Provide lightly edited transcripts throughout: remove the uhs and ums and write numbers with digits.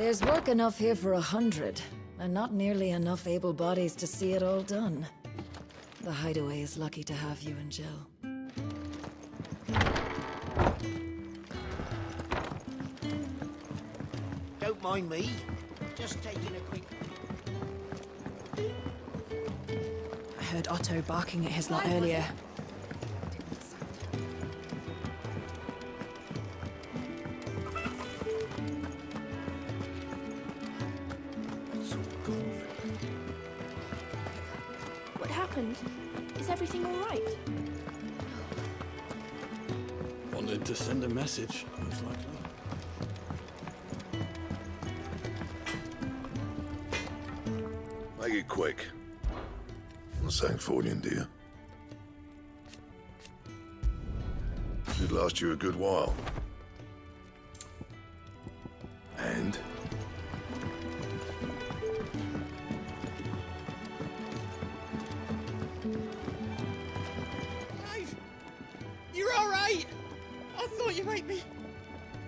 There's work enough here for 100, and not nearly enough able bodies to see it all done. The Hideaway is lucky to have you and Jill. Don't mind me. Just taking a quick... I heard Otto barking at his lot earlier. What happened? Is everything all right? Wanted to send a message, most likely. Make it quick. Not saying fortune, dear. Should last you a good while. And? Clive! You're alright! I thought you made me...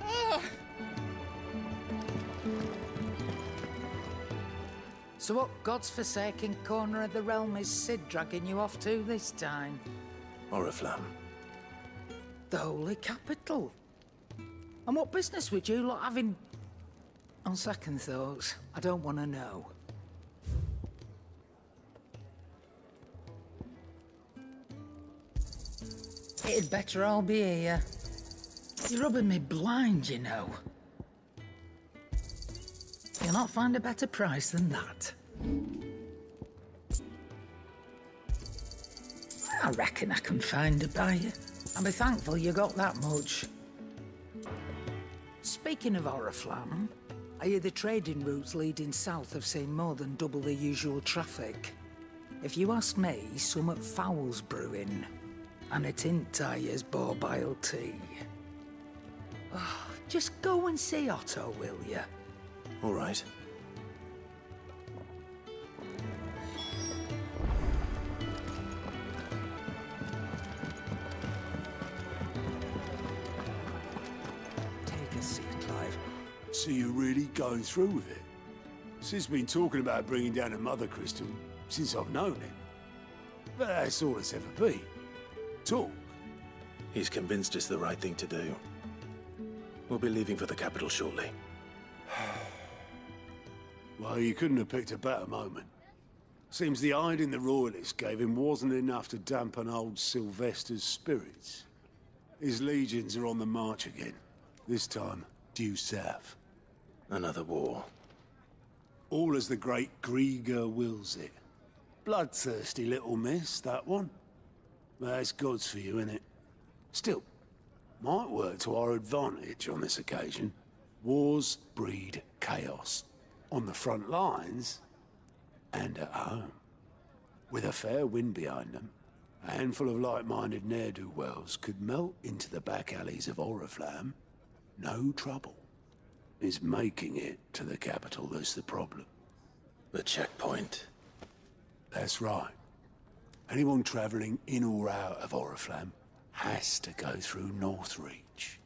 Ah! So what God's forsaken corner of the realm is Sid dragging you off to this time? Oriflamme. The Holy Capital. And what business would you lot having... On second thoughts, I don't want to know. It'd better all be here. You're rubbing me blind, you know. You'll not find a better price than that. I reckon I can find a buyer. I'll be thankful you got that much. Speaking of Oriflamme, I hear the trading routes leading south have seen more than double the usual traffic. If you ask me, somewhat foul's brewing. And it ain't Tyre's borbile tea. Oh, just go and see Otto, will you? All right. Take a seat, Clive. So you're really going through with it? Sid's been talking about bringing down a mother crystal since I've known him. But that's all it's ever been. Talk. He's convinced it's the right thing to do. We'll be leaving for the capital shortly. Well, you couldn't have picked a better moment. Seems the hiding the royalists gave him wasn't enough to dampen old Sylvester's spirits. His legions are on the march again. This time, due south. Another war. All as the great Grieger wills it. Bloodthirsty little miss, that one. That's God's for you, innit? Still, might work to our advantage on this occasion. Wars breed chaos. On the front lines, and at home. With a fair wind behind them, a handful of like-minded ne'er-do-wells could melt into the back alleys of Oriflamme. No trouble. It's making it to the capital that's the problem. The checkpoint. That's right. Anyone travelling in or out of Oriflamme has to go through Northreach.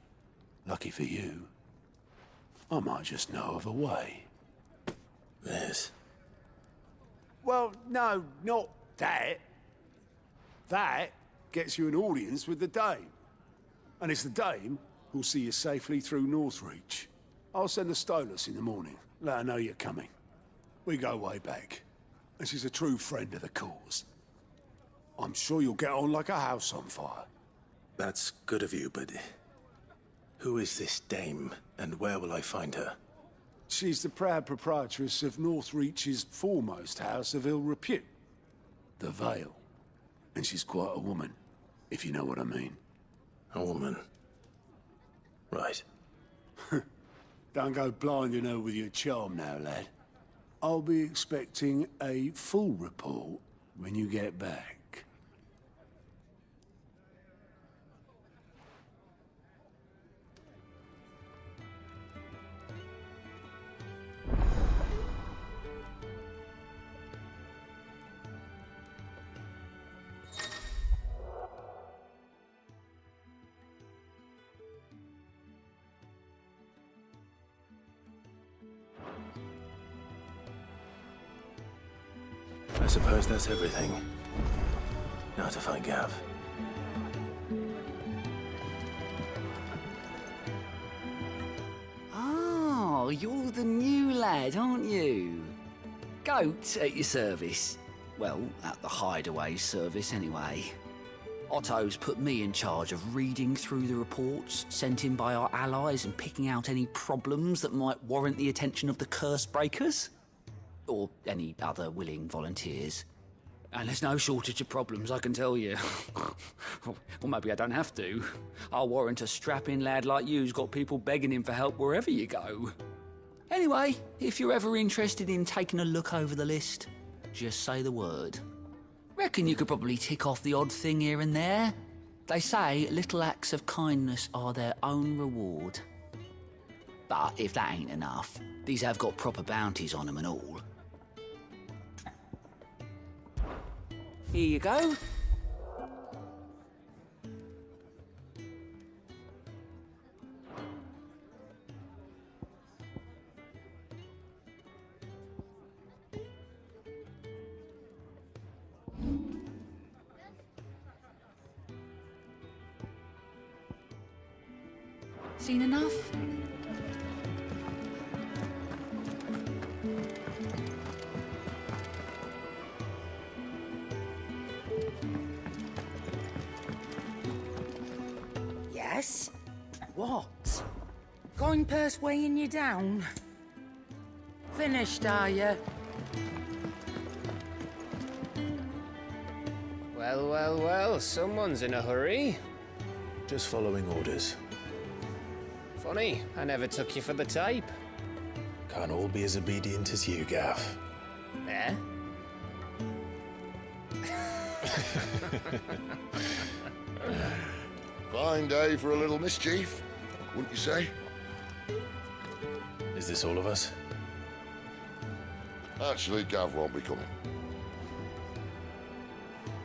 Lucky for you, I might just know of a way. This. Well, no, not that. That gets you an audience with the Dame. And it's the Dame who'll see you safely through Northreach. I'll send the Stolas in the morning. Let her know you're coming. We go way back. And she's a true friend of the cause. I'm sure you'll get on like a house on fire. That's good of you, but... Who is this dame, and where will I find her? She's the proud proprietress of Northreach's foremost house of ill repute. The Vale. And she's quite a woman, if you know what I mean. A woman. Right. Don't go blinding her with your charm now, lad. I'll be expecting a full report when you get back. I suppose that's everything. Now to find Gav. Oh, you're the new lad, aren't you? Goat at your service. Well, at the hideaway service anyway. Otto's put me in charge of reading through the reports sent in by our allies and picking out any problems that might warrant the attention of the curse breakers. Or any other willing volunteers. And there's no shortage of problems, I can tell you. Or maybe I don't have to. I'll warrant a strapping lad like you's got people begging him for help wherever you go. Anyway, if you're ever interested in taking a look over the list, just say the word. Reckon you could probably tick off the odd thing here and there. They say little acts of kindness are their own reward. But if that ain't enough, these have got proper bounties on them and all. Here you go. Seen enough? Yes? What? Coin purse weighing you down? Finished, are you? Well, well, well, someone's in a hurry. Just following orders. Funny, I never took you for the type. Can't all be as obedient as you, Gav. Eh? Fine day for a little mischief, wouldn't you say? Is this all of us? Actually, Gav won't be coming.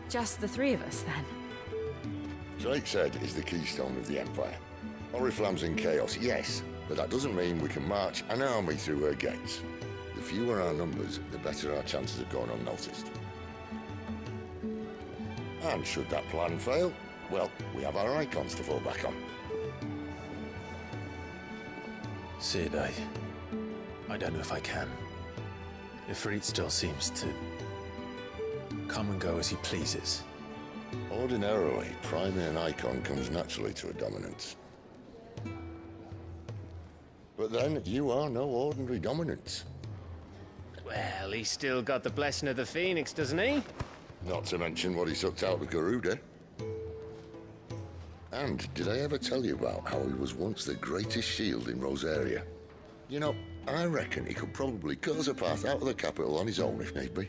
Just the three of us, then? Drake's Head is the keystone of the Empire. Oriflamme's in chaos, yes, but that doesn't mean we can march an army through her gates. The fewer our numbers, the better our chances of going unnoticed. And should that plan fail, well, we have our Eikons to fall back on. Sid, I don't know if I can. Ifrit still seems to come and go as he pleases. Ordinarily, priming an Eikon comes naturally to a dominance. But then, you are no ordinary dominance. Well, he's still got the blessing of the Phoenix, doesn't he? Not to mention what he sucked out of Garuda. And did I ever tell you about how he was once the greatest shield in Rosaria? You know, I reckon he could probably cut us a path out of the capital on his own if need be.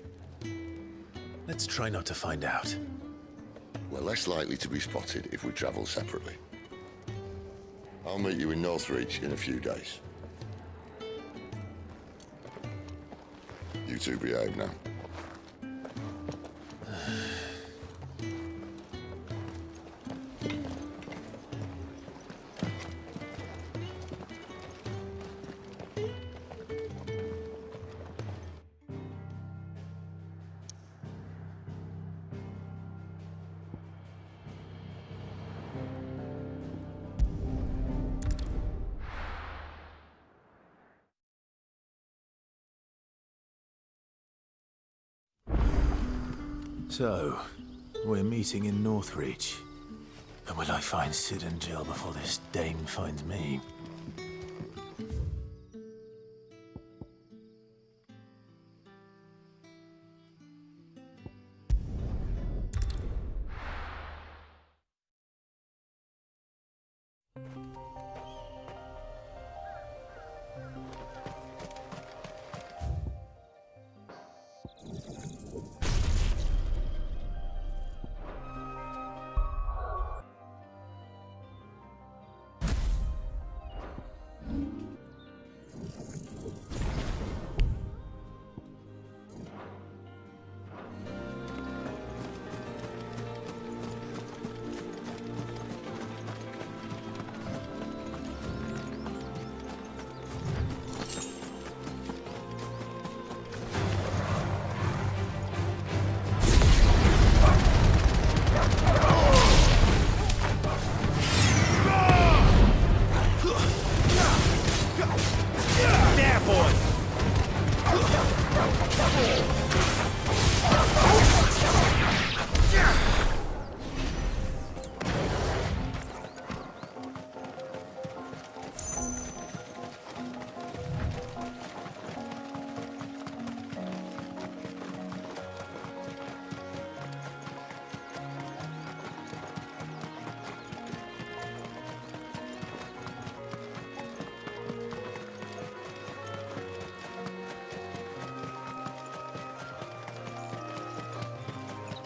Let's try not to find out. We're less likely to be spotted if we travel separately. I'll meet you in Northreach in a few days. You two behave now. So, we're meeting in Northreach. But will I find Sid and Jill before this dame finds me?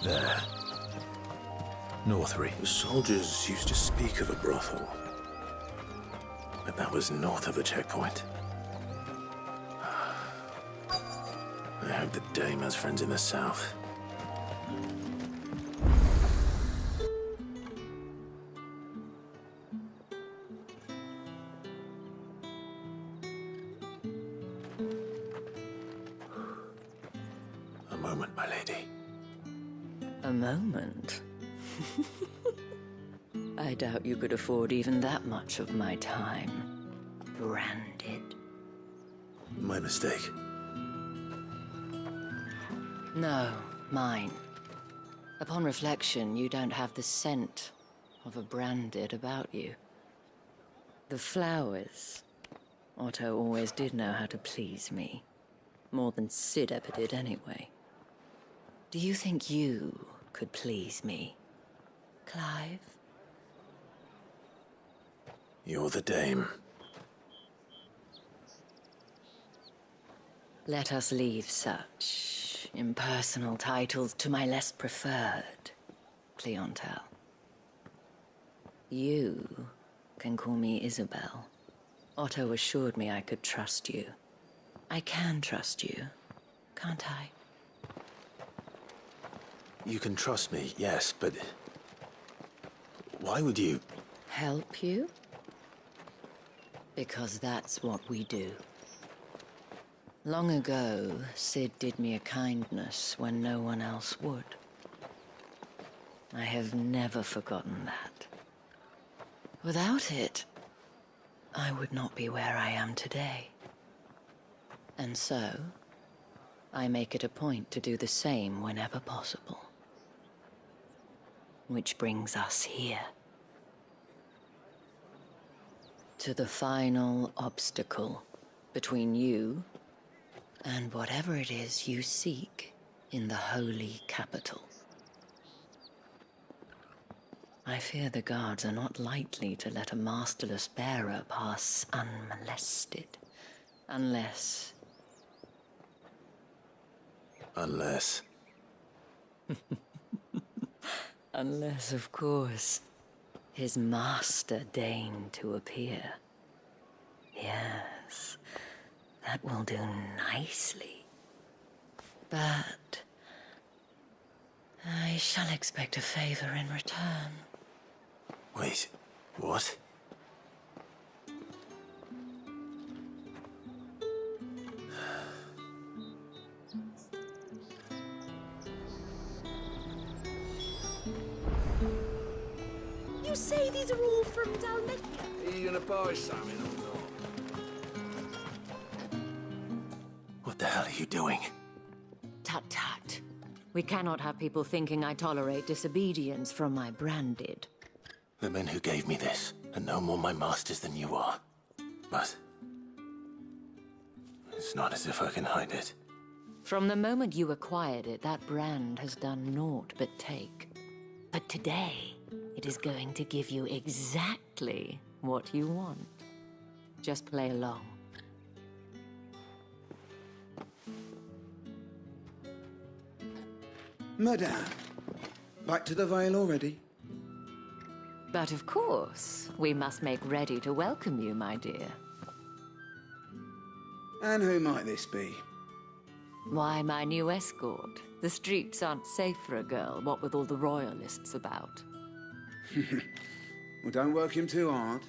There. Northry. The soldiers used to speak of a brothel. But that was north of the checkpoint. I hope the dame has friends in the south. A moment, my lady. A moment? I doubt you could afford even that much of my time. Branded. My mistake. No, mine. Upon reflection, you don't have the scent of a branded about you. The flowers. Otto always did know how to please me. More than Sid ever did anyway. Do you think you could please me, Clive? You're the dame. Let us leave such impersonal titles to my less preferred clientele. You can call me Isabel. Otto assured me I could trust you. I can trust you, can't I? You can trust me, yes, but... why would you... Help you? Because that's what we do. Long ago, Sid did me a kindness when no one else would. I have never forgotten that. Without it, I would not be where I am today. And so, I make it a point to do the same whenever possible. Which brings us here. To the final obstacle between you and whatever it is you seek in the holy capital. I fear the guards are not likely to let a masterless bearer pass unmolested. Unless... Unless... Unless, of course, his master deigned to appear. Yes, that will do nicely. But I shall expect a favor in return. Wait, what? You say these are all from Dalmecchia? Are you gonna buy something or not? What the hell are you doing? Tut tut. We cannot have people thinking I tolerate disobedience from my branded. The men who gave me this are no more my masters than you are. But... it's not as if I can hide it. From the moment you acquired it, that brand has done naught but take. But today, it is going to give you exactly what you want. Just play along. Madame, back to the Vale already? But of course, we must make ready to welcome you, my dear. And who might this be? Why, my new escort. The streets aren't safe for a girl, what with all the royalists about. Well, don't work him too hard.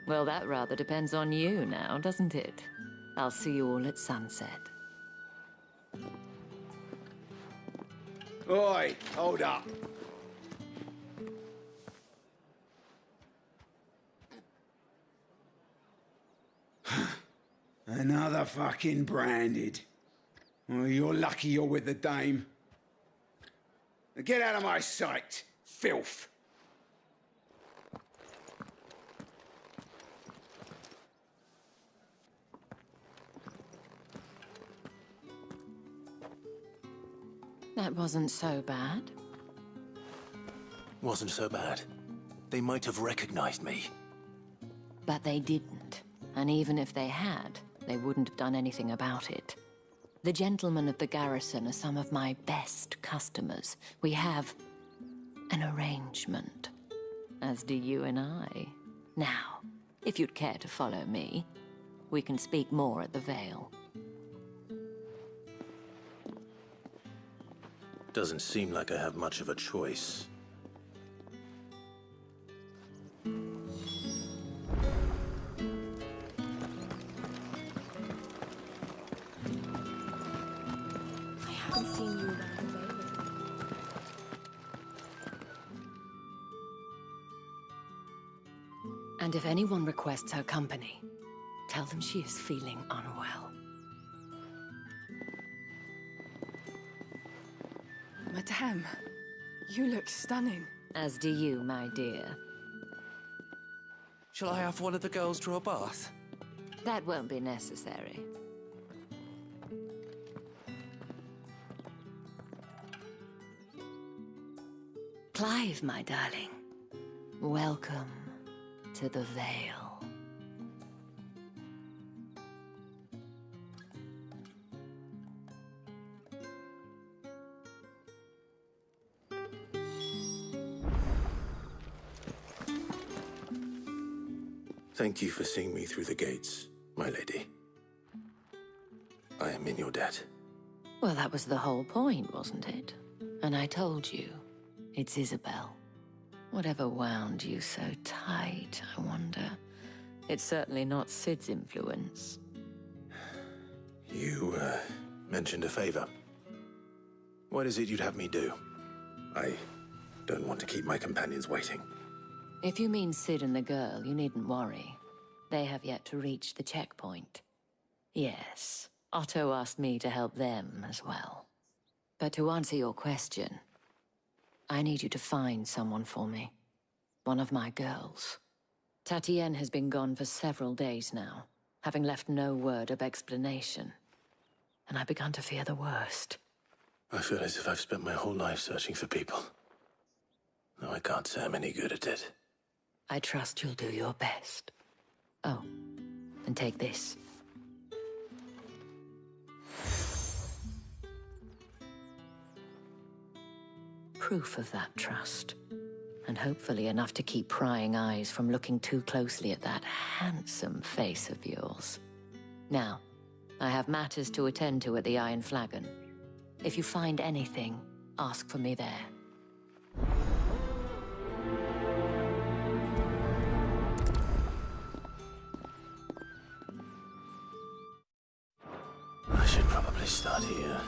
Well, that rather depends on you now, doesn't it? I'll see you all at sunset. Oi, hold up. Another fucking branded. Well, you're lucky you're with the dame. Now get out of my sight, filth. That wasn't so bad. Wasn't so bad. They might have recognized me. But they didn't. And even if they had, they wouldn't have done anything about it. The gentlemen of the garrison are some of my best customers. We have an arrangement, as do you and I. Now, if you'd care to follow me, we can speak more at the Vale. Doesn't seem like I have much of a choice. I haven't seen you around the Vale. And if anyone requests her company, tell them she is feeling unwell. Madame, you look stunning. As do you, my dear. Shall I have one of the girls draw a bath? That won't be necessary. Clive, my darling. Welcome to the Vale. Thank you for seeing me through the gates, my lady. I am in your debt. Well, that was the whole point, wasn't it? And I told you, it's Isabel. Whatever wound you so tight, I wonder. It's certainly not Sid's influence. You, mentioned a favor. What is it you'd have me do? I don't want to keep my companions waiting. If you mean Sid and the girl, you needn't worry. They have yet to reach the checkpoint. Yes, Otto asked me to help them as well. But to answer your question, I need you to find someone for me. One of my girls. Tatienne has been gone for several days now, having left no word of explanation. And I've begun to fear the worst. I feel as if I've spent my whole life searching for people. Though I can't say I'm any good at it. I trust you'll do your best. Oh, and take this. Proof of that trust. And hopefully enough to keep prying eyes from looking too closely at that handsome face of yours. Now, I have matters to attend to at the Iron Flagon. If you find anything, ask for me there. I should probably start here.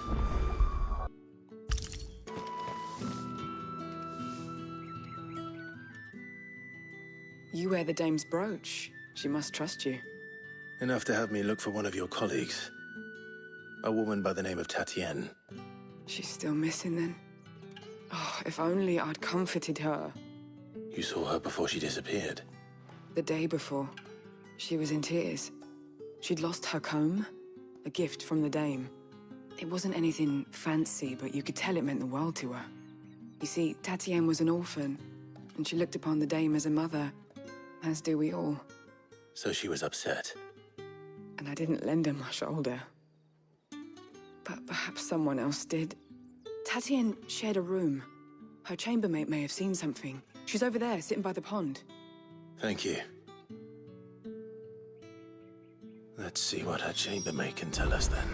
You wear the dame's brooch. She must trust you. Enough to have me look for one of your colleagues. A woman by the name of Tatienne. She's still missing then. Oh, if only I'd comforted her. You saw her before she disappeared. The day before, she was in tears. She'd lost her comb, a gift from the dame. It wasn't anything fancy, but you could tell it meant the world to her. You see, Tatienne was an orphan, and she looked upon the dame as a mother, as do we all. So she was upset. And I didn't lend her my shoulder. But perhaps someone else did. Tatienne shared a room. Her chambermaid may have seen something. She's over there, sitting by the pond. Thank you. Let's see what her chambermaid can tell us then.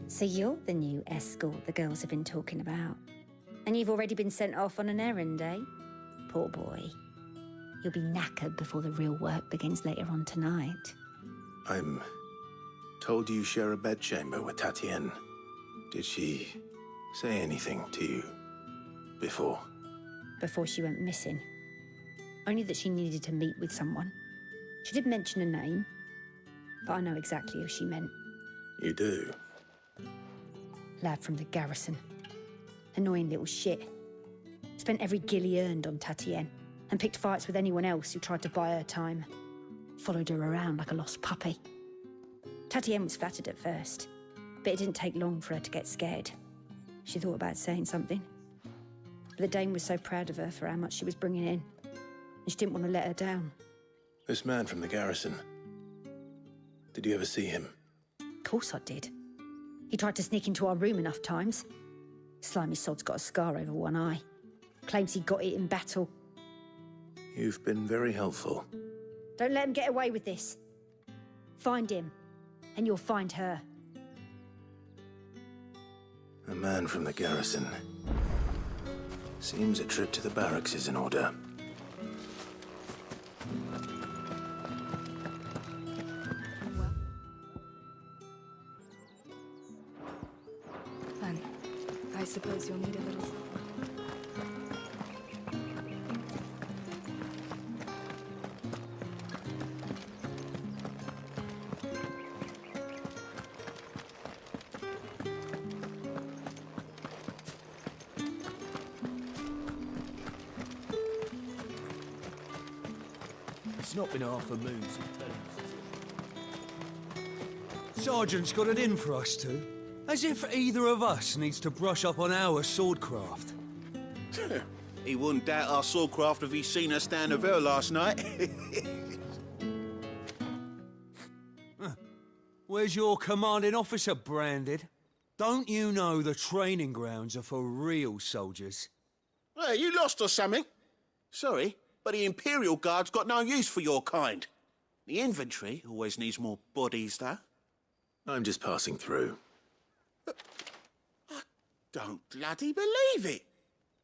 So you're the new escort the girls have been talking about. And you've already been sent off on an errand, eh? Poor boy. You'll be knackered before the real work begins later on tonight. I'm told you share a bedchamber with Tatienne. Did she say anything to you before? Before she went missing. Only that she needed to meet with someone. She did mention a name, but I know exactly who she meant. You do? Lad from the garrison. Annoying little shit. Spent every guil he earned on Tatienne, and picked fights with anyone else who tried to buy her time. Followed her around like a lost puppy. Tatienne was flattered at first, but it didn't take long for her to get scared. She thought about saying something. But the dame was so proud of her for how much she was bringing in, and she didn't want to let her down. This man from the garrison. Did you ever see him? Of course I did. He tried to sneak into our room enough times. Slimy sod's got a scar over one eye. Claims he got it in battle. You've been very helpful. Don't let him get away with this. Find him, and you'll find her. A man from the garrison. Seems a trip to the barracks is in order. Then, I suppose you'll need a little... It's not been half a moon since Sergeant's got it in for us two. As if either of us needs to brush up on our swordcraft. He wouldn't doubt our swordcraft if he'd seen us down the Vale last night. Where's your commanding officer branded? Don't you know the training grounds are for real soldiers? Hey, you lost or something? Sorry, but the Imperial Guard's got no use for your kind. The infantry always needs more bodies, though. I'm just passing through. I don't bloody believe it.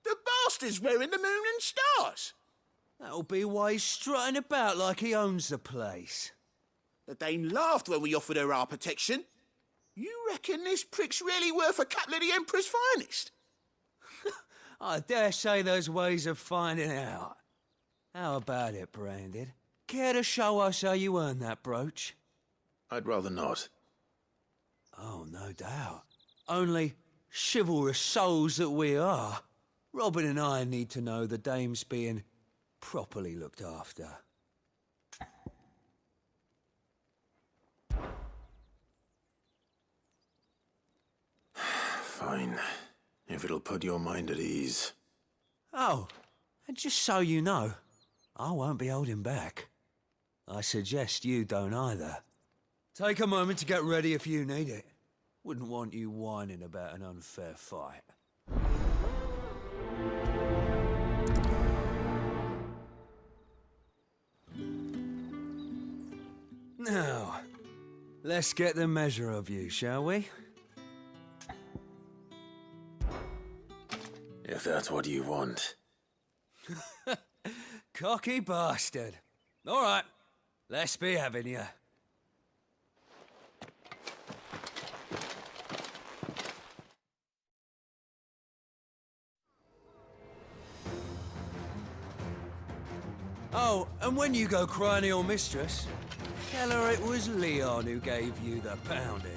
The bastard's wearing the moon and stars. That'll be why he's strutting about like he owns the place. The Dane laughed when we offered her our protection. You reckon this prick's really worth a couple of the Emperor's finest? I dare say there's ways of finding out. How about it, Branded? Care to show us how you earned that brooch? I'd rather not. Oh, no doubt. Only chivalrous souls that we are, Robin and I need to know the dame's being properly looked after. Fine. If it'll put your mind at ease. Oh, and just so you know, I won't be holding back. I suggest you don't either. Take a moment to get ready if you need it. Wouldn't want you whining about an unfair fight. Now, let's get the measure of you, shall we? If that's what you want. Cocky bastard. All right, let's be having you. Oh, and when you go crying to your mistress, tell her it was Leon who gave you the pounding.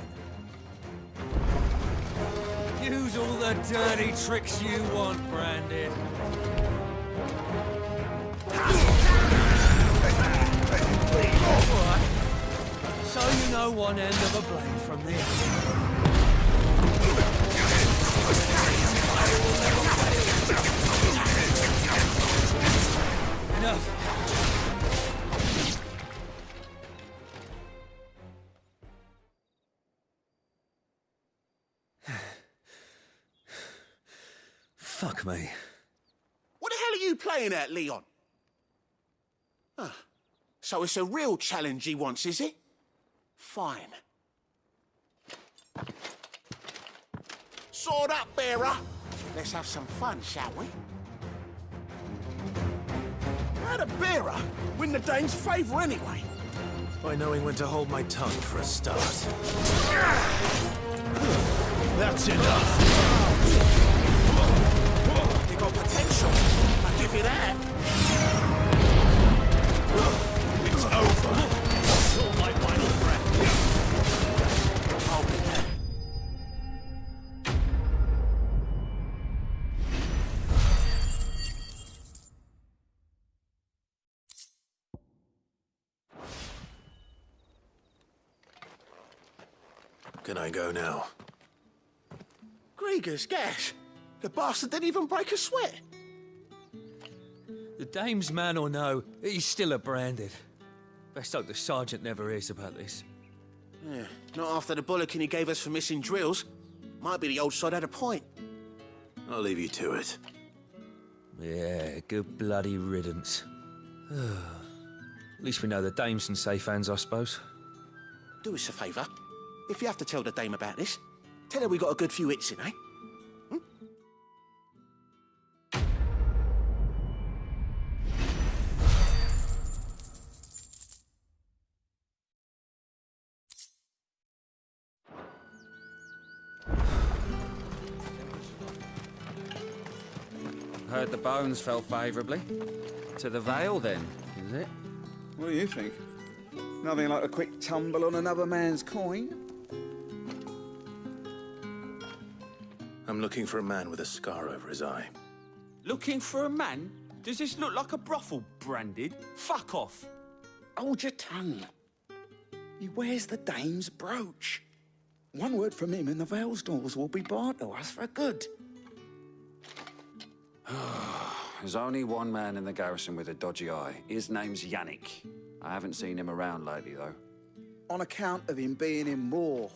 Use all the dirty tricks you want, Brandon. Alright. So you know one end of a blade from the other. Enough. Fuck me. What the hell are you playing at, Leon? So it's a real challenge he wants, is it? Fine. Sword up, bearer. Let's have some fun, shall we? How'd a bearer win the Dane's favour anyway? By knowing when to hold my tongue for a start. That's enough. You got potential. I'll give you that. It's over. You're my final breath. Hold it there. Can I go now? Grieger's gas. The bastard didn't even break a sweat. The dame's man or no, he's still a Branded. Best hope the sergeant never hears about this. Yeah, not after the bollocking he gave us for missing drills. Might be the old sod had a point. I'll leave you to it. Yeah, good bloody riddance. At least we know the dame's in safe hands, I suppose. Do us a favour. If you have to tell the dame about this, tell her we got a good few hits in, eh? Heard the bones fell favourably. To the Vale, then, is it? What do you think? Nothing like a quick tumble on another man's coin? I'm looking for a man with a scar over his eye. Looking for a man? Does this look like a brothel, Branded? Fuck off! Hold your tongue. He wears the dame's brooch. One word from him and the Vale's doors will be barred to us for good. There's only one man in the garrison with a dodgy eye. His name's Yannick. I haven't seen him around lately, though. On account of him being in war.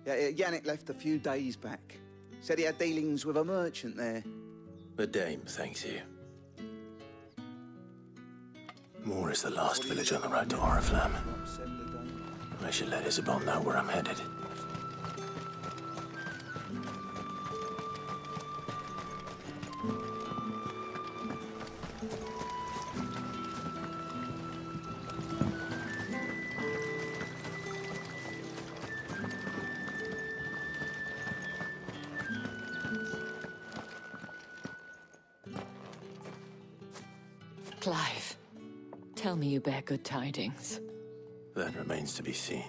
Yannick left a few days back. Said he had dealings with a merchant there. The dame thanks you. Moor is the last village on the road to Oriflamme. I should let Isabel know where I'm headed. Clive, tell me you bear good tidings. That remains to be seen.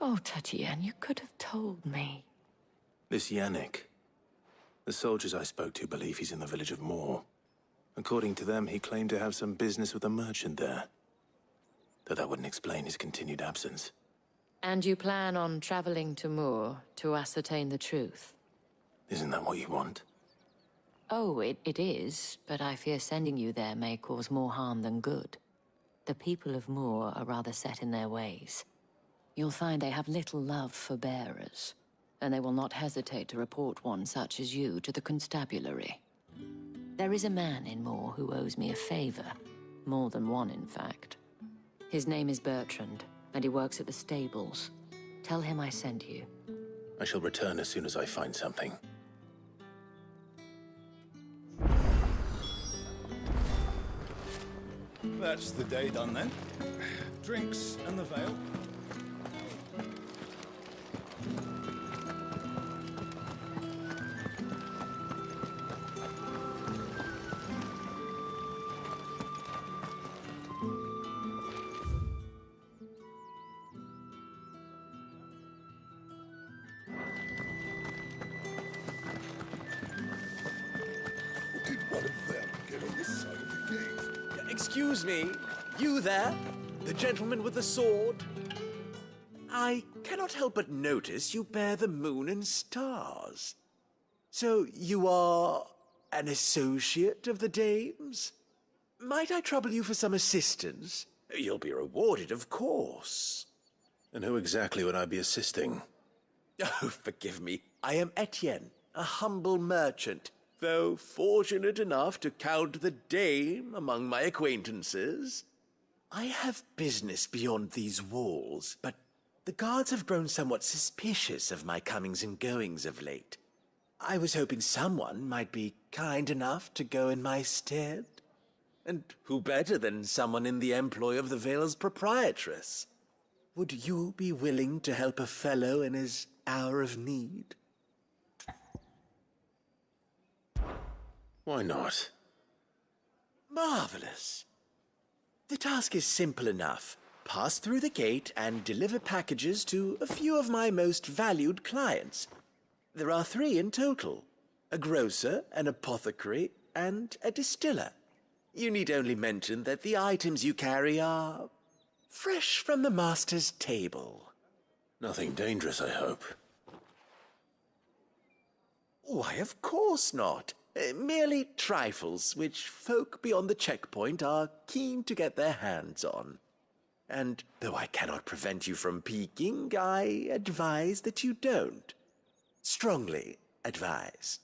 Oh, Tatienne, you could have told me. This Yannick. The soldiers I spoke to believe he's in the village of Moor. According to them, he claimed to have some business with a merchant there. Though that wouldn't explain his continued absence. And you plan on traveling to Moor to ascertain the truth? Isn't that what you want? Oh, it is, but I fear sending you there may cause more harm than good. The people of Moor are rather set in their ways. You'll find they have little love for bearers, and they will not hesitate to report one such as you to the constabulary. There is a man in Moor who owes me a favor. More than one, in fact. His name is Bertrand, and he works at the stables. Tell him I sent you. I shall return as soon as I find something. That's the day done then. Drinks and the Vale. Excuse me, you there? The gentleman with the sword? I cannot help but notice you bear the moon and stars. So you are an associate of the dame's? Might I trouble you for some assistance? You'll be rewarded, of course. And who exactly would I be assisting? Oh, forgive me. I am Etienne, a humble merchant. Though fortunate enough to count the dame among my acquaintances. I have business beyond these walls, but the guards have grown somewhat suspicious of my comings and goings of late. I was hoping someone might be kind enough to go in my stead. And who better than someone in the employ of the Vale's proprietress? Would you be willing to help a fellow in his hour of need? Why not? Marvelous. The task is simple enough. Pass through the gate and deliver packages to a few of my most valued clients. There are 3 in total. A grocer, an apothecary, and a distiller. You need only mention that the items you carry are Fresh from the master's table. Nothing dangerous, I hope. Why, of course not. Merely trifles which folk beyond the checkpoint are keen to get their hands on. And though I cannot prevent you from peeking, I advise that you don't. Strongly advise.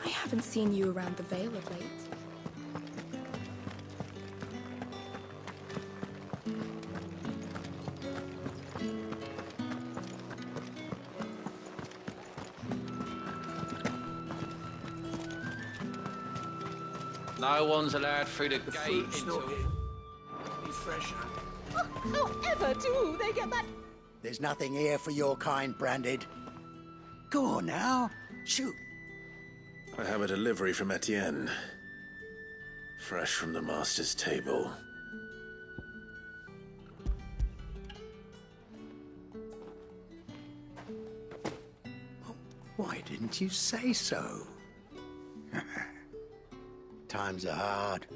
I haven't seen you around the Vale of late. No one's allowed through the gate until... Be fresher. However do they get that? There's nothing here for your kind, Branded. Go on now. Shoot. I have a delivery from Etienne. Fresh from the master's table. Why didn't you say so? Times are hard.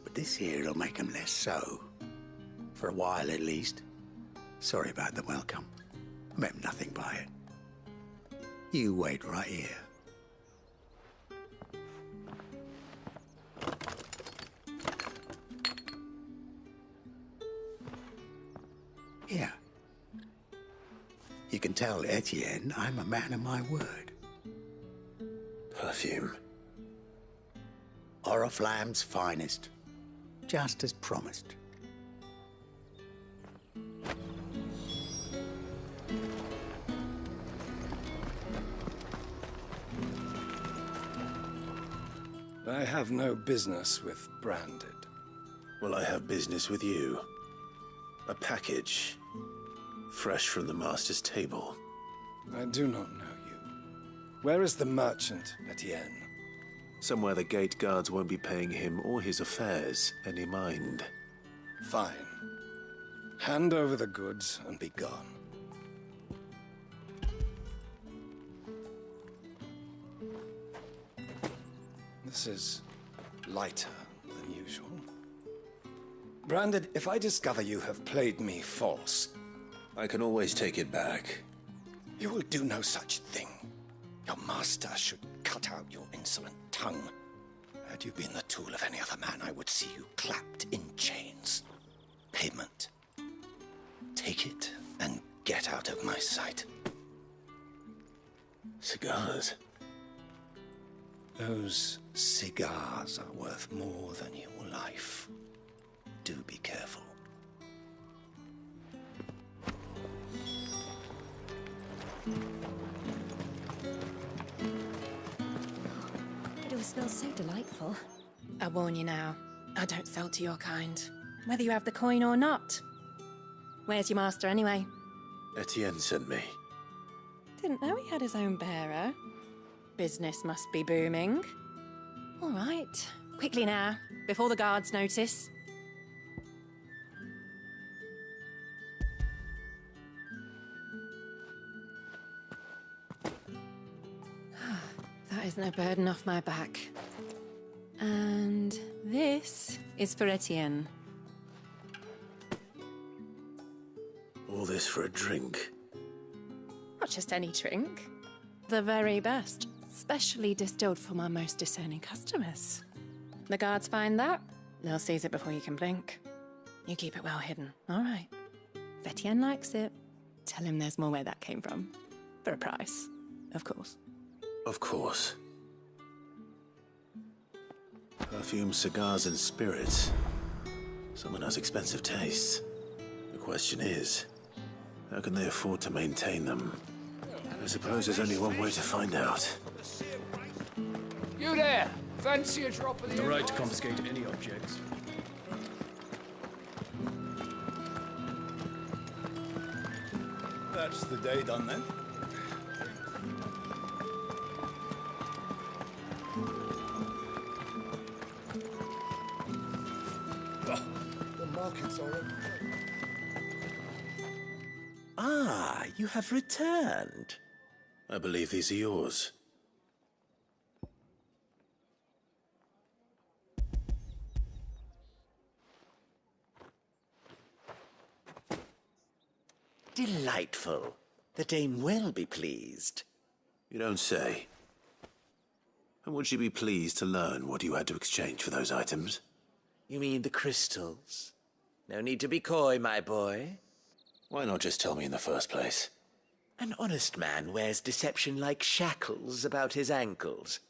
But this here'll make them less so. For a while, at least. Sorry about the welcome. I meant nothing by it. You wait right here. Here. You can tell Etienne I'm a man of my word. Perfume. Oriflamme's finest. Just as promised. I have no business with Branded. Well, I have business with you. A package. Fresh from the master's table. I do not know you. Where is the merchant, Etienne? Somewhere the gate guards won't be paying him or his affairs any mind. Fine. Hand over the goods and be gone. This is lighter than usual. Branded, if I discover you have played me false... I can always take it back. You will do no such thing. Your master should cut out your insolent tongue. Had you been the tool of any other man, I would see you clapped in chains. Payment. Take it and get out of my sight. Cigars? Those cigars are worth more than your life. Do be careful. It all smells so delightful. I warn you now, I don't sell to your kind, whether you have the coin or not. Where's your master anyway? Etienne sent me. Didn't know he had his own bearer. Business must be booming. All right, quickly now, before the guards notice. That is no burden off my back. And this is for Etienne. All this for a drink? Not just any drink. The very best, specially distilled for my most discerning customers. The guards find that, they'll seize it before you can blink. You keep it well hidden, all right? If Etienne likes it, tell him there's more where that came from. For a price, of course. Of course. Perfume, cigars, and spirits. Someone has expensive tastes. The question is, how can they afford to maintain them? I suppose there's only one way to find out. You there! Fancy a drop of the... The right to confiscate any objects. That's the day done then. market's already. Ah, you have returned. I believe these are yours. Delightful. The dame will be pleased. You don't say. And would she be pleased to learn what you had to exchange for those items? You mean the crystals? No need to be coy, my boy. Why not just tell me in the first place? An honest man wears deception like shackles about his ankles.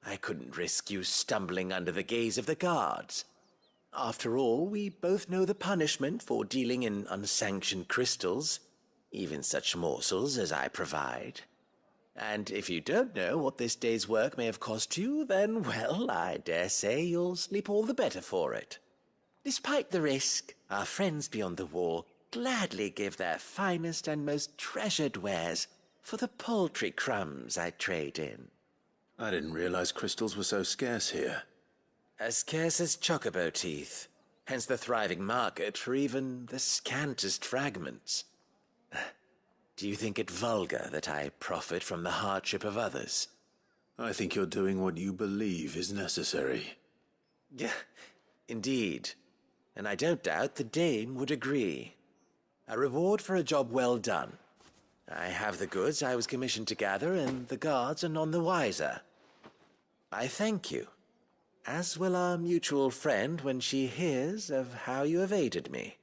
I couldn't risk you stumbling under the gaze of the guards. After all, we both know the punishment for dealing in unsanctioned crystals, even such morsels as I provide. And if you don't know what this day's work may have cost you, then, well, I dare say you'll sleep all the better for it. Despite the risk, our friends beyond the wall gladly give their finest and most treasured wares for the paltry crumbs I trade in. I didn't realize crystals were so scarce here. As scarce as chocobo teeth, hence the thriving market for even the scantest fragments. Do you think it vulgar that I profit from the hardship of others? I think you're doing what you believe is necessary. Yeah, indeed. And I don't doubt the dame would agree. A reward for a job well done. I have the goods I was commissioned to gather, and the guards are none the wiser. I thank you, as will our mutual friend when she hears of how you have aided me.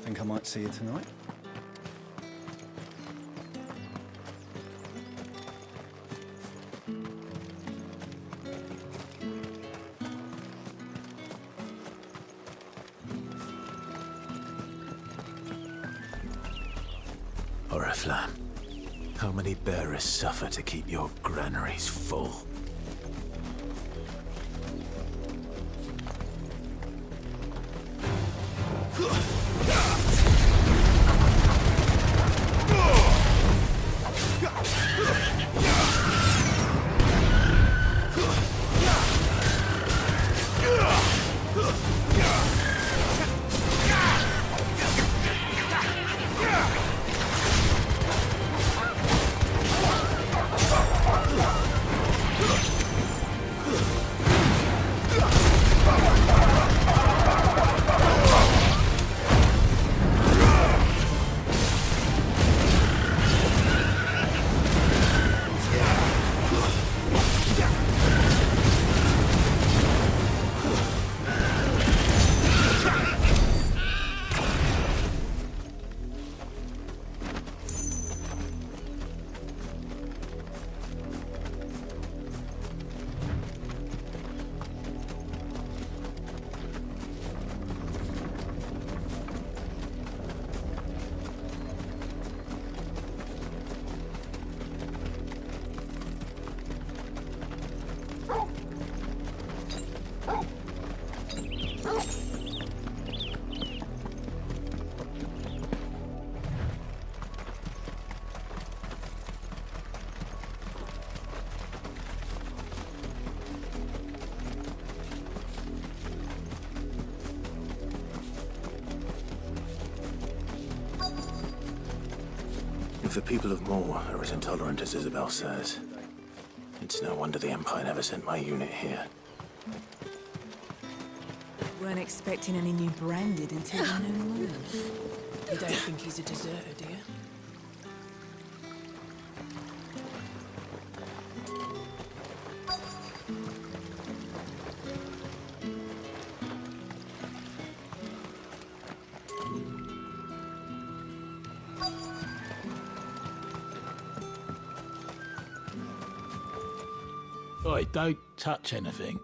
Think I might see you tonight? Oriflamme, how many bearers suffer to keep your granaries full? If the people of Moor are as intolerant as Isabel says, it's no wonder the Empire never sent my unit here. Weren't expecting any new branded until the new moon. You don't think he's a deserter, do you? Oi, don't touch anything.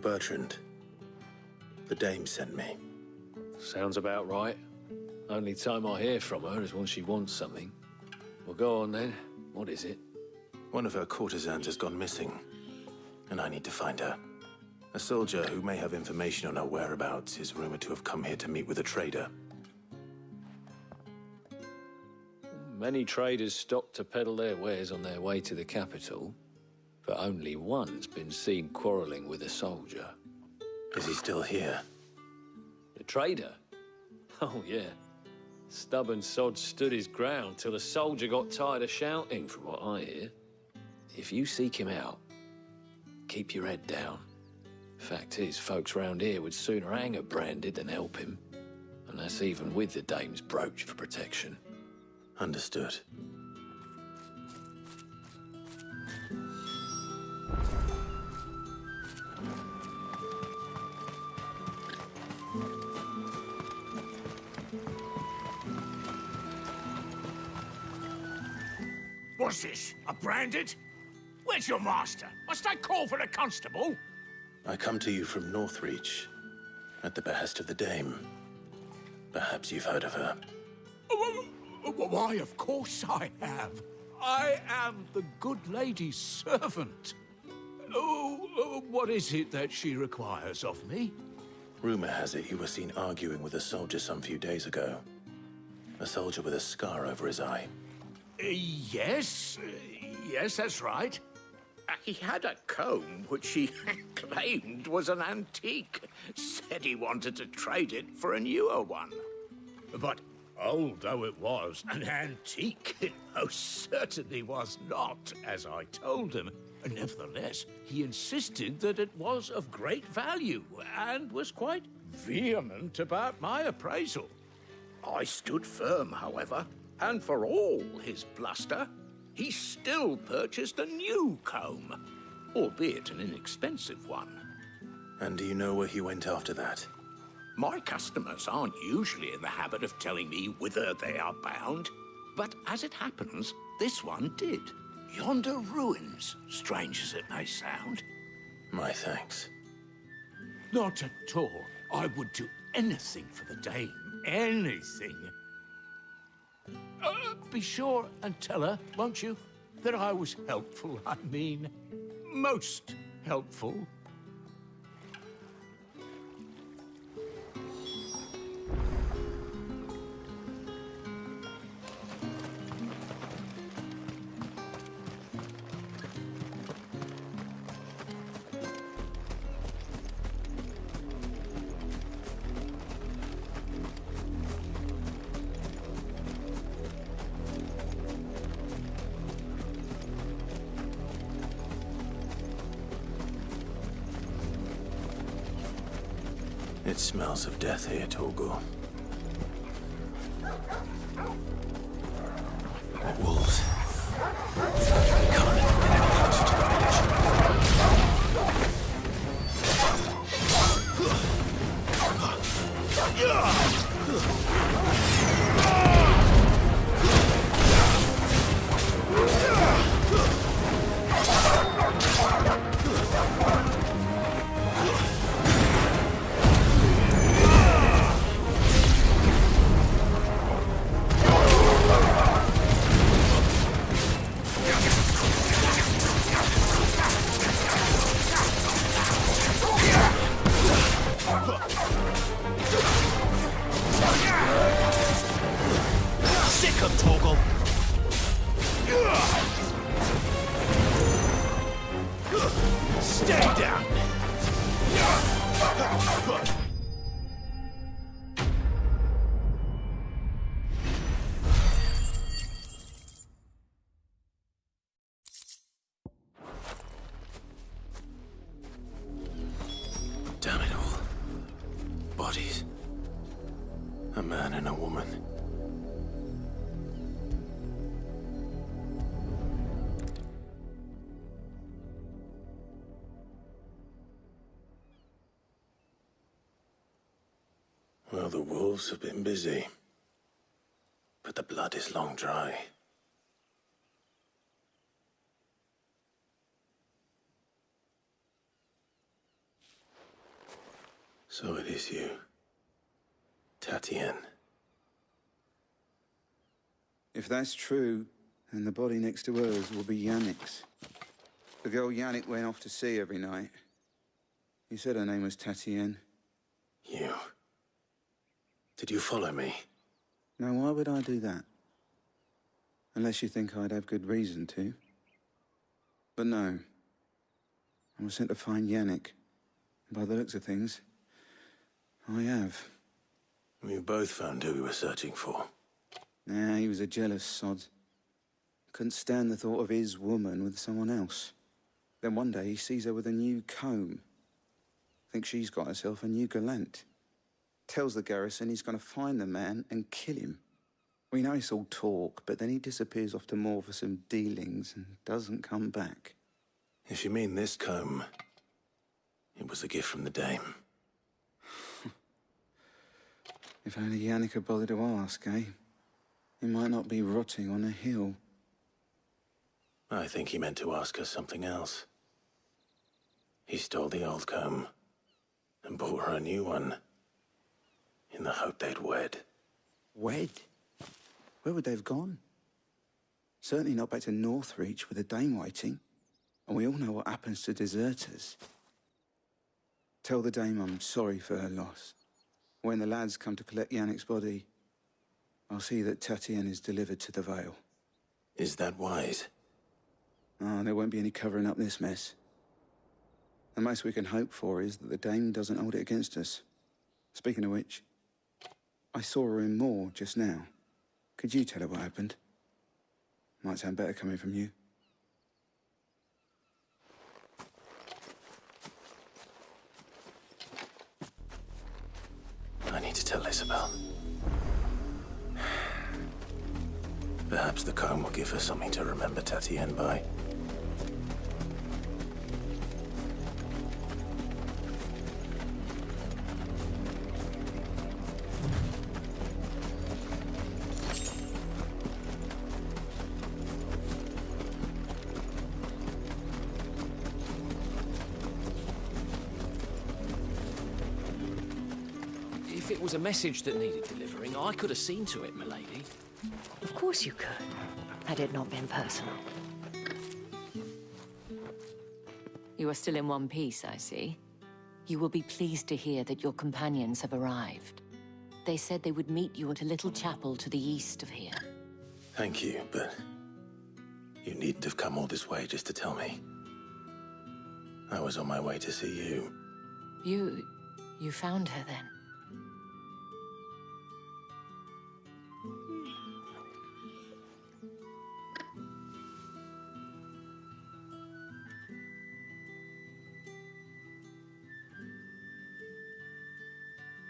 Bertrand. The dame sent me. Sounds about right. Only time I hear from her is when she wants something. Well, go on then. What is it? One of her courtesans has gone missing, and I need to find her. A soldier who may have information on her whereabouts is rumored to have come here to meet with a trader. Many traders stop to peddle their wares on their way to the capital, but only one's been seen quarreling with a soldier. Is he still here? The trader? Oh, yeah. Stubborn sod stood his ground till the soldier got tired of shouting, from what I hear. If you seek him out, keep your head down. Fact is, folks round here would sooner hang a branded than help him. And that's even with the dame's brooch for protection. Understood. What's this? A branded? Where's your master? Must I call for a constable? I come to you from Northreach, at the behest of the dame. Perhaps you've heard of her. Why, of course I have. I am the good lady's servant. What is it that she requires of me? Rumor has it you were seen arguing with a soldier some few days ago. A soldier with a scar over his eye. Yes, that's right. He had a comb which he claimed was an antique. Said he wanted to trade it for a newer one. But old though it was, an antique it most certainly was not, as I told him. Nevertheless, he insisted that it was of great value and was quite vehement about my appraisal. I stood firm, however, and for all his bluster, he still purchased a new comb, albeit an inexpensive one. And do you know where he went after that? My customers aren't usually in the habit of telling me whither they are bound, but as it happens, this one did. Yonder ruins, strange as it may sound. My thanks. Not at all. I would do anything for the dame. Anything. Be sure and tell her, won't you, that I was helpful. I mean, most helpful. It smells of death here, Torgal. Wolves. We can't let them get any closer to the Sick of Torgal. Stay down. Damn it all. Bodies. A man and a woman. Well, the wolves have been busy. But the blood is long dry. So it is you, Tatien. If that's true, then the body next to hers will be Yannick's. The girl Yannick went off to see every night. He said her name was Tatien. You... Did you follow me? Now, why would I do that? Unless you think I'd have good reason to. But no. I was sent to find Yannick. And by the looks of things, I have. We both found who we were searching for. Nah, he was a jealous sod. Couldn't stand the thought of his woman with someone else. Then one day he sees her with a new comb. Thinks she's got herself a new gallant. Tells the garrison he's going to find the man and kill him. We know it's all talk, but then he disappears off to Moor for some dealings and doesn't come back. If you mean this comb, it was a gift from the dame. If only Yannick had bothered to ask, eh? He might not be rotting on a hill. I think he meant to ask us something else. He stole the old comb and bought her a new one in the hope they'd wed. Wed? Where would they have gone? Certainly not back to Northreach with a dame waiting. And we all know what happens to deserters. Tell the dame I'm sorry for her loss. When the lads come to collect Yannick's body, I'll see that Tatien is delivered to the Vale. Is that wise? Oh, there won't be any covering up this mess. The most we can hope for is that the dame doesn't hold it against us. Speaking of which, I saw her in Moor just now. Could you tell her what happened? Might sound better coming from you. I need to tell Isabel. Perhaps the comb will give her something to remember Tatien by. If it was a message that needed delivering, I could have seen to it, milady. Of course you could, had it not been personal. You are still in one piece, I see. You will be pleased to hear that your companions have arrived. They said they would meet you at a little chapel to the east of here. Thank you, but you needn't have come all this way just to tell me. I was on my way to see you. You found her then?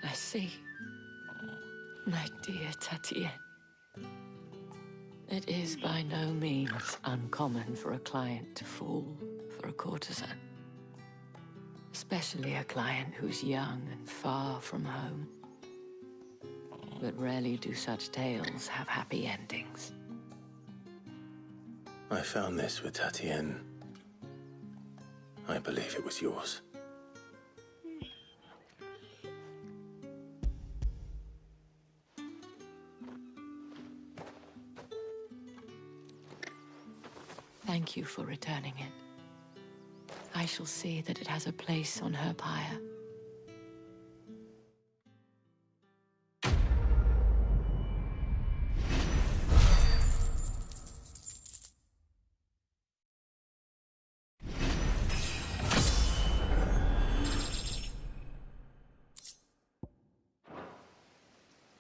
I see. My dear Tatien. It is by no means uncommon for a client to fall for a courtesan. Especially a client who's young and far from home. But rarely do such tales have happy endings. I found this with Tatien. I believe it was yours. Thank you for returning it. I shall see that it has a place on her pyre.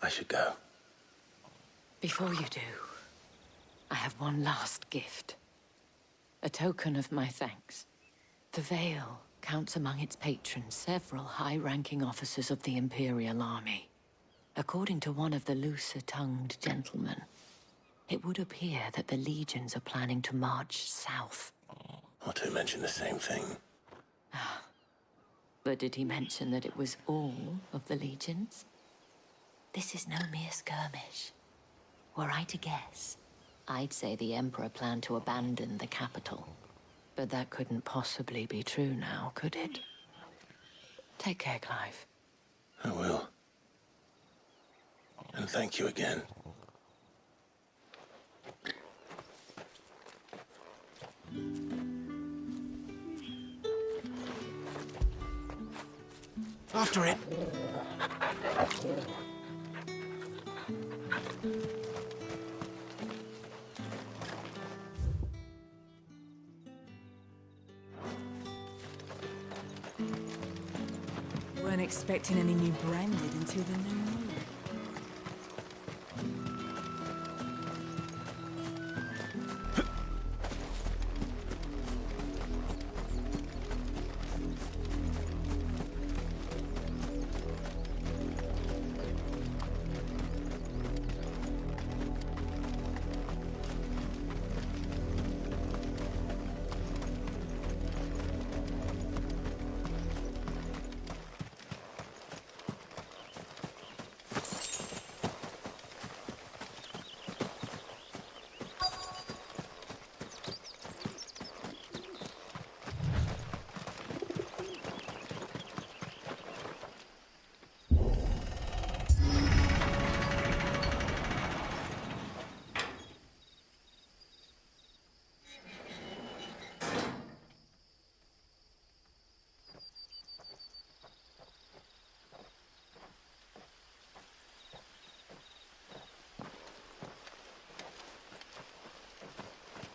I should go. Before you do, I have one last gift. A token of my thanks. The Vale counts among its patrons several high-ranking officers of the Imperial Army. According to one of the looser-tongued gentlemen, it would appear that the legions are planning to march south. Not to mention the same thing. But did he mention that it was all of the legions? This is no mere skirmish. Were I to guess, I'd say the Emperor planned to abandon the capital. But that couldn't possibly be true now, could it? Take care, Clive. I will. And thank you again. After it. Weren't expecting any new branded until the new moon.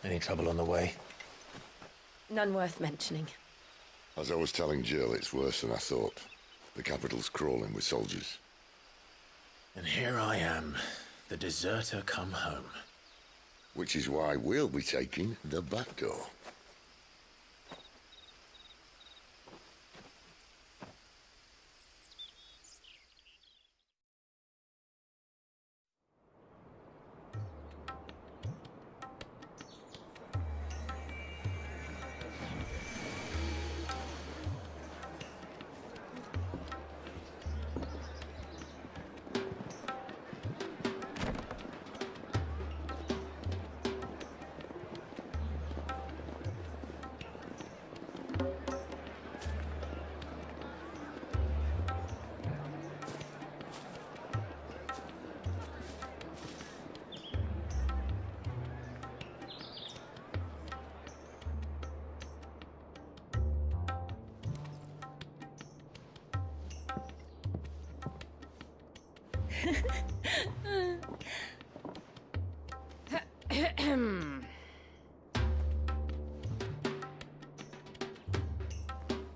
Any trouble on the way? None worth mentioning. As I was telling Jill, it's worse than I thought. The capital's crawling with soldiers. And here I am, the deserter come home. Which is why we'll be taking the back door.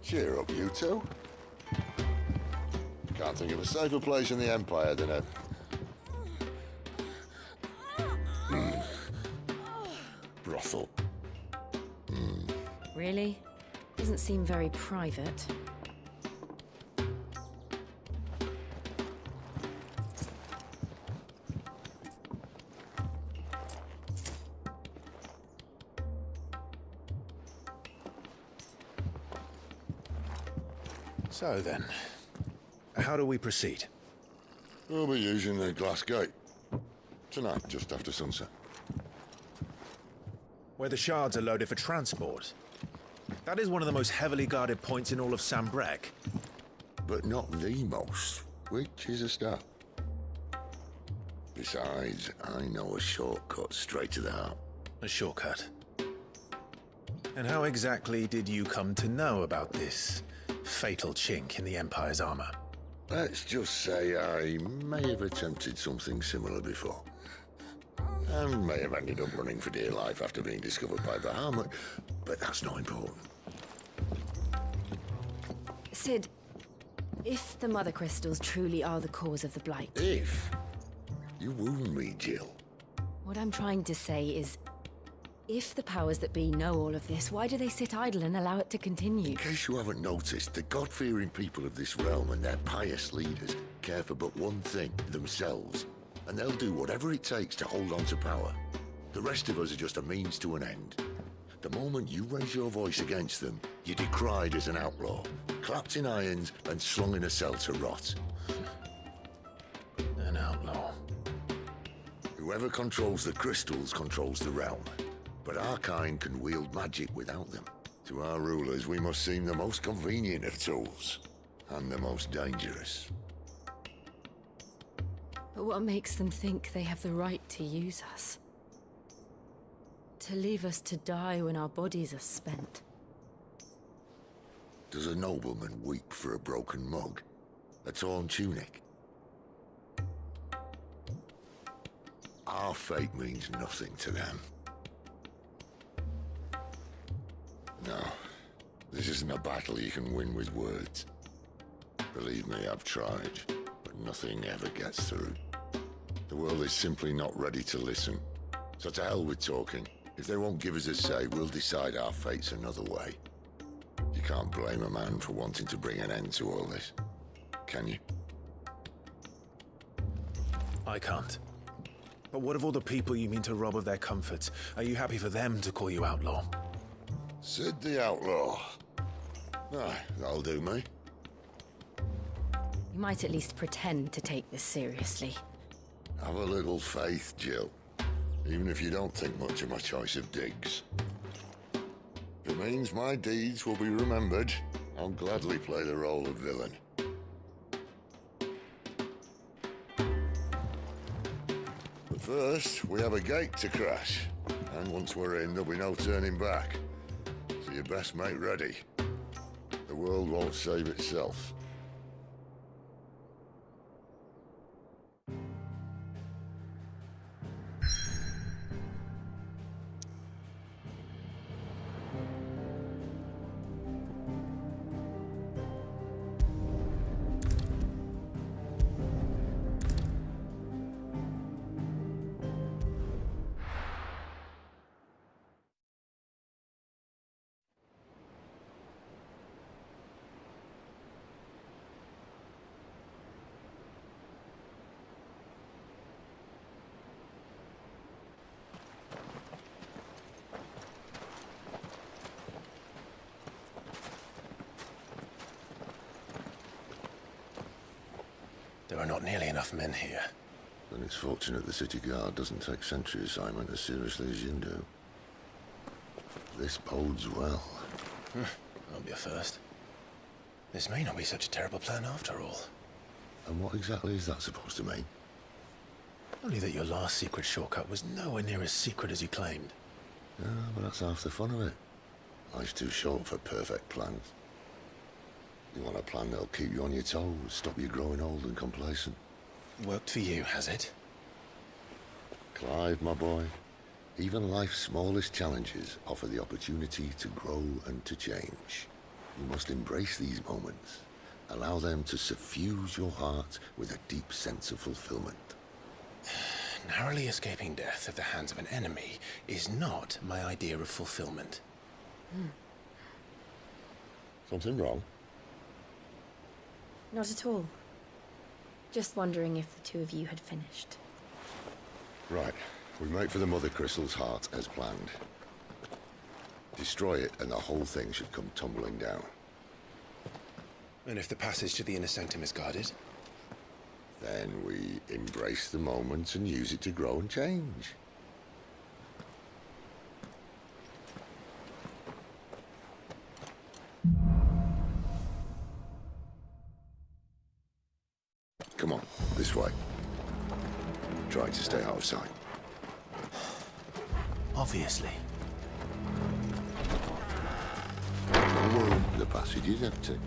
Cheer up, you two. Can't think of a safer place in the Empire than a... brothel. Really? Doesn't seem very private. So then, how do we proceed? We'll be using the glass gate. Tonight, just after sunset. Where the shards are loaded for transport. That is one of the most heavily guarded points in all of Sambrek. But not the most, which is a start. Besides, I know a shortcut straight to the heart. A shortcut? And how exactly did you come to know about this fatal chink in the Empire's armor? Let's just say I may have attempted something similar before. And may have ended up running for dear life after being discovered by Bahamut, but that's not important. Sid, if the Mother Crystals truly are the cause of the Blight... If? You wound me, Jill. What I'm trying to say is, if the powers that be know all of this, why do they sit idle and allow it to continue? In case you haven't noticed, the God-fearing people of this realm and their pious leaders care for but one thing, themselves. And they'll do whatever it takes to hold on to power. The rest of us are just a means to an end. The moment you raise your voice against them, you're decried as an outlaw, clapped in irons and slung in a cell to rot. An outlaw. Whoever controls the crystals controls the realm. But our kind can wield magic without them. To our rulers, we must seem the most convenient of tools. And the most dangerous. But what makes them think they have the right to use us? To leave us to die when our bodies are spent? Does a nobleman weep for a broken mug? A torn tunic? Our fate means nothing to them. No, this isn't a battle you can win with words. Believe me, I've tried, but nothing ever gets through. The world is simply not ready to listen. So to hell with talking. If they won't give us a say, we'll decide our fates another way. You can't blame a man for wanting to bring an end to all this, can you? I can't. But what of all the people you mean to rob of their comforts? Are you happy for them to call you outlaw? Sid the Outlaw. Aye, that'll do me. You might at least pretend to take this seriously. Have a little faith, Jill. Even if you don't think much of my choice of digs. If it means my deeds will be remembered, I'll gladly play the role of villain. But first, we have a gate to crash. And once we're in, there'll be no turning back. So you best make ready. The world won't save itself. There are not nearly enough men here. Then it's fortunate the city guard doesn't take sentry assignment as seriously as you do. This bodes well. Won't be a first. This may not be such a terrible plan after all. And what exactly is that supposed to mean? Only that your last secret shortcut was nowhere near as secret as you claimed. Yeah, but that's half the fun of it. Life's too short for perfect plans. You want a plan that'll keep you on your toes, stop you growing old and complacent. Worked for you, has it? Clive, my boy, even life's smallest challenges offer the opportunity to grow and to change. You must embrace these moments. Allow them to suffuse your heart with a deep sense of fulfillment. Narrowly escaping death at the hands of an enemy is not my idea of fulfillment. Something wrong? Not at all. Just wondering if the two of you had finished. Right. We make for the Mother Crystal's heart as planned. Destroy it and the whole thing should come tumbling down. And if the passage to the inner sanctum is guarded? Then we embrace the moment and use it to grow and change. Come on, this way. Try to stay out of sight. Obviously. Don't worry, the passage is empty.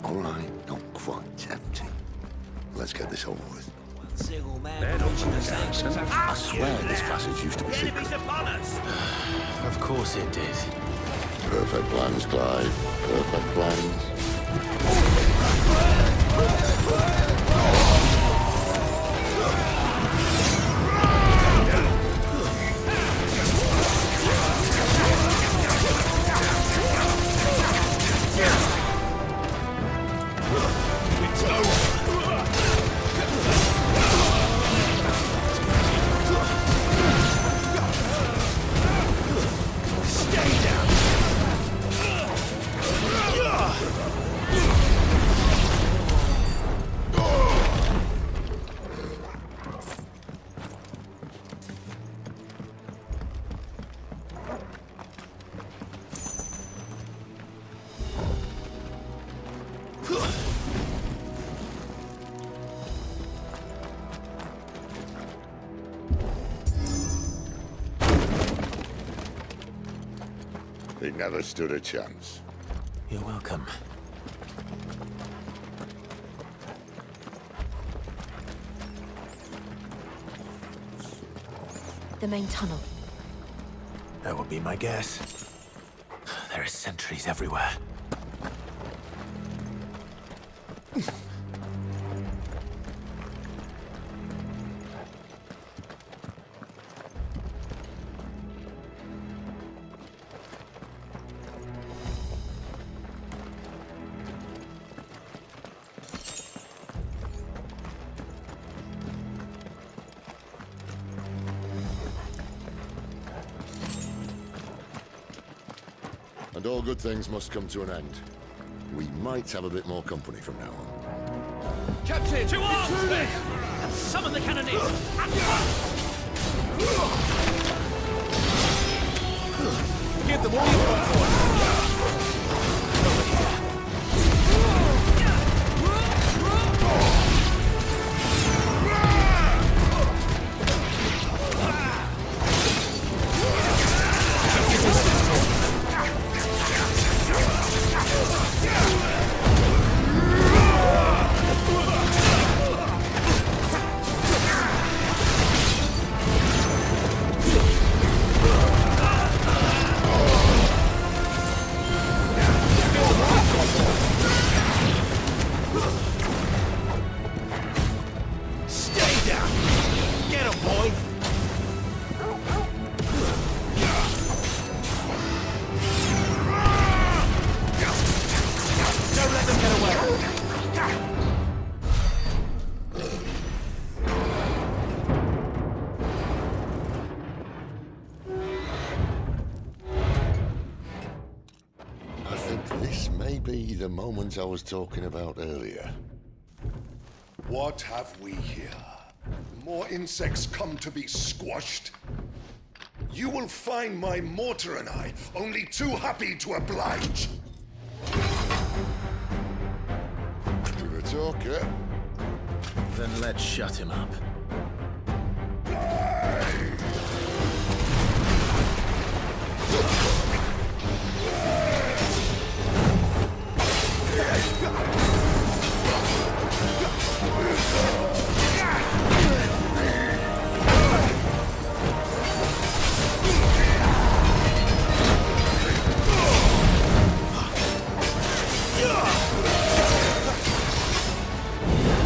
All right, not quite empty. Let's get this over with. I swear this passage used to be secret. Of course it did. Perfect plans, Clive. Perfect plans. He never stood a chance. You're welcome. The main tunnel. That would be my guess. There are sentries everywhere. And all good things must come to an end. We might have a bit more company from now on. Captain! To arms, men! And summon the cannoneers! At once! Give them all you've got for us! The moment I was talking about earlier. What have we here? More insects come to be squashed? You will find my mortar and I only too happy to oblige. Give a talker. Then let's shut him up.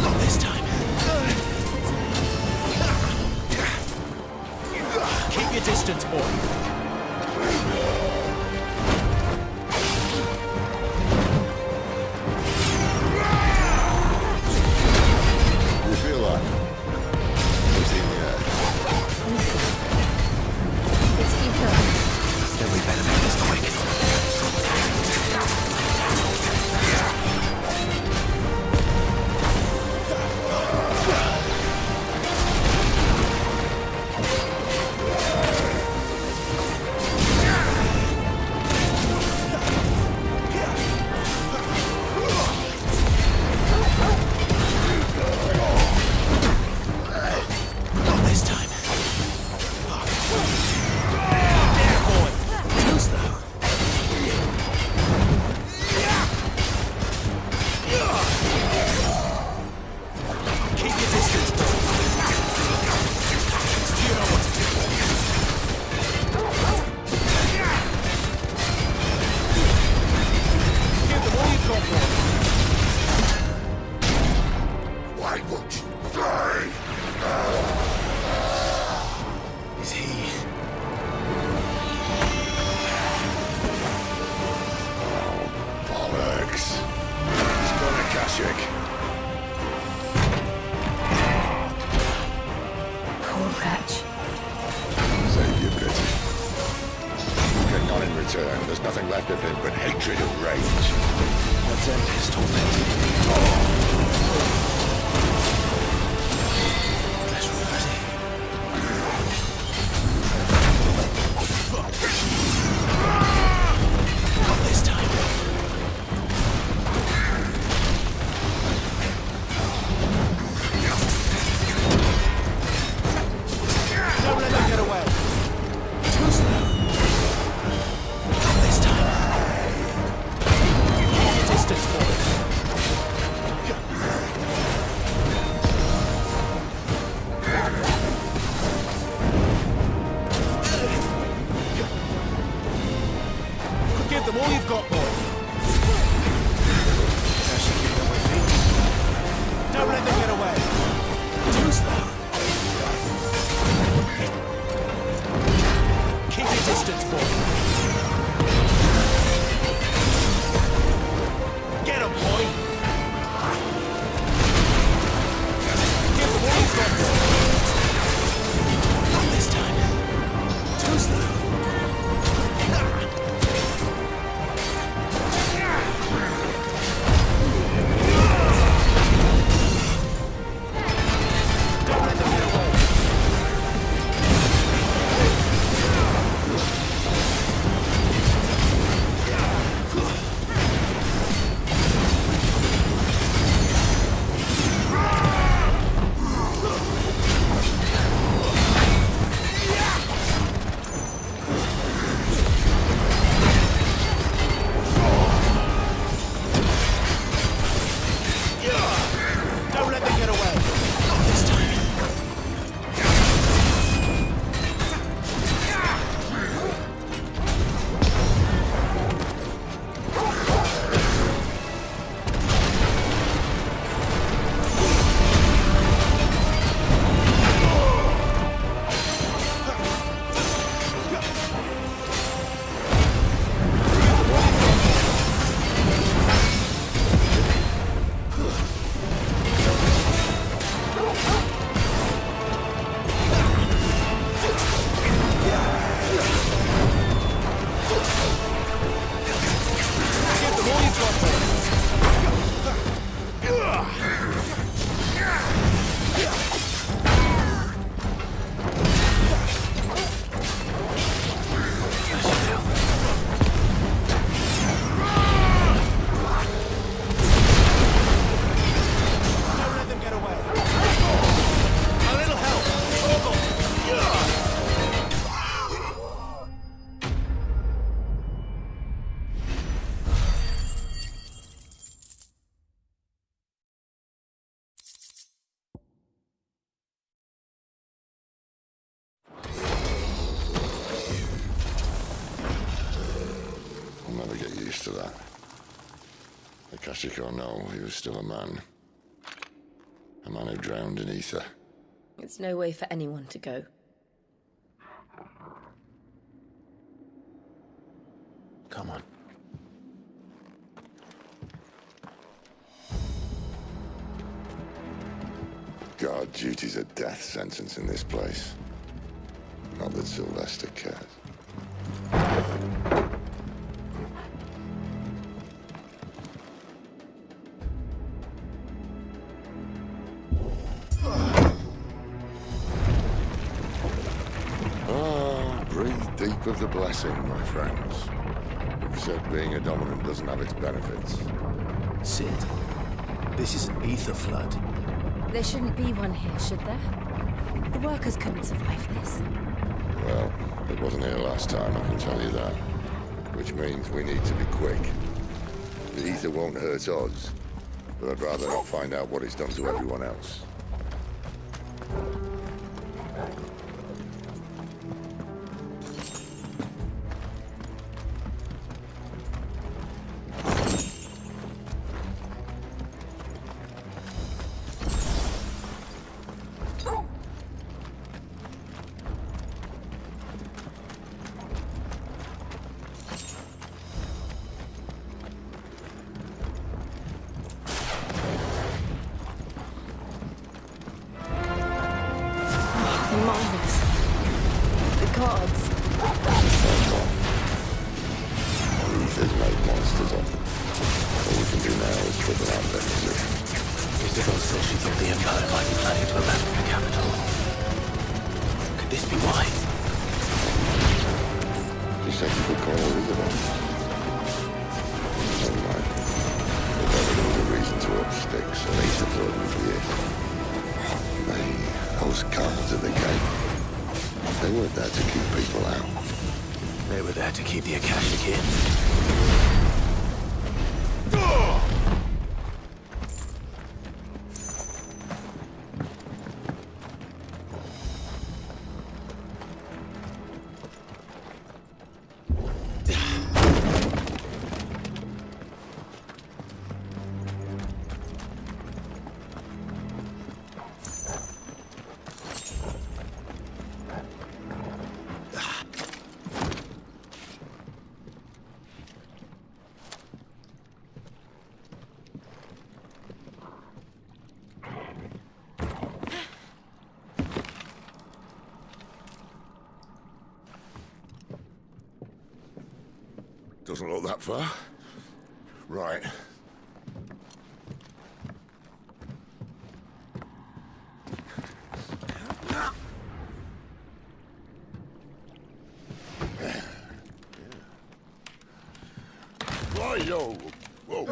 Not this time. Keep your distance, boy. You feel that? It's in the air. It's ether. Then we better make this quick. Not this time. Why won't you die? Is he? Bollocks. He's gone a Kashik. Poor wretch. Save your pity. You get none in return. There's nothing left of him but hatred and rage. Let's end his torment. Let's reverse it. Not this time. Don't let him get away. Too slow. Not this time. bastards, boy! Get him, boy! Give him all you've got, boy! Not this time. Too slow. Don't let them get away. Don't let them get away. Not this time. Give them all you've got, boy. Don't let them get away. A little help. I'll never get used to that. Akashic or no, he was still a man. A man who drowned in ether. It's no way for anyone to go. Come on. Guard duty's a death sentence in this place. Not that Sylvester cares. Breathe deep of the blessing, my friends. Who said being a dominant doesn't have its benefits? Sid, this is an ether flood. There shouldn't be one here, should there? The workers couldn't survive this. Well, it wasn't here last time, I can tell you that. Which means we need to be quick. The ether won't hurt us, but I'd rather not find out what it's done to everyone else. They weren't there to keep people out. They were there to keep the Akashic in. Doesn't look that far. Right. Whoa! Whoa!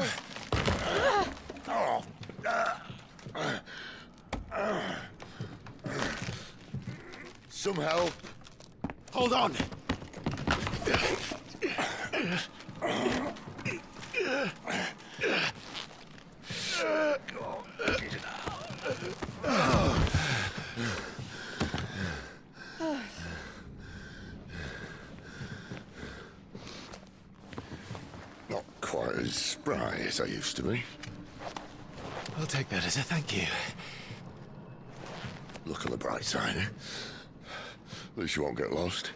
Some help. Hold on. Not quite as spry as I used to be. I'll take that as a thank you. Look on the bright side, eh? At least you won't get lost.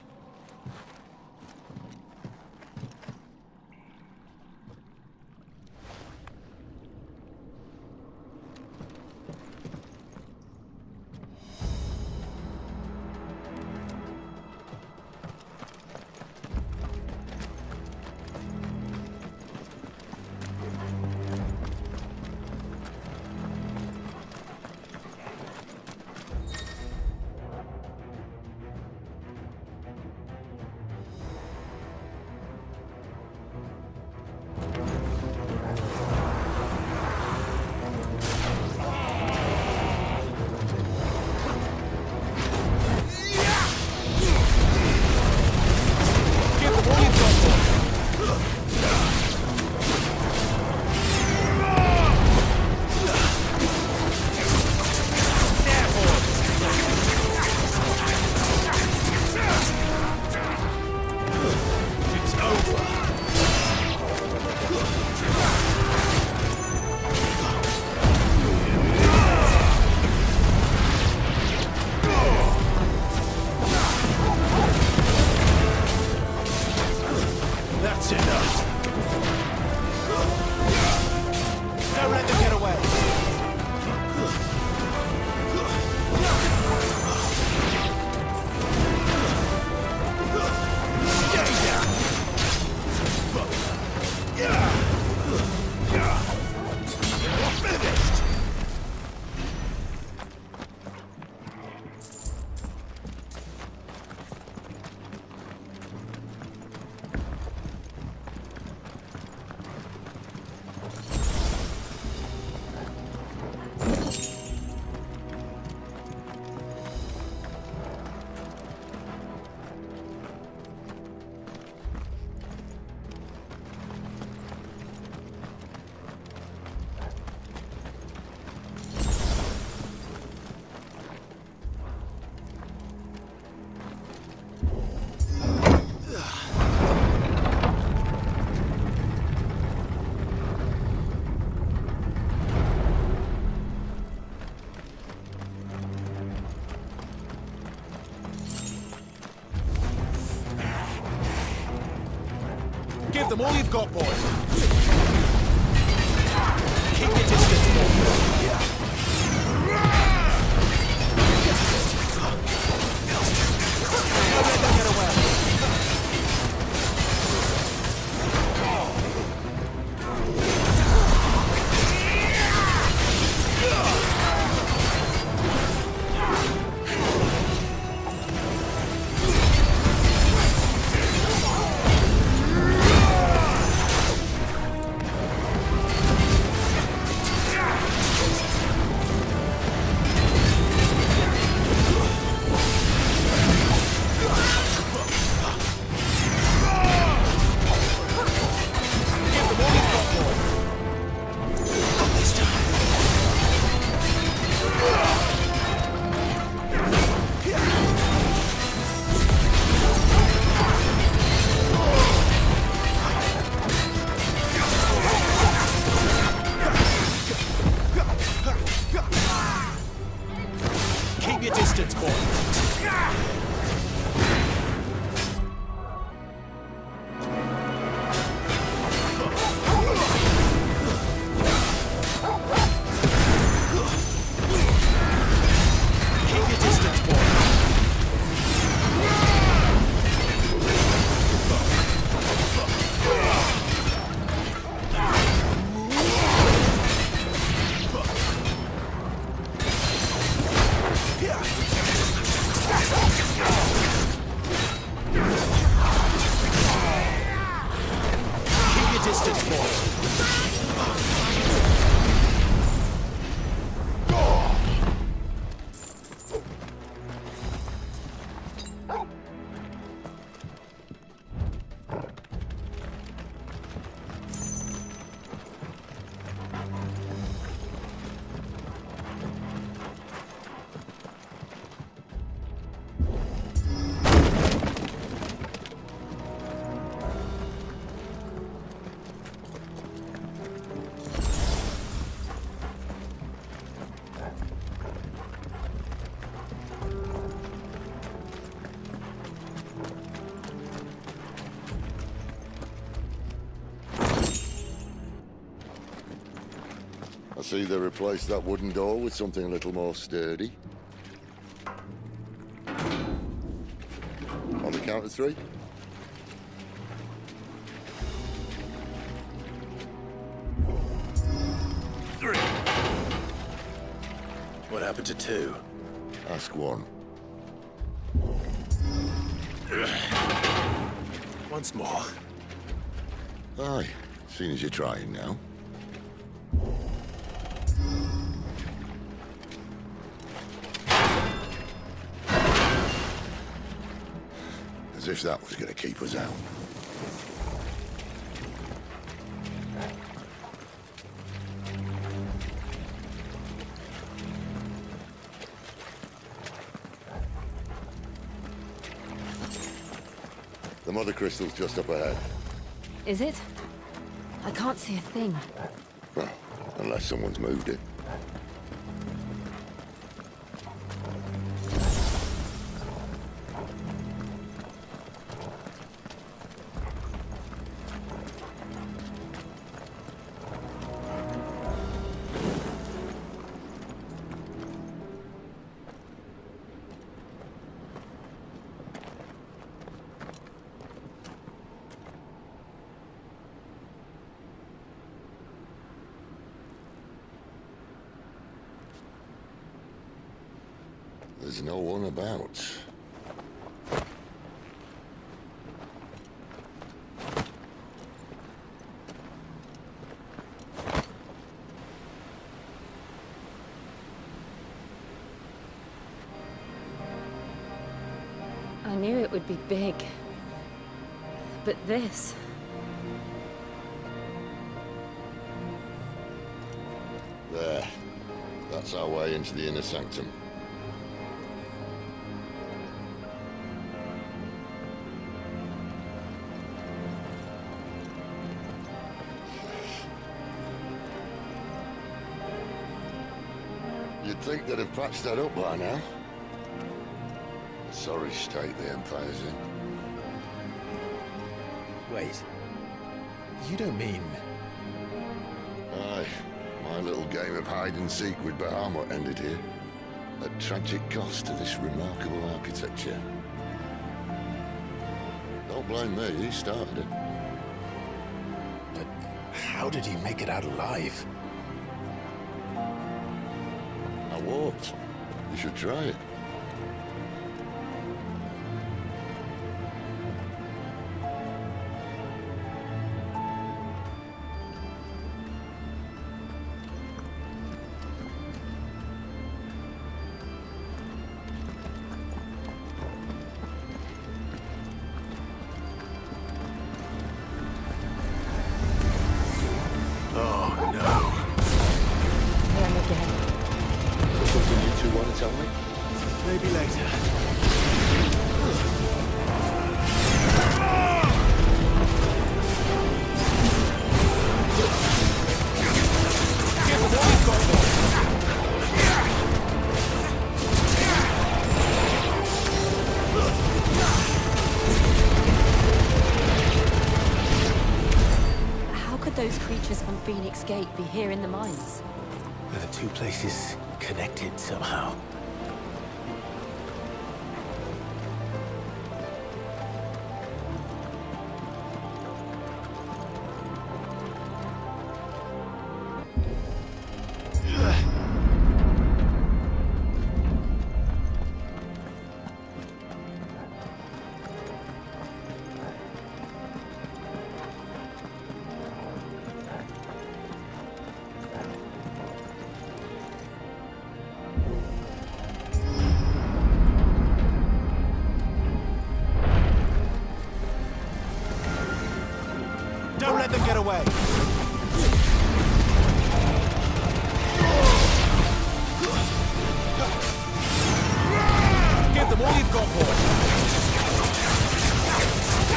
Give them all you've got, boys. Keep your distance, Don't let them get away. Keep your distance, boy. Keep your distance, boy. see they replaced that wooden door with something a little more sturdy. On the count of 3. What happened to 2? Ask 1. Once more. Aye, seeing as you're trying now. As if that was going to keep us out. The mother crystal's just up ahead. Is it? I can't see a thing. Well, unless someone's moved it. There's no one about. I knew it would be big. But this... There. That's our way into the inner sanctum. You'd think they'd have patched that up by now. Sorry state the Empire's in. Wait. You don't mean... Aye. My little game of hide-and-seek with Bahamut ended here. At tragic cost to this remarkable architecture. Don't blame me, he started it. But how did he make it out alive? I walked. You should try it. Maybe later. How could those creatures from Phoenix Gate be here in the mines? Are the two places connected somehow? Don't let them get away! Give them all you've got, boy!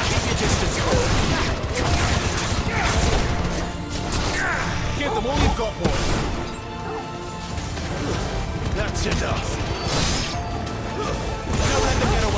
Keep your distance, boy! Give them all you've got, boy! That's enough! Don't let them get away!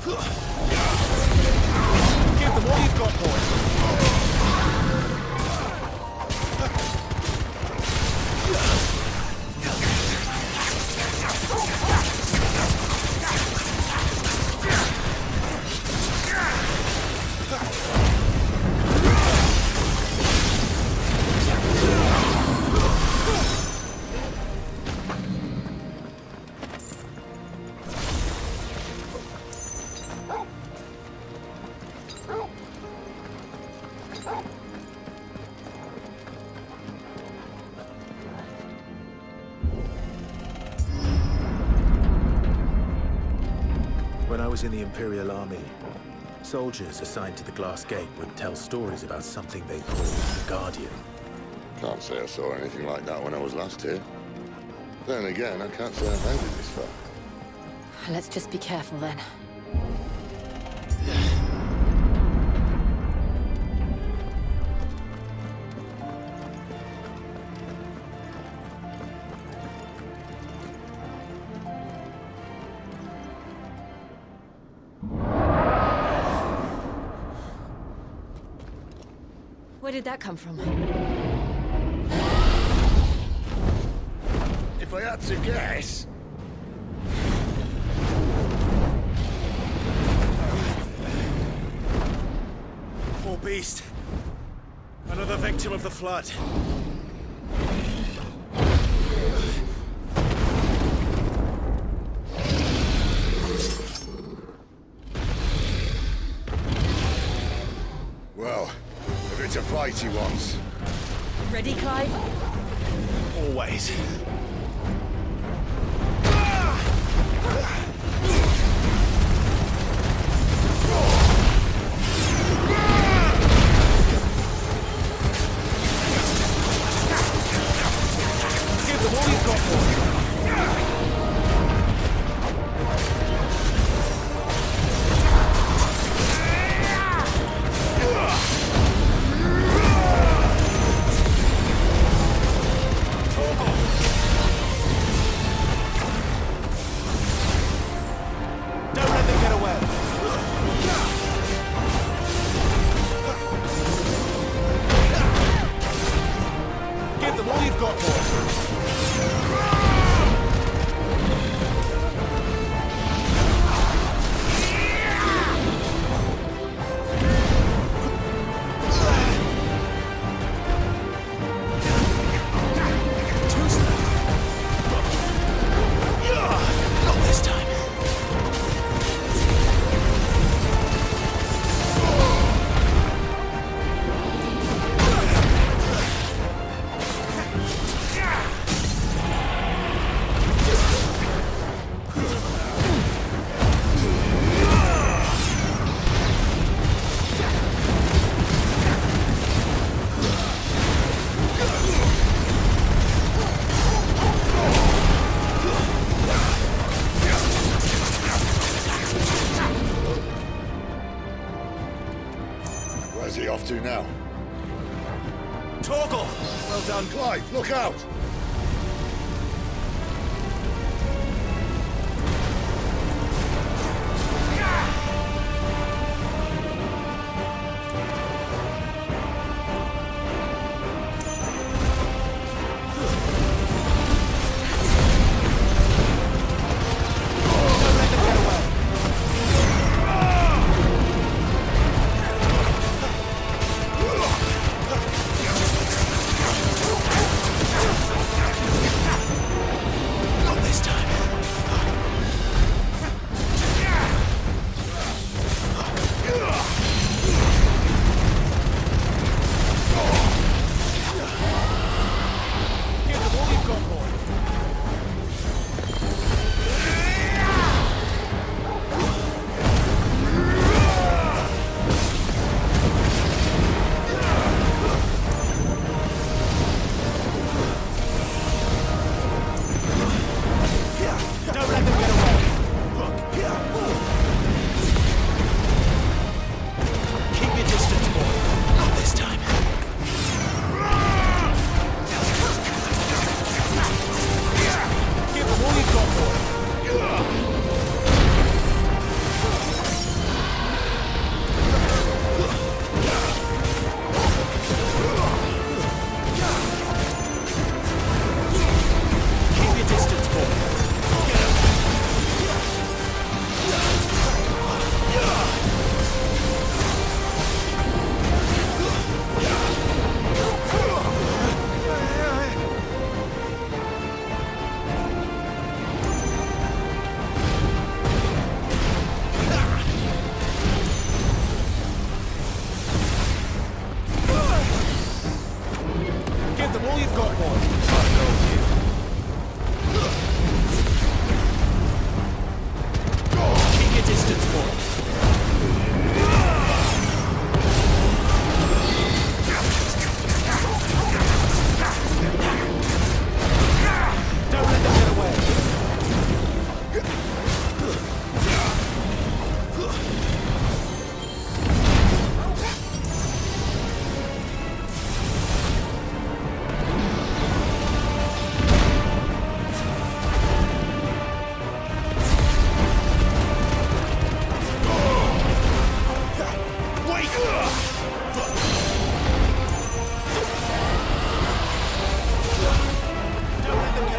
Give them all you've got, boys. When I was in the Imperial Army, soldiers assigned to the Glass Gate would tell stories about something they called the Guardian. Can't say I saw anything like that when I was last here. Then again, I can't say I've made it this far. Let's just be careful then. Where did that come from? If I had to guess... Poor beast. Another victim of the Flood. Well, if it's a fight he wants. Ready, Clive? Always. Give them all you've got, boys. Where's he off to now? Torgal! Well done, Clive. Look out! distance, boy. Don't let them get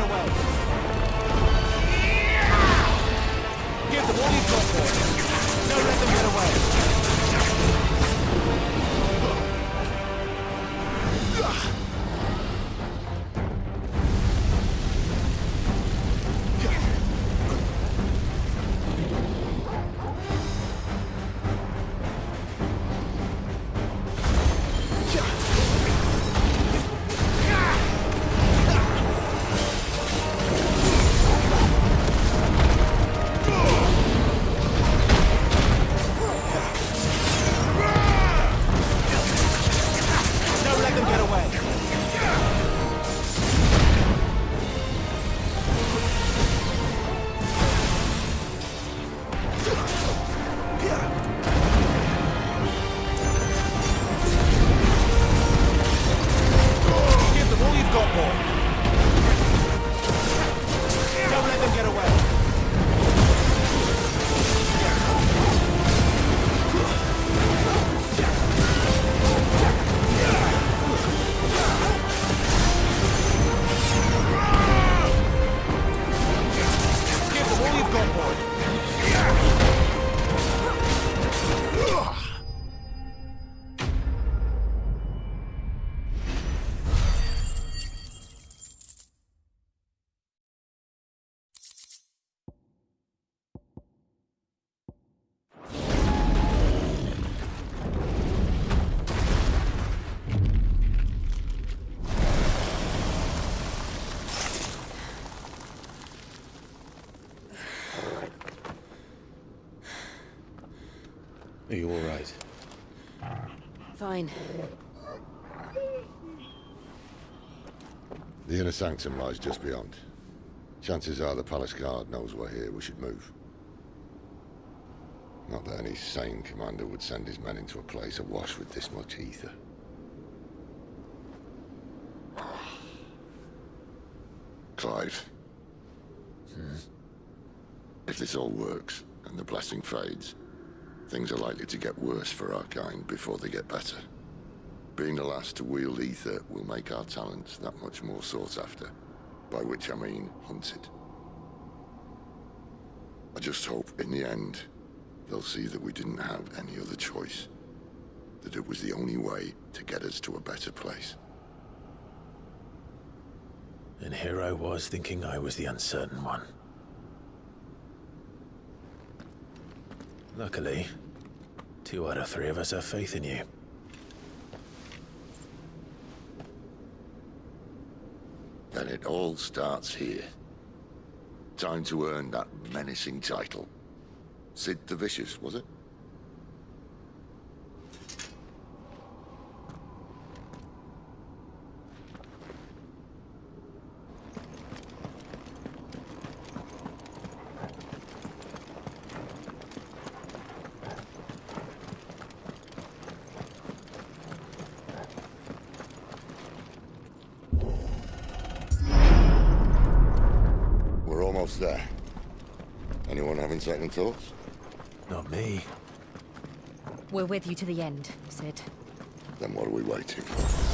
away. Are you all right? Fine. The inner sanctum lies just beyond. Chances are the palace guard knows we're here. We should move. Not that any sane commander would send his men into a place awash with this much ether. Clive. If this all works, and the blessing fades, things are likely to get worse for our kind before they get better. Being the last to wield ether will make our talents that much more sought after, by which I mean hunted. I just hope, in the end, they'll see that we didn't have any other choice. That it was the only way to get us to a better place. And here I was thinking I was the uncertain one. Luckily, 2 out of 3 of us have faith in you. Then it all starts here. Time to earn that menacing title. Sid the Vicious, was it? We're almost there. Anyone having second thoughts? Not me. We're with you to the end, Sid. Then what are we waiting for?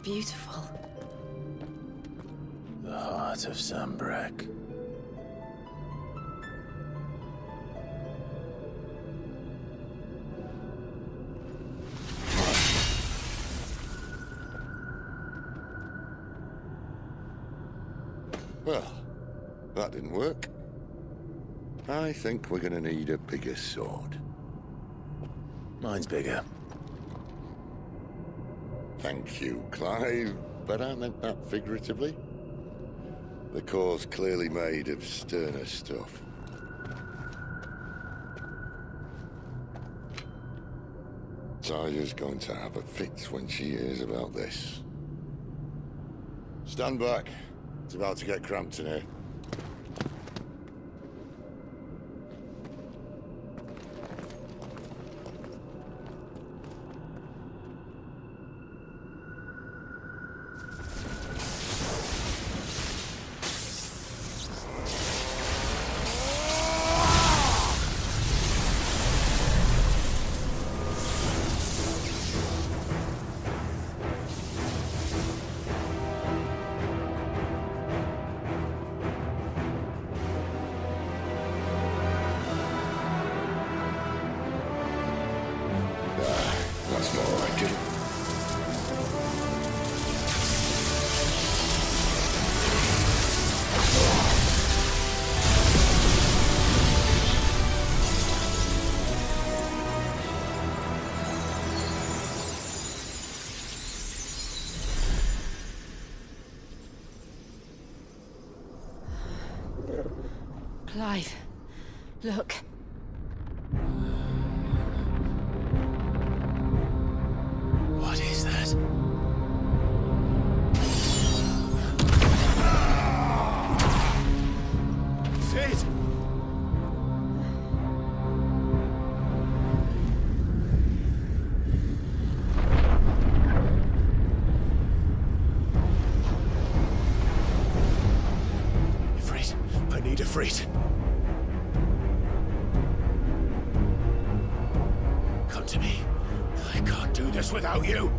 beautiful. The heart of Sambrek. Well, that didn't work. I think we're gonna need a bigger sword. Mine's bigger. Thank you, Clive, but I meant that figuratively. The core's clearly made of sterner stuff. Tyler's going to have a fit when she hears about this. Stand back. It's about to get cramped in here. That's more like it. Clive, look. What is that? Sid! Ifrit, I need Ifrit. Come to me. I can't do this without you.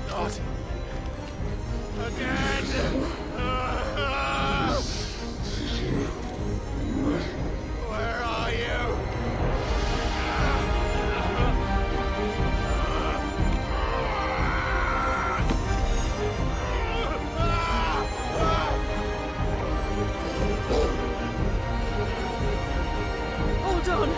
Not again. Where are you? Hold on.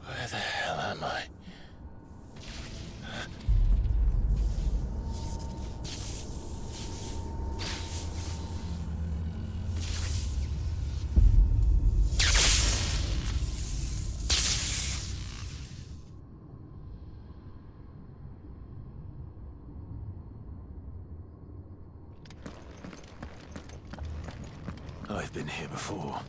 Where the hell am I? I've been here before.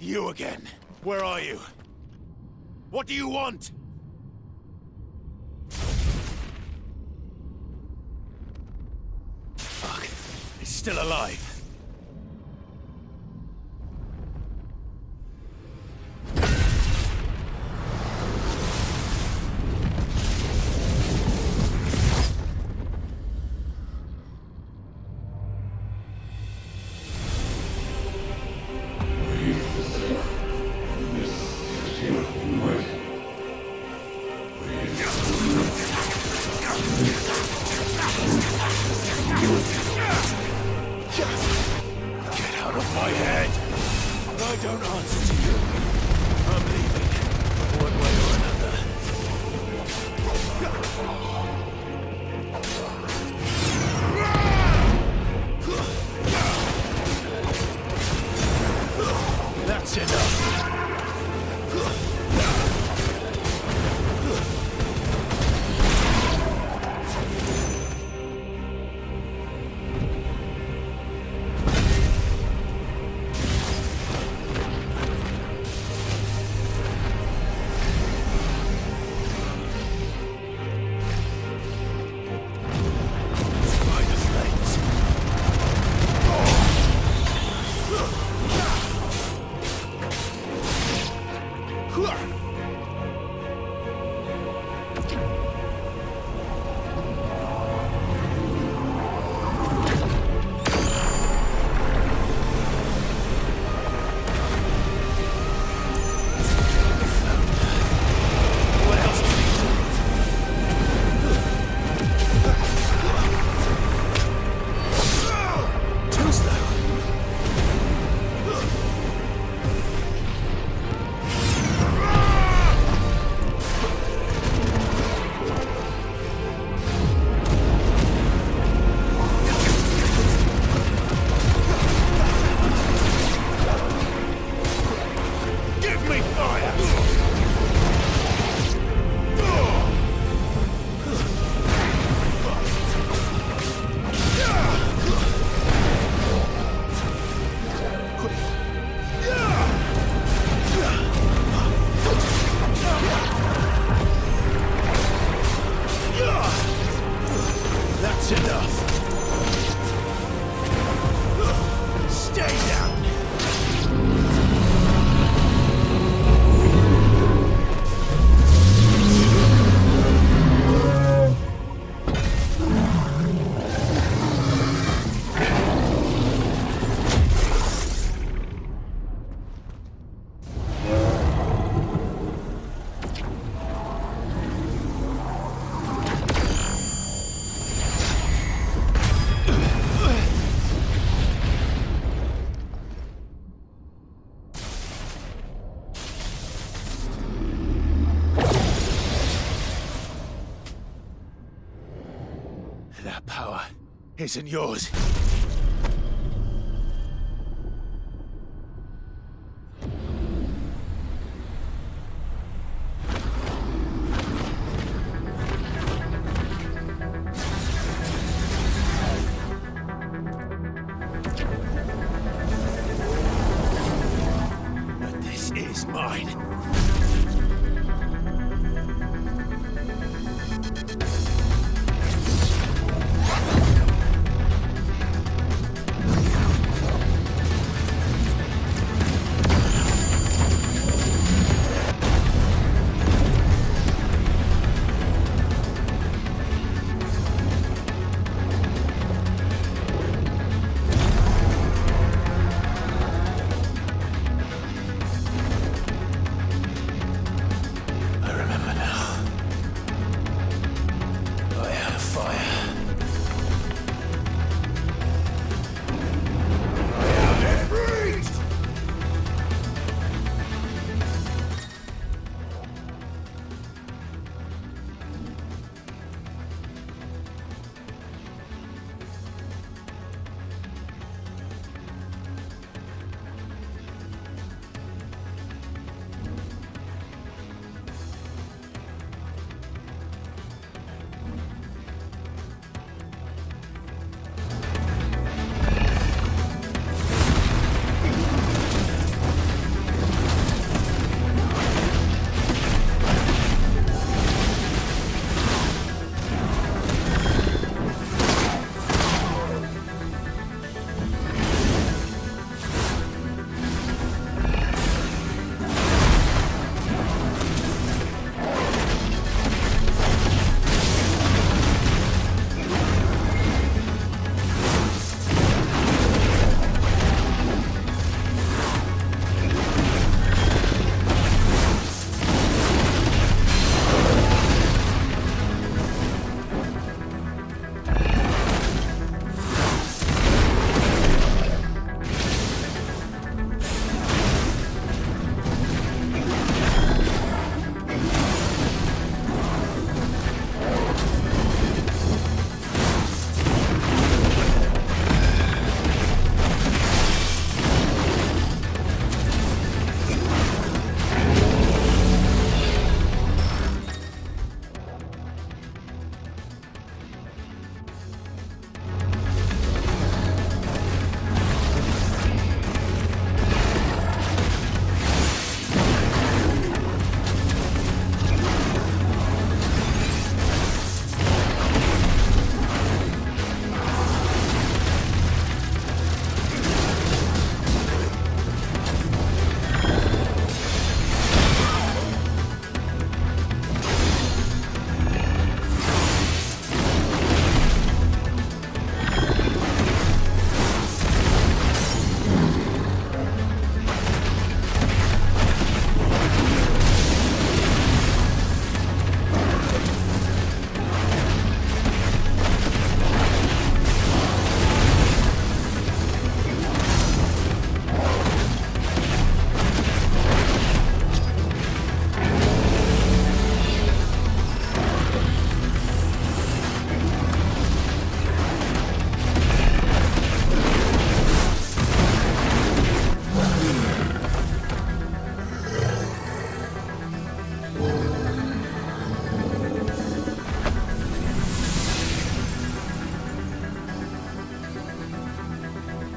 You again. Where are you? What do you want? Fuck. It's still alive. That's enough. Stay down. That power isn't yours. But this is mine.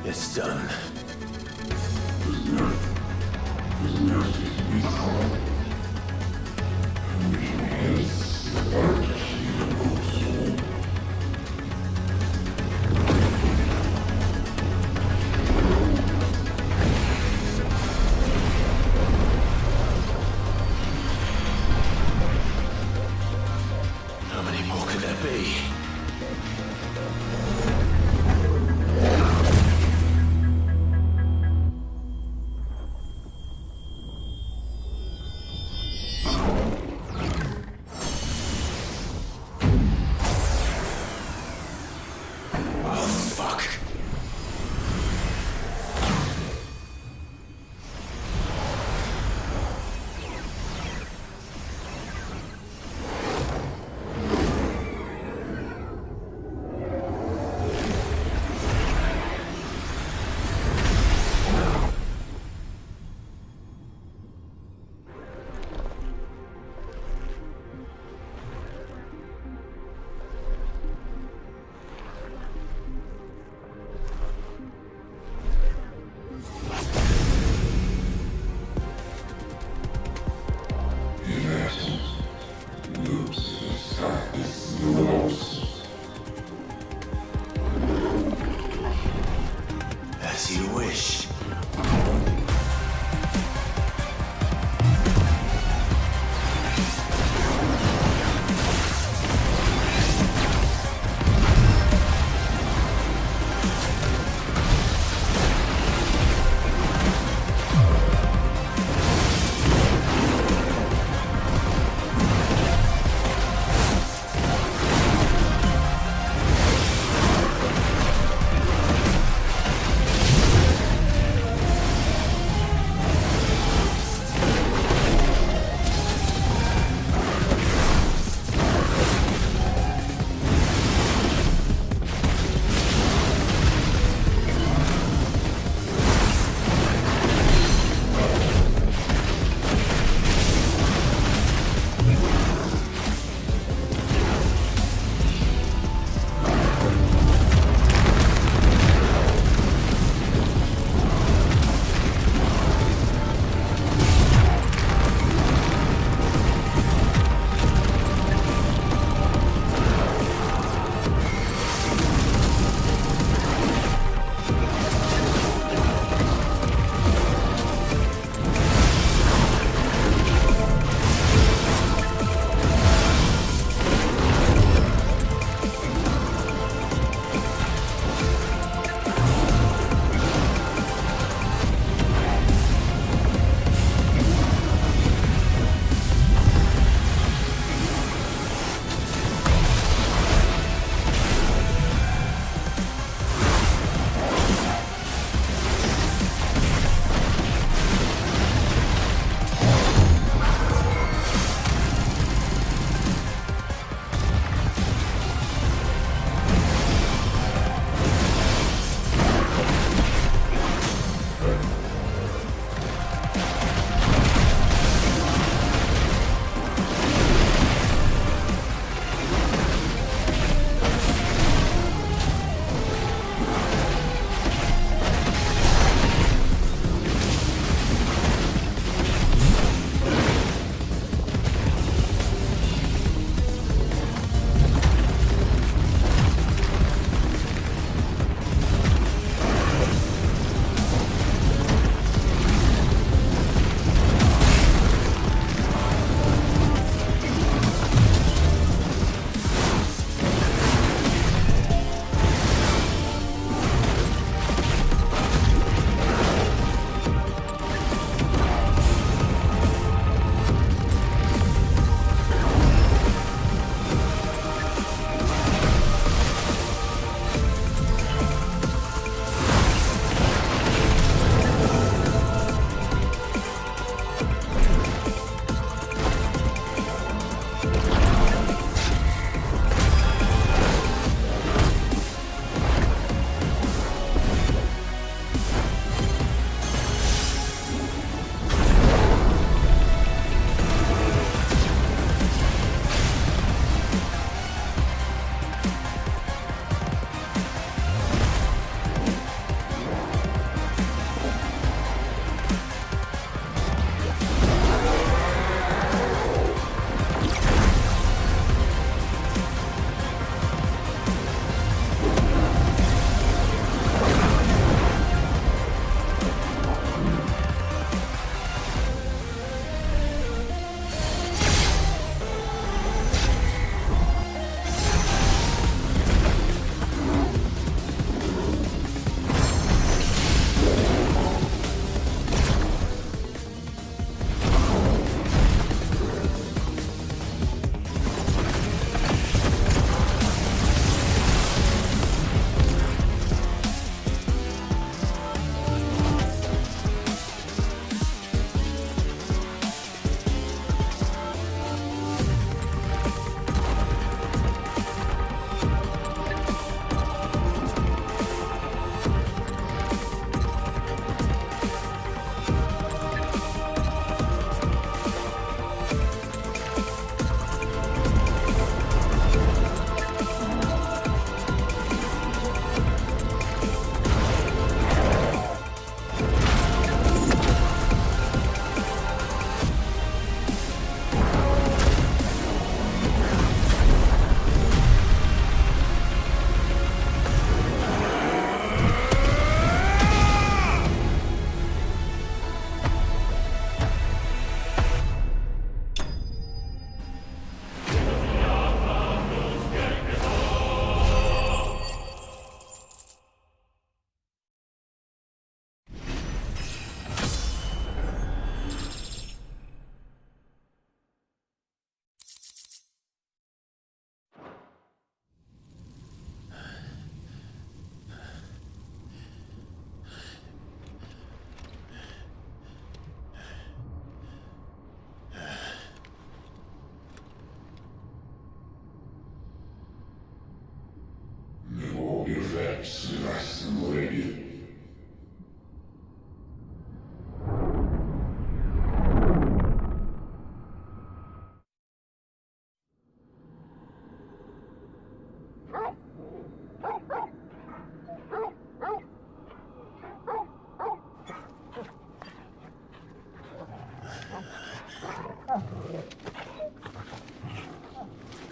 It's done. could it be? As you wish.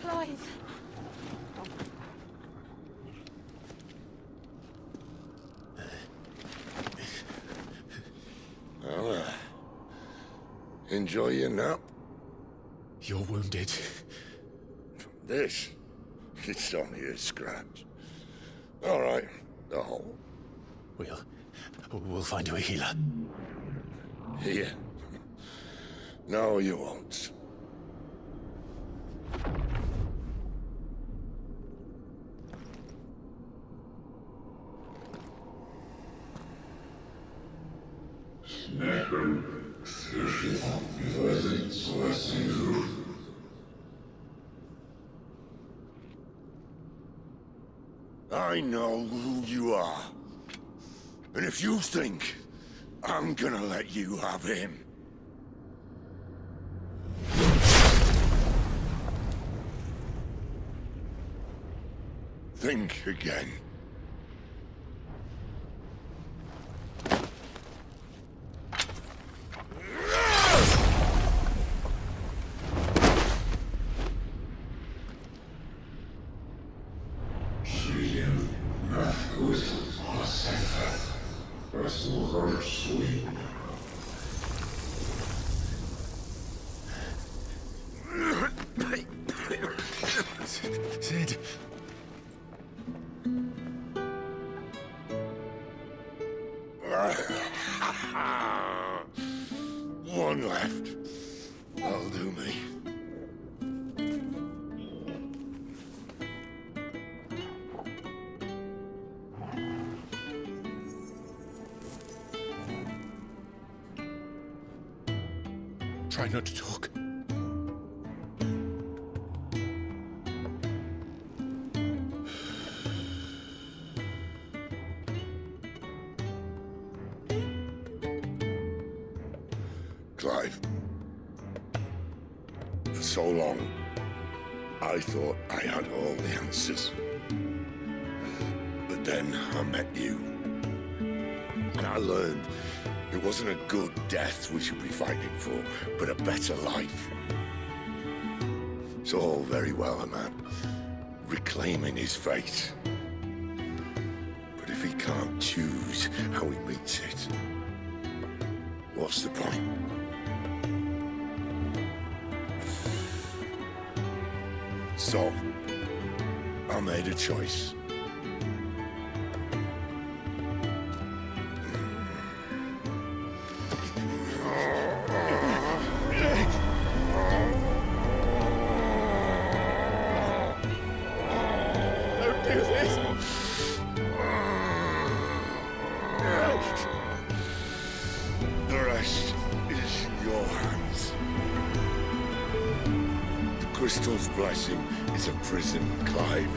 Clive. Well, enjoy your nap. You're wounded. This? It's only a scratch. All right, the hole. We'll find you a healer. Here. No, you won't. I know who you are. And if you think I'm gonna let you have him... think again. Sid. One left. That'll do me. Try not to talk. Clive. For so long, I thought I had all the answers. But then I met you. And I learned it wasn't a good death we should be fighting for, but a better life. It's all very well a man reclaiming his fate. But if he can't choose how he meets it, what's the point? So, I made a choice. Don't do this! The rest is in your hands. The crystal's blessing is a prison, Clive.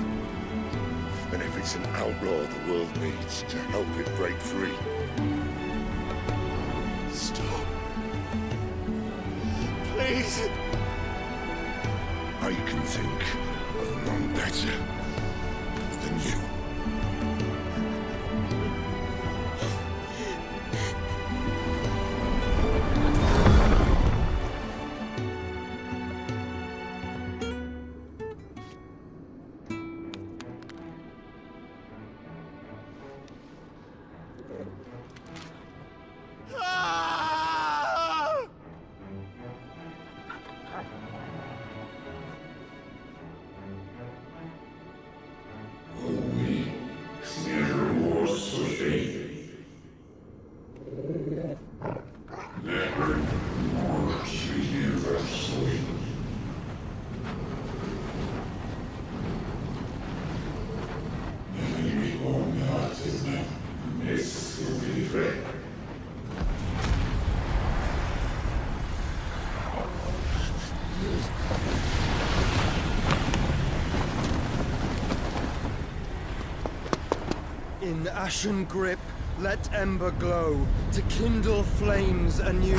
And if it's an outlaw the world needs to help it break free. Stop. Please. I can think of none better than you. We In ashen grip, let ember glow, to kindle flames anew.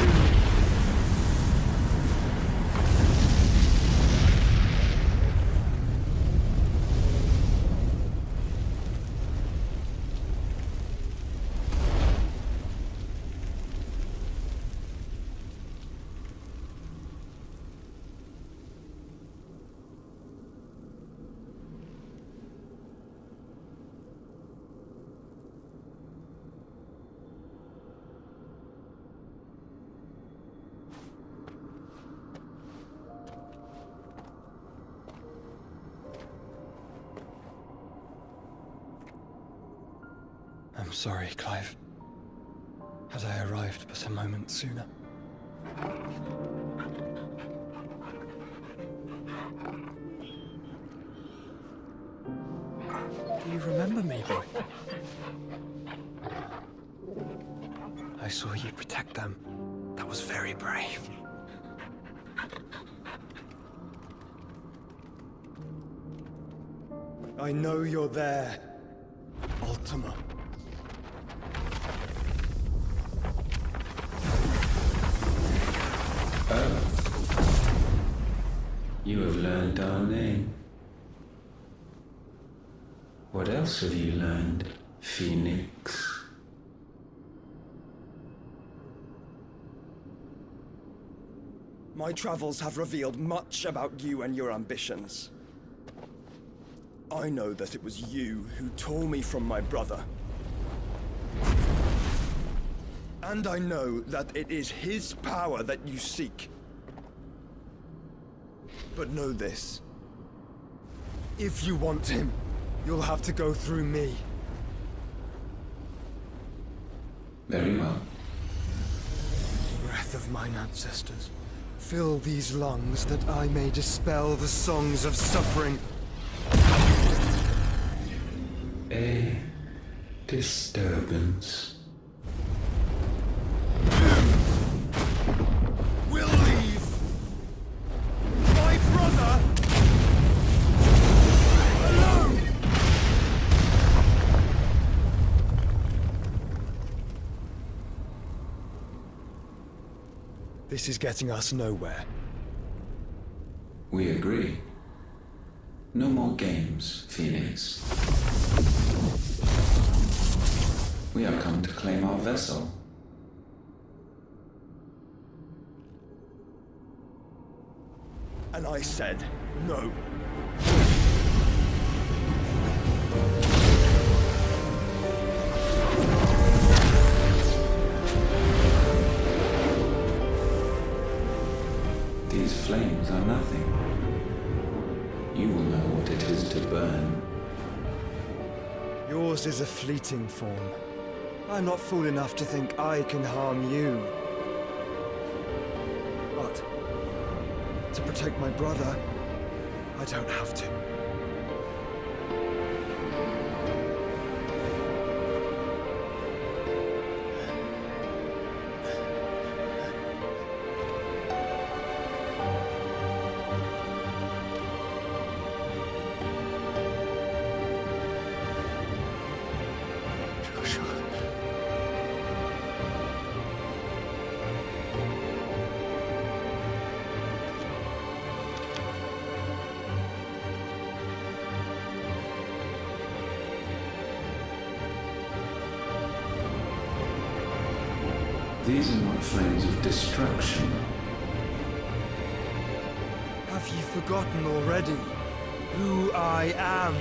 I'm sorry, Clive. Had I arrived but a moment sooner. Do you remember me, boy? I saw you protect them. That was very brave. I know you're there, Ultima. You have learned our name. What else have you learned, Phoenix? My travels have revealed much about you and your ambitions. I know that it was you who tore me from my brother. And I know that it is his power that you seek. But know this. If you want him, you'll have to go through me. Very well. Breath of mine ancestors, fill these lungs that I may dispel the songs of suffering. A disturbance. We'll leave. My brother alone. This is getting us nowhere. We agree. No more games, Phoenix. We have come to claim our vessel. And I said no. These flames are nothing. You will know what it is to burn. Yours is a fleeting form. I'm not fool enough to think I can harm you. But to protect my brother, I don't have to. These are not flames of destruction. Have you forgotten already who I am?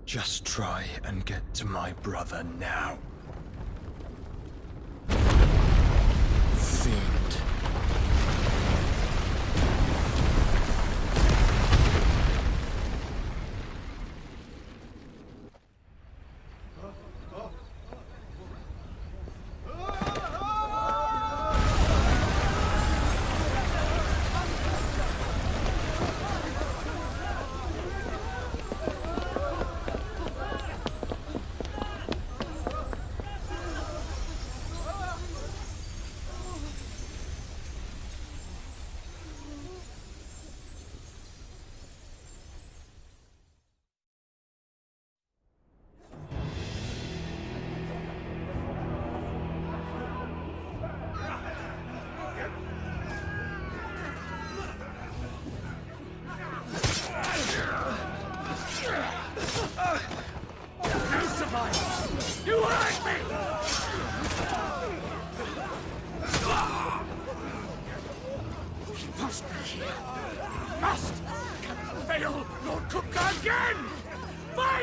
Just try and get to my brother now. Fiend.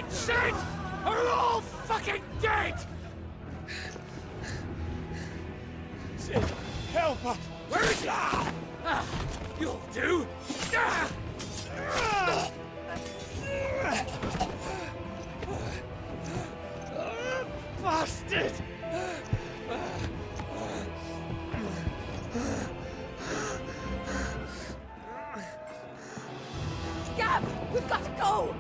men, Sid, are all fucking dead! Sid, help us! Where is he? You'll do! Bastard! Gab, we've got to go!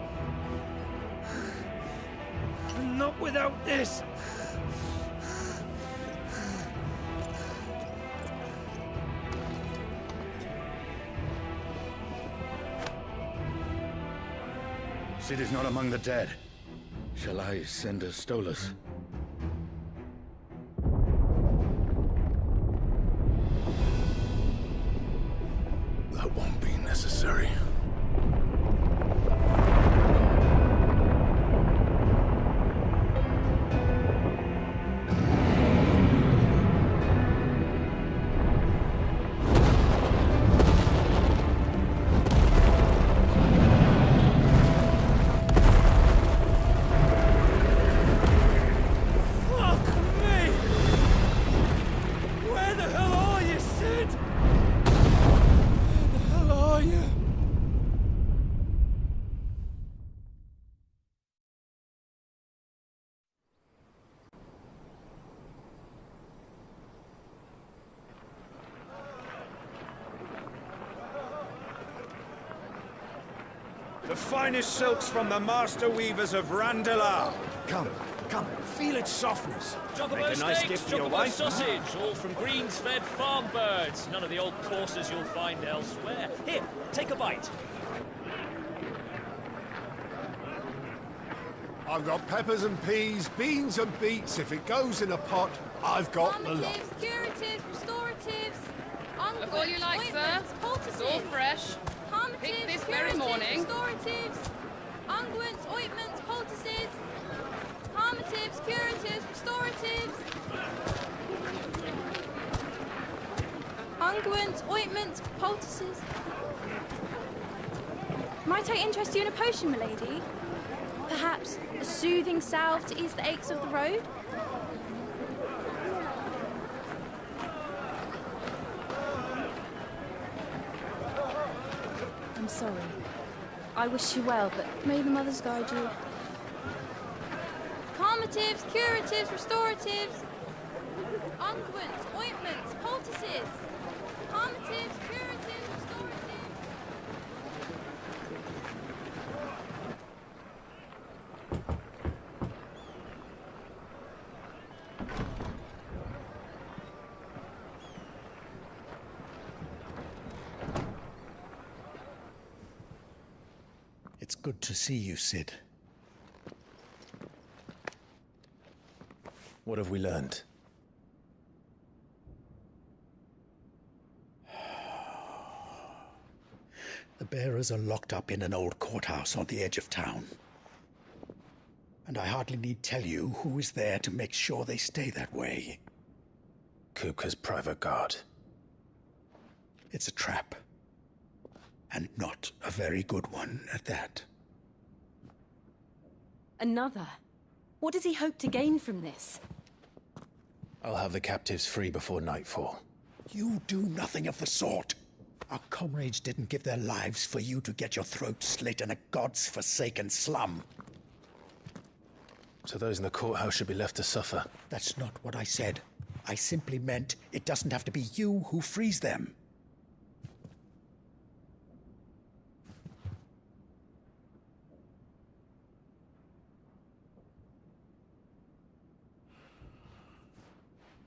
Not without this! Sid is not among the dead. Shall I send a Stolas? That won't be necessary. The finest silks from the master weavers of Randalar. Come, come, feel its softness. Chocobo Make a nice steaks, gift for your chocobo wife. sausage, all from greens-fed farm birds. None of the old courses you'll find elsewhere. Here, take a bite. I've got peppers and peas, beans and beets. If it goes in a pot, I've got the lot. Curatives, restoratives, Look all you like, sir. It's all fresh. Picked this very morning. Restoratives, unguents, ointments, poultices, harmatives, curatives, restoratives, unguents, ointments, poultices. Might I interest you in a potion, milady? Perhaps a soothing salve to ease the aches of the road? I'm sorry. I wish you well, but may the mothers guide you. Calmatives, curatives, restoratives, unguents, ointments, poultices, calmatives, curatives, restoratives. It's good to see you, Sid. What have we learned? The bearers are locked up in an old courthouse on the edge of town. And I hardly need tell you who is there to make sure they stay that way. Kupka's private guard. It's a trap. And not a very good one at that. Another? What does he hope to gain from this? I'll have the captives free before nightfall. You do nothing of the sort. Our comrades didn't give their lives for you to get your throat slit in a god's forsaken slum. So those in the courthouse should be left to suffer. That's not what I said. I simply meant it doesn't have to be you who frees them.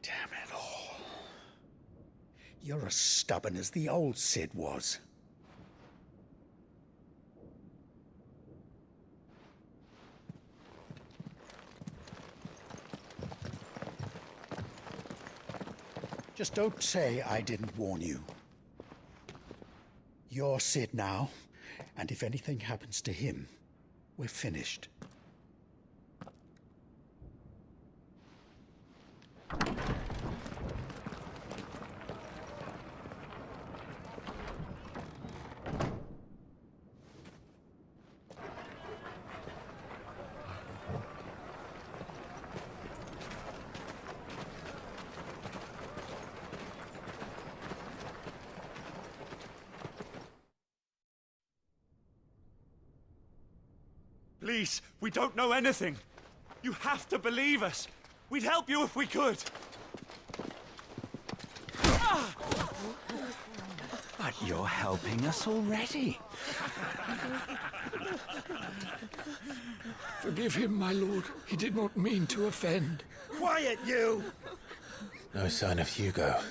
Damn it all. You're as stubborn as the old Sid was. Just don't say I didn't warn you. You're Sid now, and if anything happens to him, we're finished. Please, we don't know anything. You have to believe us. We'd help you if we could. But you're helping us already. Forgive him, my lord. He did not mean to offend. Quiet, you! No sign of Hugo.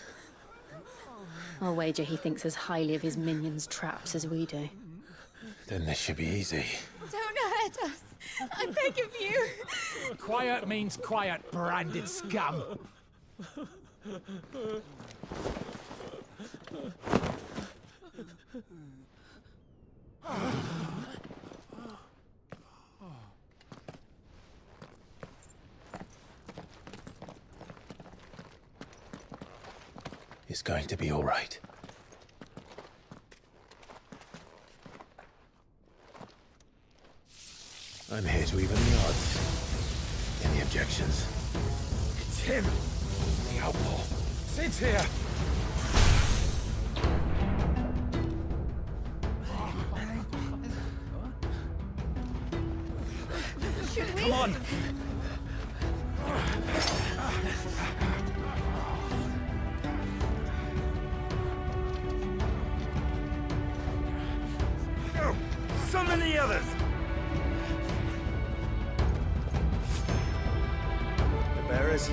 I'll wager he thinks as highly of his minions' traps as we do. Then this should be easy. Don't hurt us. I beg of you. Quiet means quiet, branded scum. It's going to be all right. I'm here to even the odds. Any objections? It's him, the outlaw. Sit here. Come on. Go! Summon the others! The bearers?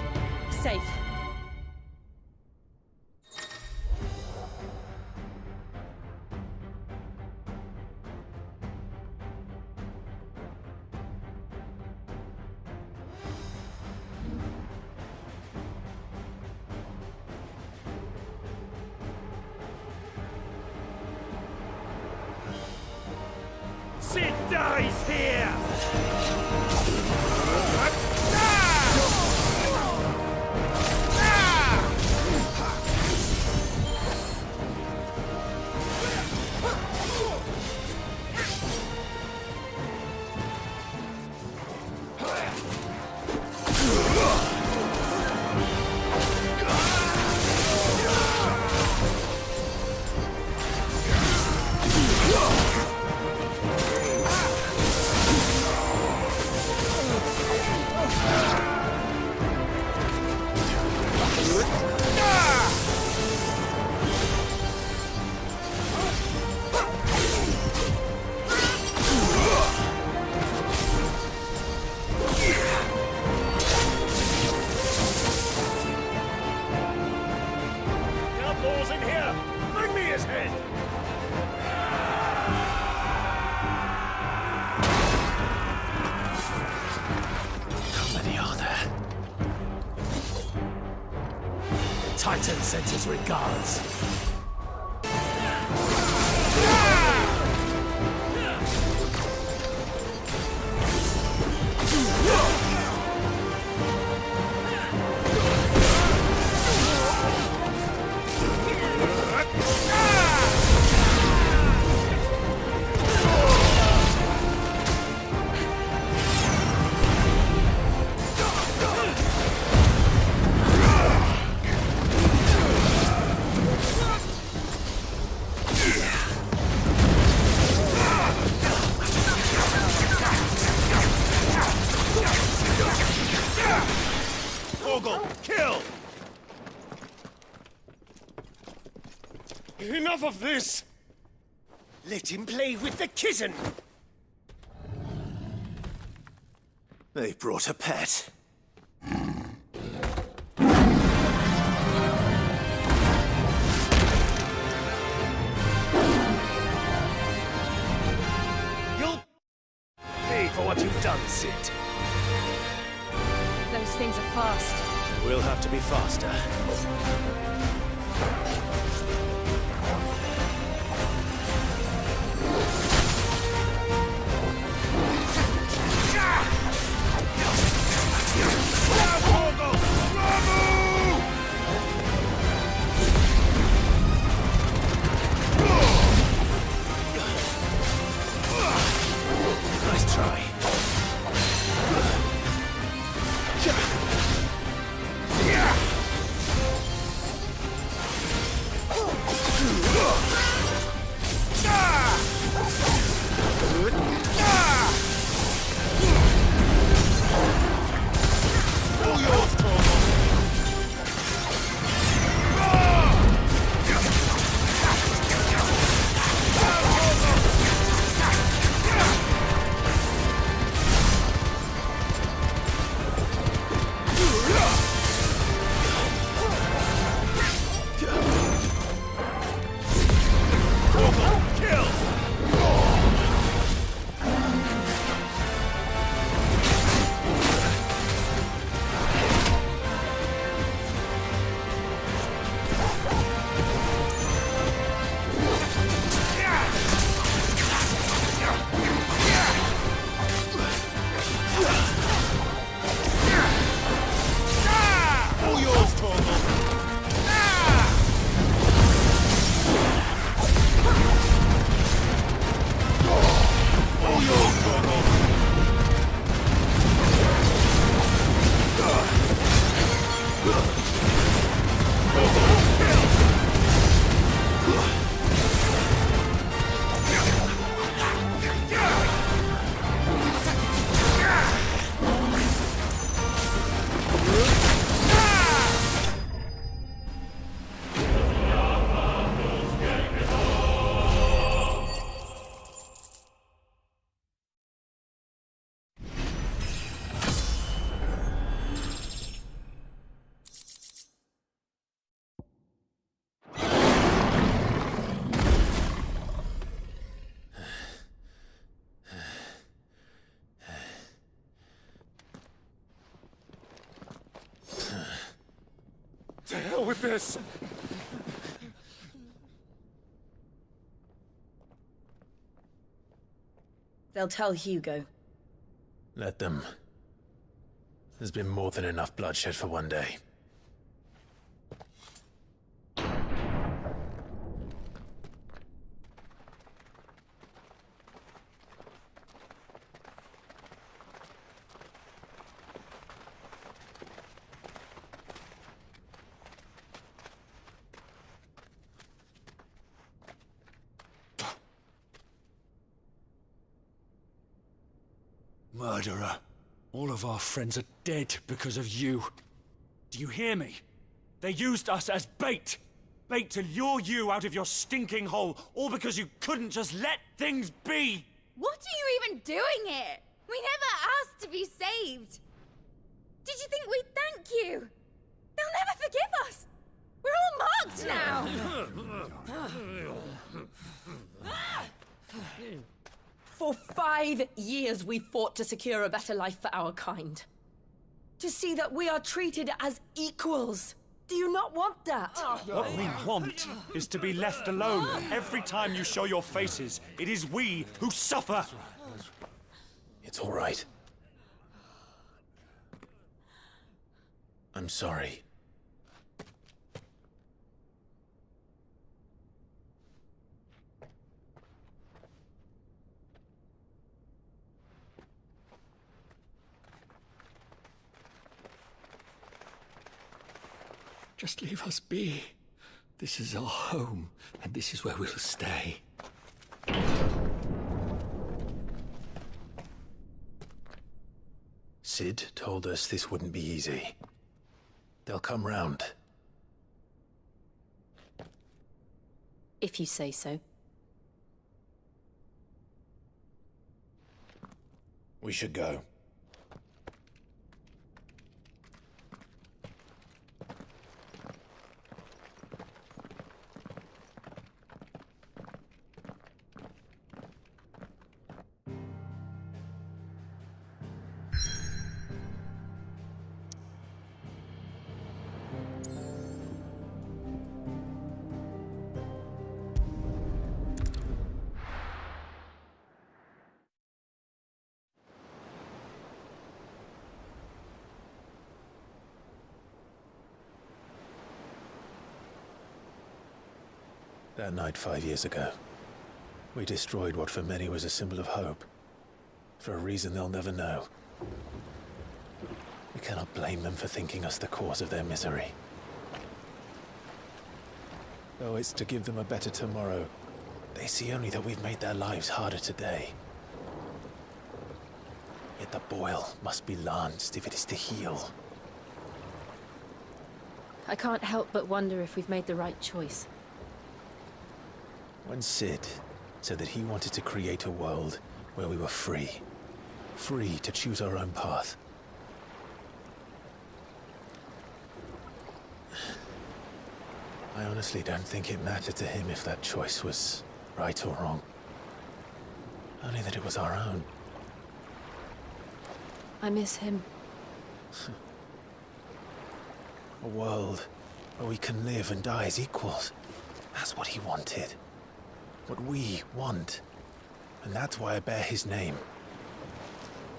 Safe. Sid dies here! Titan sends his regards. Kill! Enough of this! Let him play with the kitten! They've brought a pet. You'll pay for what you've done, Sid. Those things are fast. We'll have to be faster. Nice try. hell with this! They'll tell Hugo. Let them. There's been more than enough bloodshed for one day. Murderer. All of our friends are dead because of you. Do you hear me? They used us as bait. Bait to lure you out of your stinking hole, all because you couldn't just let things be. What are you even doing here? We never asked to be saved. Did you think we'd thank you? They'll never forgive us. We're all marked now. For 5 years we fought to secure a better life for our kind. To see that we are treated as equals. Do you not want that? What we want is to be left alone. Every time you show your faces, it is we who suffer. It's all right. I'm sorry. Just leave us be. This is our home, and this is where we'll stay. Sid told us this wouldn't be easy. They'll come round. If you say so. We should go. That night 5 years ago, we destroyed what for many was a symbol of hope. For a reason they'll never know. We cannot blame them for thinking us the cause of their misery. Though it's to give them a better tomorrow, they see only that we've made their lives harder today. Yet the boil must be lanced if it is to heal. I can't help but wonder if we've made the right choice. When Sid said that he wanted to create a world where we were free. Free to choose our own path. I honestly don't think it mattered to him if that choice was right or wrong. Only that it was our own. I miss him. A world where we can live and die as equals. That's what he wanted. What we want. And that's why I bear his name.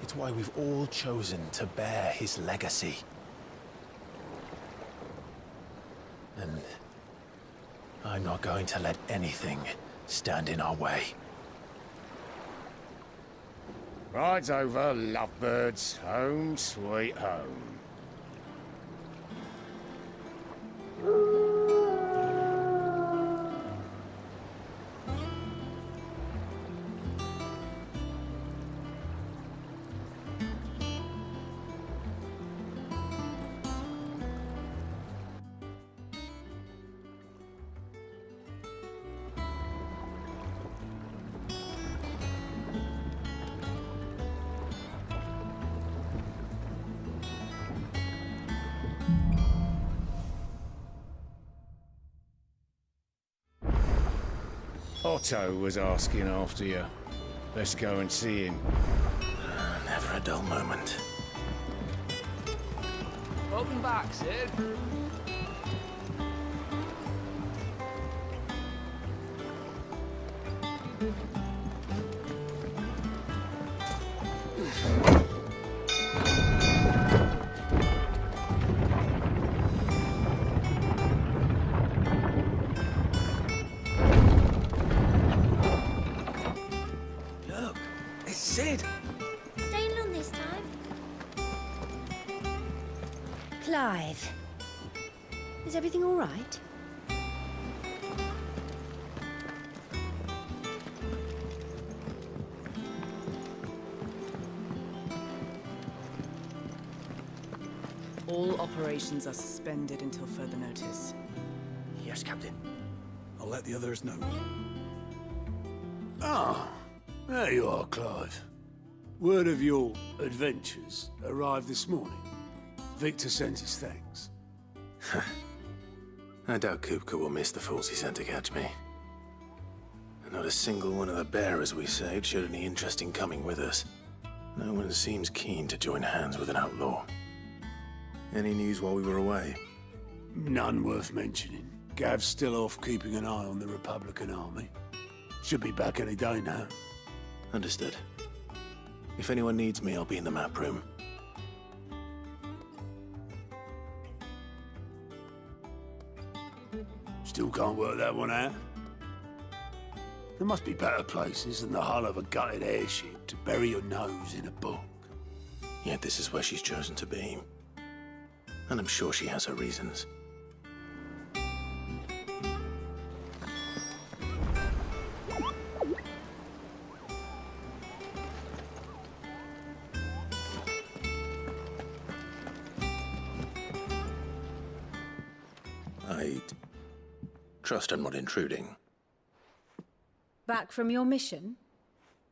It's why we've all chosen to bear his legacy. And I'm not going to let anything stand in our way. Rides over, lovebirds. Home, sweet home. Otto was asking after you. Let's go and see him. Never a dull moment. Welcome back, Sid. Look, it's Sid. Staying long this time? Clive. Is everything all right? All operations are suspended until further notice. Yes, Captain. I'll let the others know. Ah, there you are, Clive. Word of your adventures arrived this morning. Victor sends his thanks. I doubt Kupka will miss the fools he sent to catch me. And not a single one of the bearers we saved showed any interest in coming with us. No one seems keen to join hands with an outlaw. Any news while we were away? None worth mentioning. Gav's still off keeping an eye on the Republican army. Should be back any day now. Understood. If anyone needs me, I'll be in the map room. Still can't work that one out. There must be better places than the hull of a gutted airship to bury your nose in a book. Yet this is where she's chosen to be. And I'm sure she has her reasons. I trust I'm not intruding. Back from your mission?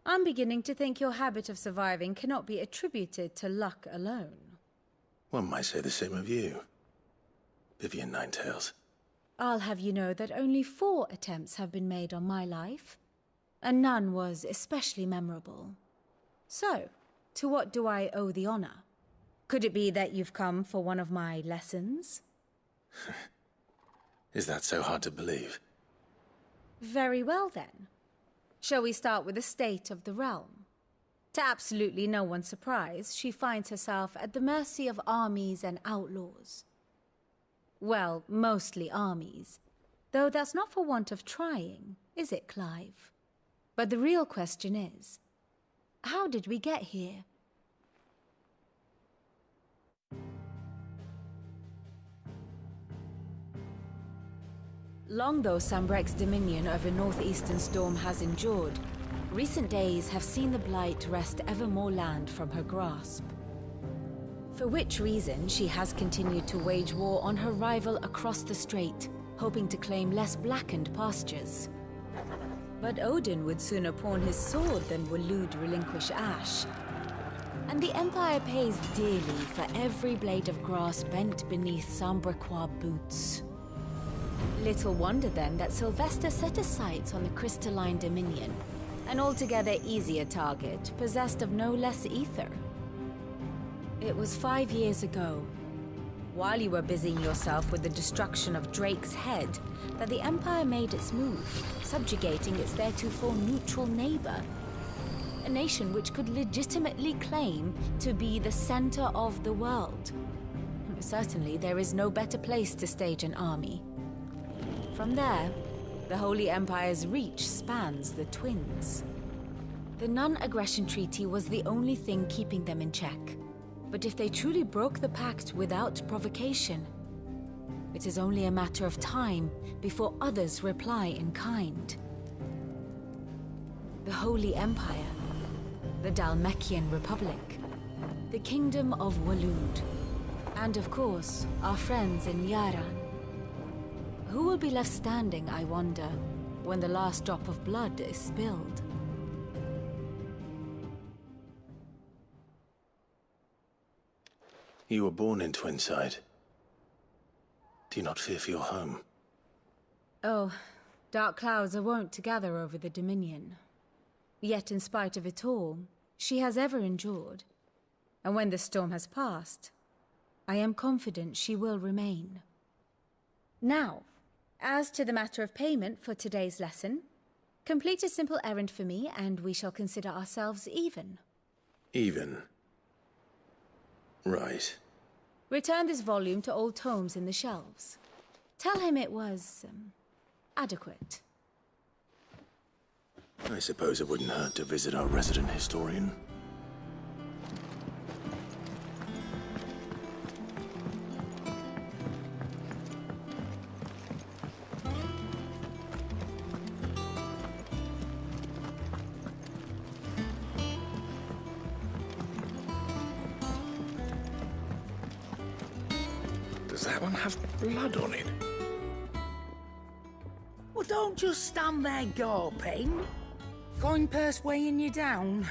I'm beginning to think your habit of surviving cannot be attributed to luck alone. One might say the same of you, Vivian Ninetails. I'll have you know that only 4 attempts have been made on my life, and none was especially memorable. So, to what do I owe the honor? Could it be that you've come for one of my lessons? Is that so hard to believe? Very well then. Shall we start with the state of the realm? To absolutely no one's surprise, she finds herself at the mercy of armies and outlaws. Well, mostly armies. Though that's not for want of trying, is it, Clive? But the real question is, how did we get here? Long though Sambrek's dominion over northeastern Storm has endured, recent days have seen the Blight wrest ever more land from her grasp. For which reason she has continued to wage war on her rival across the strait, hoping to claim less blackened pastures. But Odin would sooner pawn his sword than Waloed relinquish Ash. And the Empire pays dearly for every blade of grass bent beneath Sambrequois boots. Little wonder then that Sylvester set his sights on the crystalline dominion, an altogether easier target, possessed of no less ether. It was 5 years ago, while you were busying yourself with the destruction of Drake's head, that the Empire made its move, subjugating its theretofore neutral neighbor. A nation which could legitimately claim to be the center of the world. Certainly, there is no better place to stage an army. From there, the Holy Empire's reach spans the Twins. The non-aggression treaty was the only thing keeping them in check. But if they truly broke the pact without provocation, it is only a matter of time before others reply in kind. The Holy Empire, the Dhalmekian Republic, the Kingdom of Waloed, and of course, our friends in Yaran. Who will be left standing, I wonder, when the last drop of blood is spilled? You were born in Twinside. Do you not fear for your home? Oh, dark clouds are wont to gather over the Dominion. Yet in spite of it all, she has ever endured. And when the storm has passed, I am confident she will remain. Now, as to the matter of payment for today's lesson, Complete a simple errand for me, and we shall consider ourselves even. Even. Right. Return this volume to old tomes in the shelves. Tell him it was, adequate. I suppose it wouldn't hurt to visit our resident historian. Does that one have blood on it? Well, don't just stand there gawping. Coin purse weighing you down.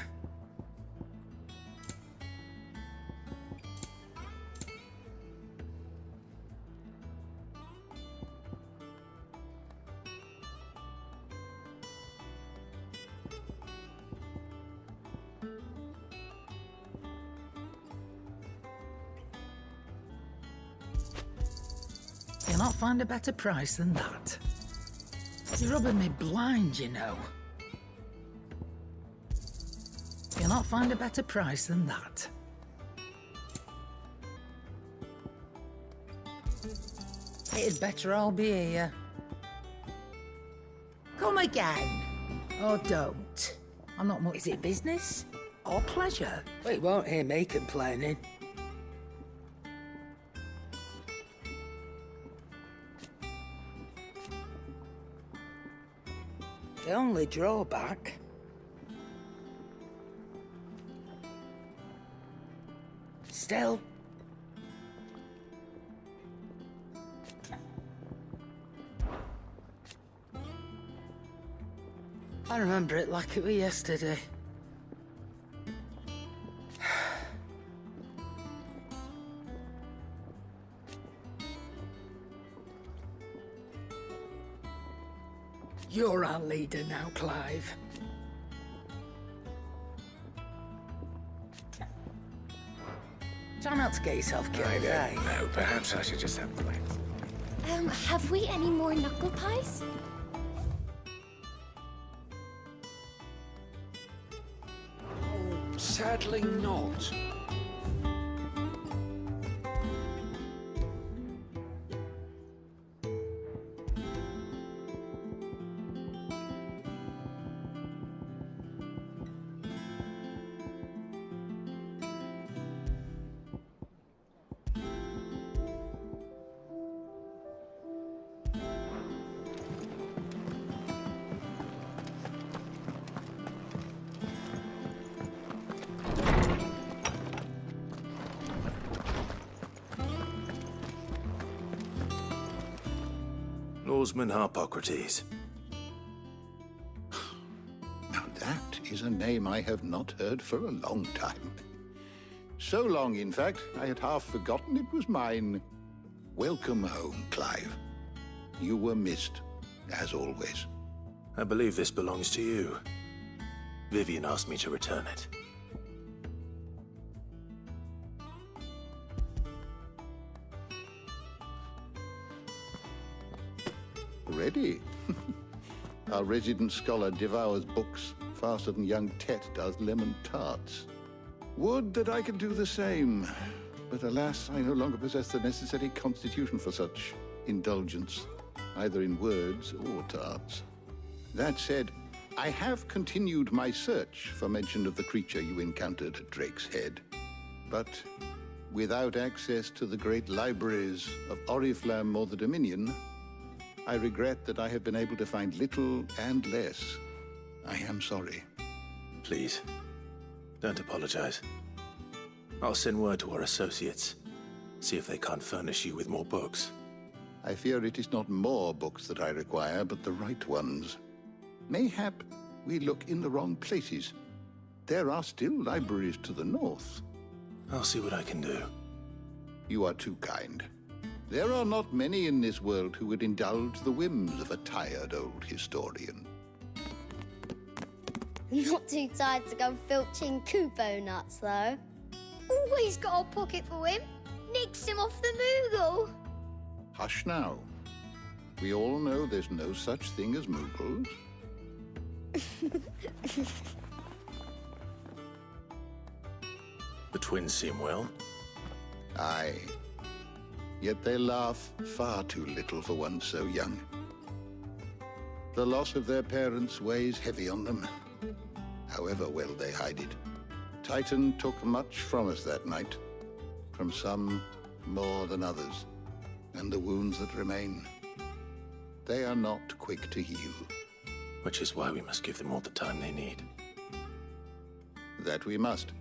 You'll not find a better price than that. You're rubbing me blind, you know. You'll not find a better price than that. It'd better all be here. Come again. Or don't. I'm not much. Is it business? Or pleasure? Well, you won't hear me complaining. The only drawback... Still... I remember it like it was yesterday. You're our leader now, Clive. Try not to get yourself killed, I eh? don't know. Perhaps I should just have a plan. Have we any more knuckle pies? Sadly not. Lawsman Harpocrates. Now that is a name I have not heard for a long time. So long, in fact, I had half forgotten it was mine. Welcome home, Clive. You were missed, as always. I believe this belongs to you. Vivian asked me to return it. Ready? Our resident scholar devours books faster than young Tet does lemon tarts. Would that I could do the same, but alas, I no longer possess the necessary constitution for such indulgence, either in words or tarts. That said, I have continued my search for mention of the creature you encountered at Drake's Head, but without access to the great libraries of Oriflamme or the Dominion, I regret that I have been able to find little and less. I am sorry. Please, don't apologize. I'll send word to our associates. See if they can't furnish you with more books. I fear it is not more books that I require, but the right ones. Mayhap we look in the wrong places. There are still libraries to the north. I'll see what I can do. You are too kind. There are not many in this world who would indulge the whims of a tired old historian. Not too tired to go filching Kupo nuts, though. Always got a pocket for him. Nicks him off the Moogle. Hush now. We all know there's no such thing as Moogles. The twins seem well. Aye. Yet they laugh far too little for one so young. The loss of their parents weighs heavy on them, however well they hide it. Titan took much from us that night, from some more than others, and the wounds that remain, they are not quick to heal. Which is why we must give them all the time they need. That we must.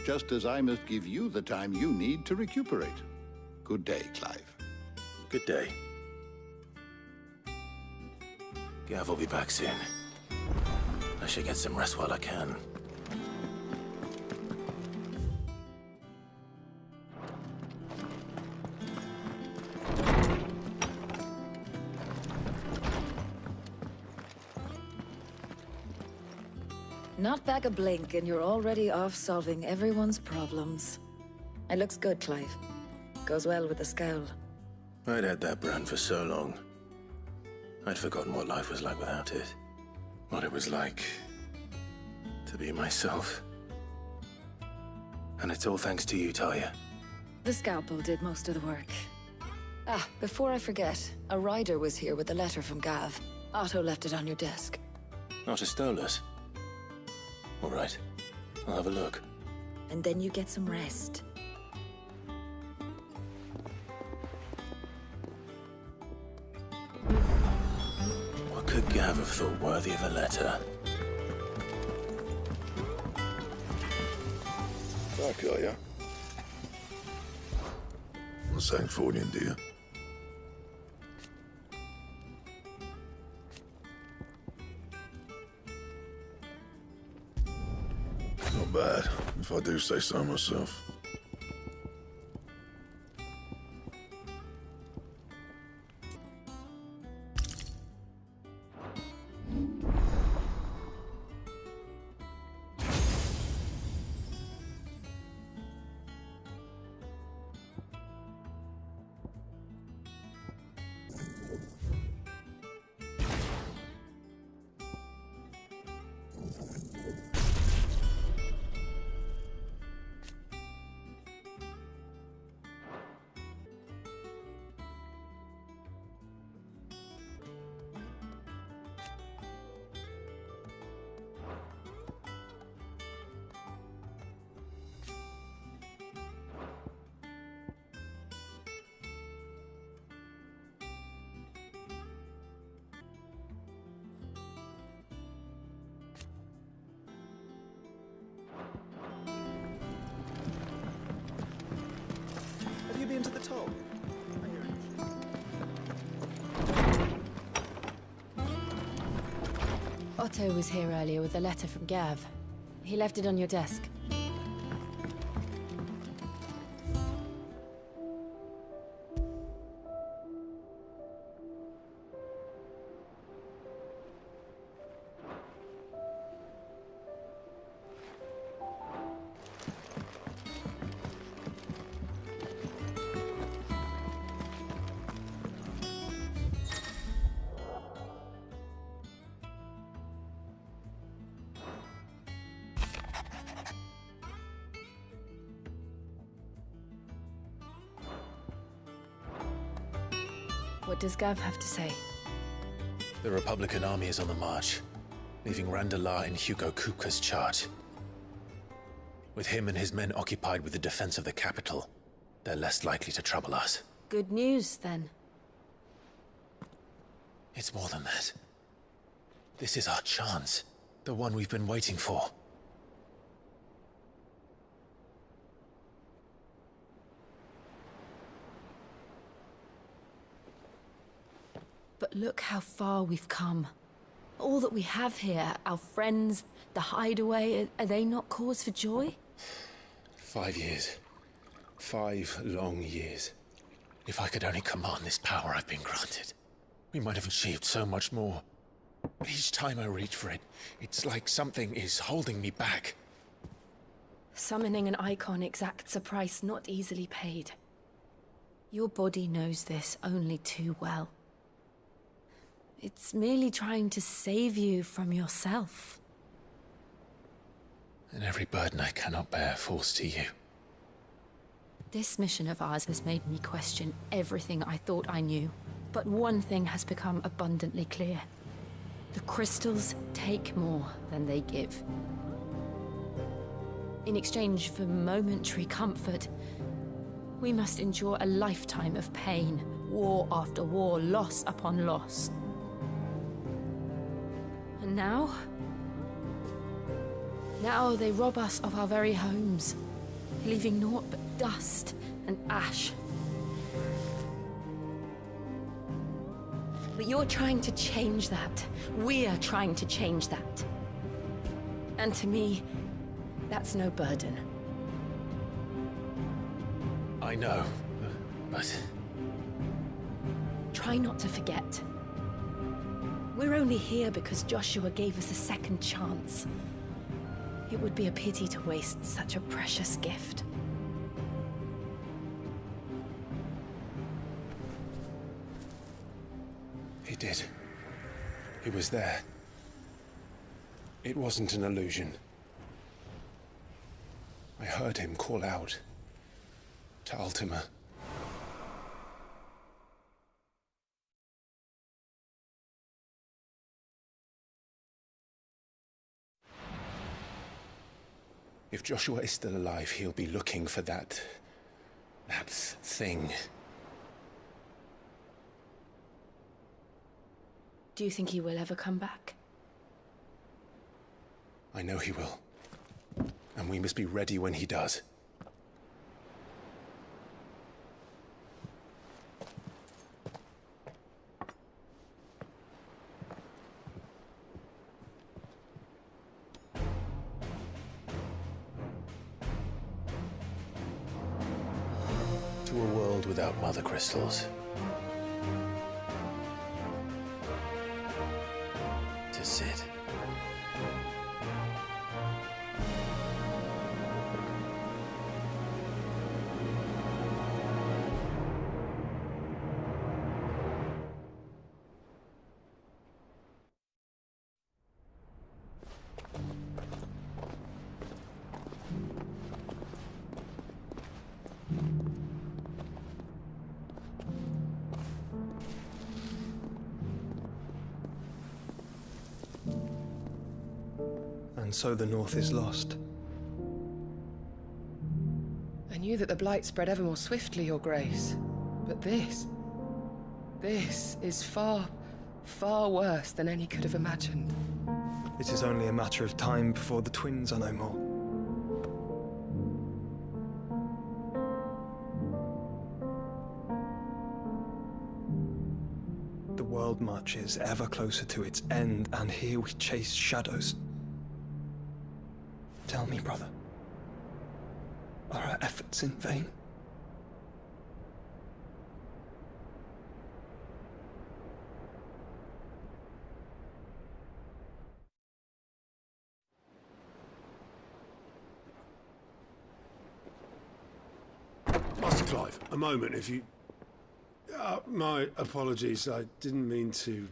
Just as I must give you the time you need to recuperate. Good day, Clive. Good day. Gav will be back soon. I should get some rest while I can. Not back a blink, and you're already off solving everyone's problems. It looks good, Clive. Goes well with the scowl. I'd had that brand for so long. I'd forgotten what life was like without it. What it was like to be myself. And it's all thanks to you, Talia. The scalpel did most of the work. Ah, before I forget, a rider was here with a letter from Gav. Otto left it on your desk. Not a stolus. All right, I'll have a look. And then you get some rest. What could Gav have thought worthy of a letter? Back, are ya? What's that for you, dear? Not bad, if I do say so myself. Have you been to the toll? Otto was here earlier with a letter from Gav. He left it on your desk. What does Gav have to say? The Republican army is on the march, leaving Randalar in Hugo Kupka's charge. With him and his men occupied with the defense of the capital, they're less likely to trouble us. Good news, then. It's more than that. This is our chance. The one we've been waiting for. But look how far we've come. All that we have here, our friends, the hideaway, are they not cause for joy? 5 years. 5 long years. If I could only command this power I've been granted, we might have achieved so much more. But each time I reach for it, it's like something is holding me back. Summoning an Eikon exacts a price not easily paid. Your body knows this only too well. It's merely trying to save you from yourself. And every burden I cannot bear falls to you. This mission of ours has made me question everything I thought I knew. But one thing has become abundantly clear. The crystals take more than they give. In exchange for momentary comfort, we must endure a lifetime of pain, war after war, loss upon loss. And now they rob us of our very homes, leaving naught but dust and ash. But you're trying to change that. We're trying to change that. And to me, that's no burden. I know, but... Try not to forget. We're only here because Joshua gave us a second chance. It would be a pity to waste such a precious gift. He did. He was there. It wasn't an illusion. I heard him call out to Ultima. If Joshua is still alive, he'll be looking for that thing. Do you think he will ever come back? I know he will. And we must be ready when he does. To a world without mother crystals. To sit. And so the North is lost. I knew that the Blight spread ever more swiftly, Your Grace. But this is far, far worse than any could have imagined. It is only a matter of time before the twins are no more. The world marches ever closer to its end, and here we chase shadows. Tell me, brother, are our efforts in vain? Master Clive, a moment, if you... my apologies, I didn't mean to...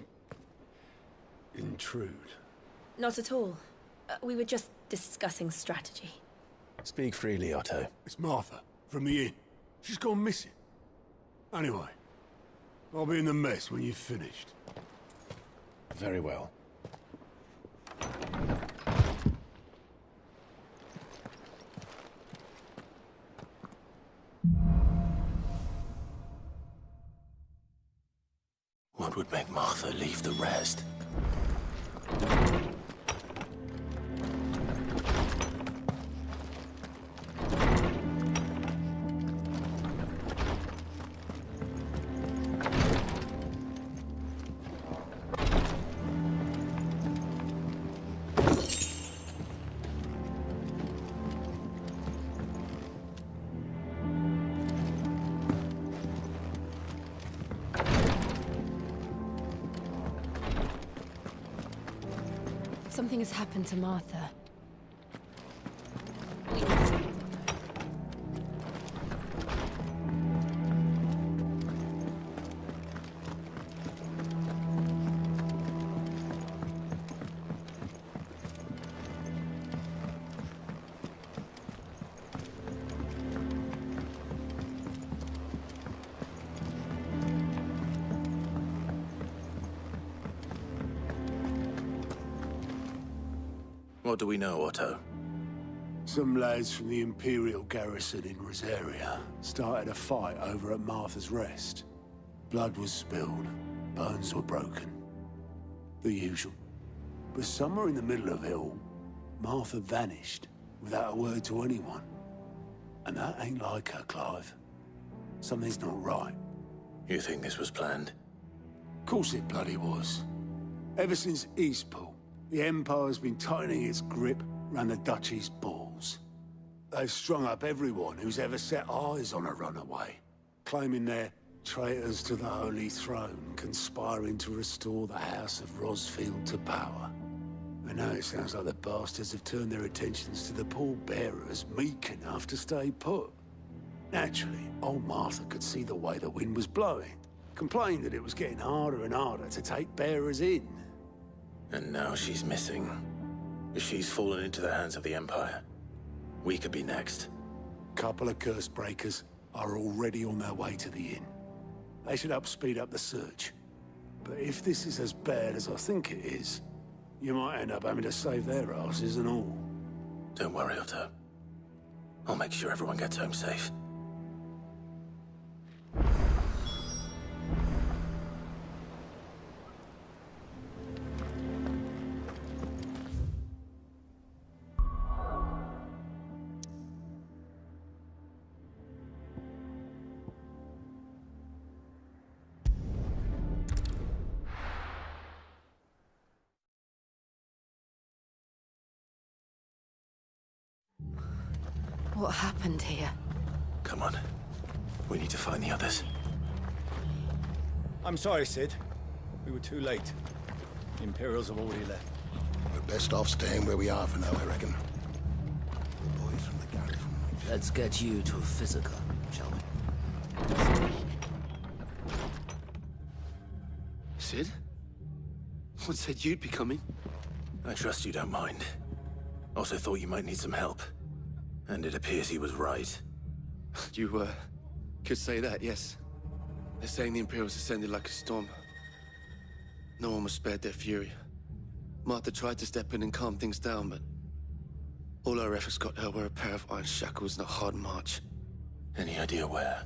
intrude. Not at all. We were just discussing strategy. Speak freely, Otto. It's Martha, from the inn. She's gone missing. Anyway, I'll be in the mess when you've finished. Very well. What would make Martha leave the rest? Something has happened to Martha. What do we know, Otto? Some lads from the Imperial garrison in Rosaria started a fight over at Martha's Rest. Blood was spilled, bones were broken. The usual. But somewhere in the middle of it all, Martha vanished without a word to anyone. And that ain't like her, Clive. Something's not right. You think this was planned? Of course it bloody was. Ever since Eastpool, the Empire's been tightening its grip around the Duchy's balls. They've strung up everyone who's ever set eyes on a runaway, claiming they're traitors to the Holy Throne, conspiring to restore the House of Rosfield to power. And now it sounds like the bastards have turned their attentions to the pallbearers meek enough to stay put. Naturally, old Martha could see the way the wind was blowing, complained that it was getting harder and harder to take bearers in. And now she's missing. If she's fallen into the hands of the Empire, we could be next. Couple of curse breakers are already on their way to the inn. They should speed up the search. But if this is as bad as I think it is, you might end up having to save their asses and all. Don't worry, Otto. I'll make sure everyone gets home safe. What happened here? Come on. We need to find the others. I'm sorry, Sid. We were too late. The Imperials have already left. We're best off staying where we are for now, I reckon. The boys from the garrison. Let's get you to physical, shall we? Sid? What said you'd be coming? I trust you don't mind. Also thought you might need some help. And it appears he was right. You, could say that, yes. They're saying the Imperials ascended like a storm. No one was spared their fury. Martha tried to step in and calm things down, but all our efforts got her were a pair of iron shackles and a hard march. Any idea where?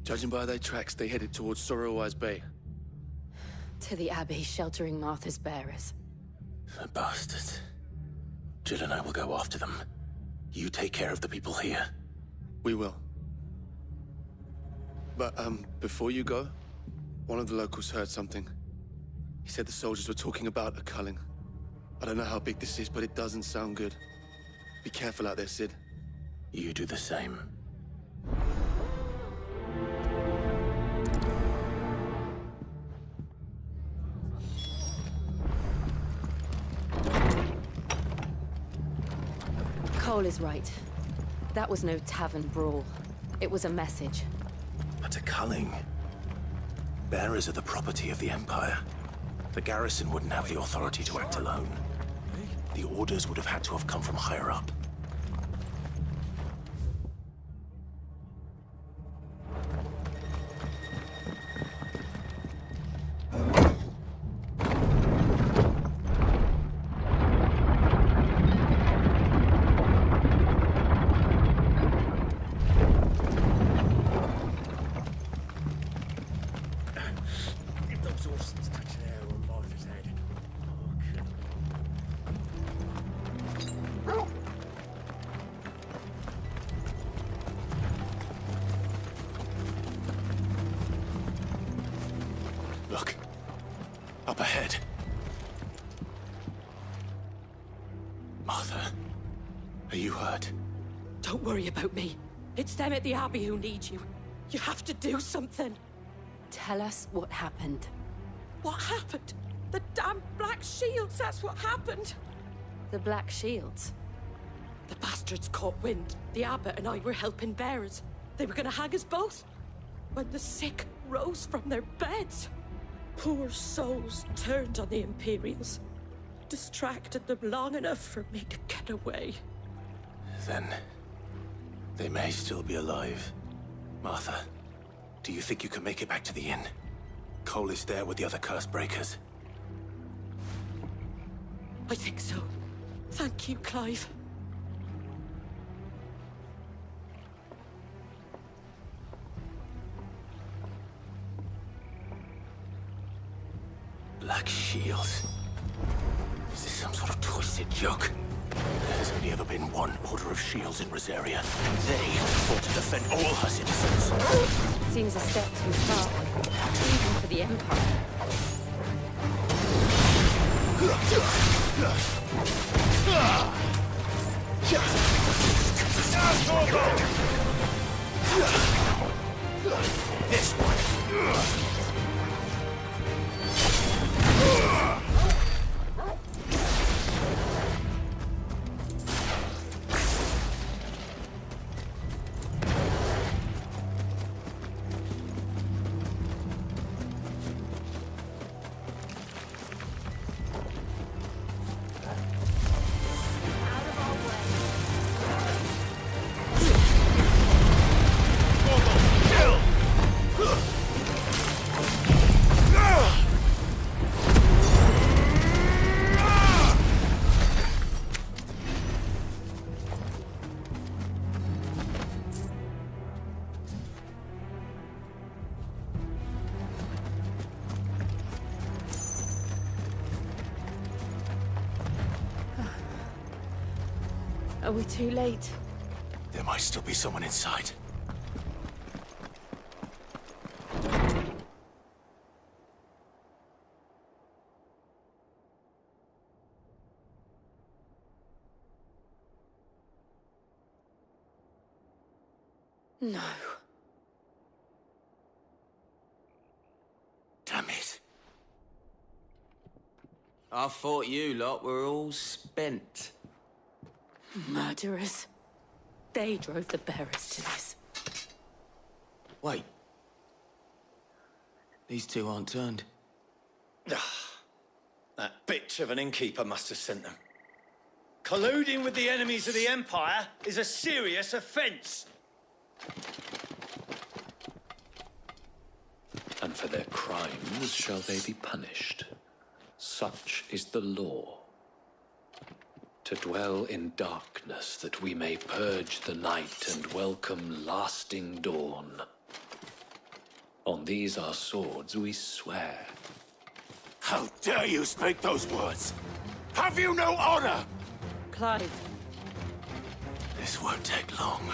Judging by their tracks, they headed towards Sorrowwise Bay. To the Abbey sheltering Martha's bearers. The bastards. Jill and I will go after them. You take care of the people here. We will. But, before you go, one of the locals heard something. He said the soldiers were talking about a culling. I don't know how big this is, but it doesn't sound good. Be careful out there, Sid. You do the same. Cole is right. That was no tavern brawl. It was a message. But a culling. Bearers are the property of the Empire. The garrison wouldn't have the authority to act alone. The orders would have had to have come from higher up. Look. Up ahead. Martha, are you hurt? Don't worry about me. It's them at the Abbey who need you. You have to do something. Tell us what happened. What happened? The damn Black Shields, that's what happened. The Black Shields? The bastards caught wind. The abbot and I were helping bearers. They were gonna hang us both. When the sick rose from their beds, poor souls turned on the Imperials. Distracted them long enough for me to get away. Then, they may still be alive. Martha, do you think you can make it back to the inn? Cole is there with the other curse breakers. I think so. Thank you, Clive. Black shields. Is this some sort of twisted joke? There's only ever been one order of shields in Rosaria. They fought to defend all her citizens. Seems a step too far, even for the Empire. This one. Are we too late? There might still be someone inside. No. Damn it. I thought you lot were all spent. Murderers. They drove the bearers to this. Wait. These two aren't turned. That bitch of an innkeeper must have sent them. Colluding with the enemies of the Empire is a serious offense. And for their crimes shall they be punished. Such is the law. To dwell in darkness that we may purge the night and welcome lasting dawn. On these our swords we swear. How dare you speak those words? Have you no honor? Clive. This won't take long.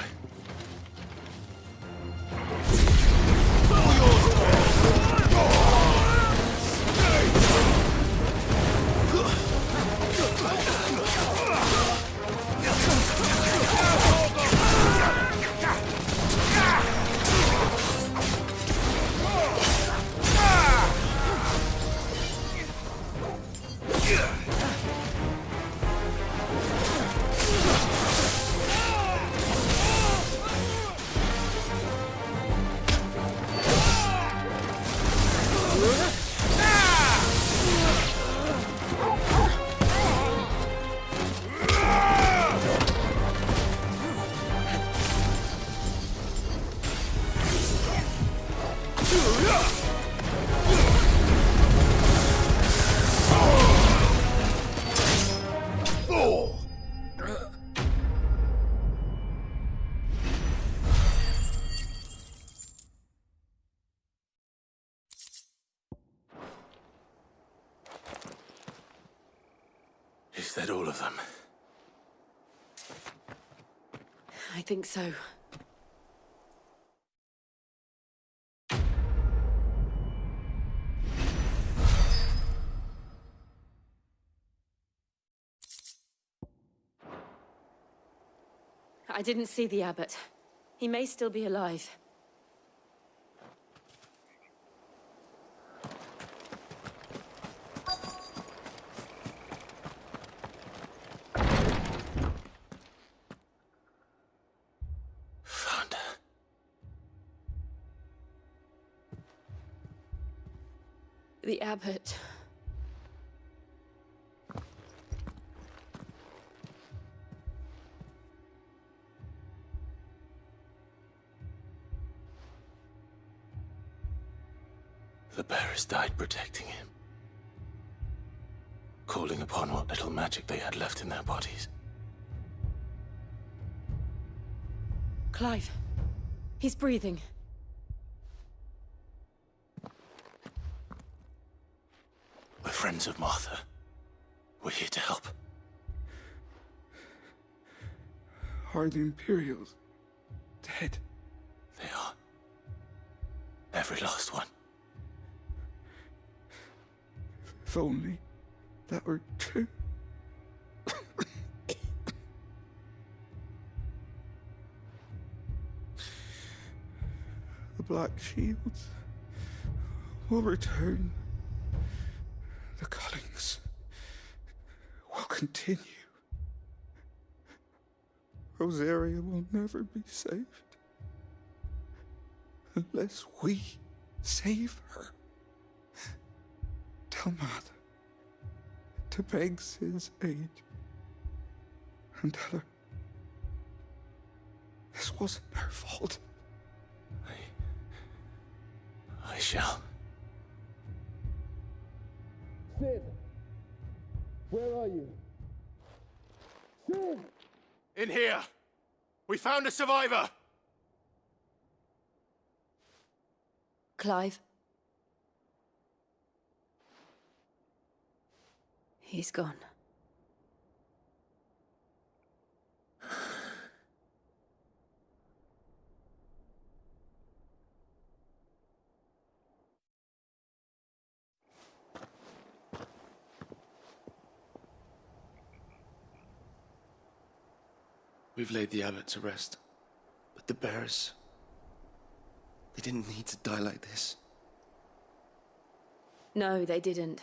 Is that all of them? I think so. I didn't see the abbot. He may still be alive. The abbot. The bearers died protecting him. calling upon what little magic they had left in their bodies. Clive. He's breathing. We're friends of Martha. We're here to help. Are the Imperials dead? They are. Every last one. If only that were true. The Black Shields will return. The cullings will continue. Rosaria will never be saved unless we save her. Tell Mother to beg his aid and tell her this wasn't her fault. I shall. Sid, where are you? Sid! In here! We found a survivor! Clive. He's gone. We've laid the abbot to rest. But the bearers... they didn't need to die like this. No, they didn't.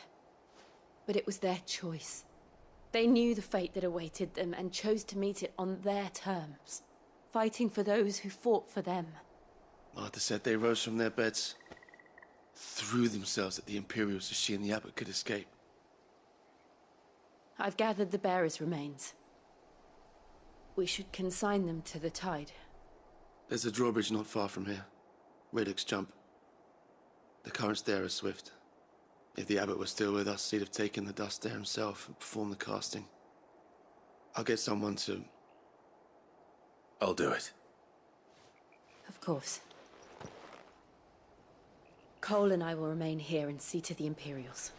But it was their choice. They knew the fate that awaited them and chose to meet it on their terms, fighting for those who fought for them. Martha said they rose from their beds, threw themselves at the Imperials so she and the abbot could escape. I've gathered the bearers' remains. We should consign them to the tide. There's a drawbridge not far from here. Radix jump. The currents there are swift. If the abbot was still with us, he'd have taken the dust there himself and performed the casting. I'll get someone to... I'll do it. Of course. Cole and I will remain here and see to the Imperials.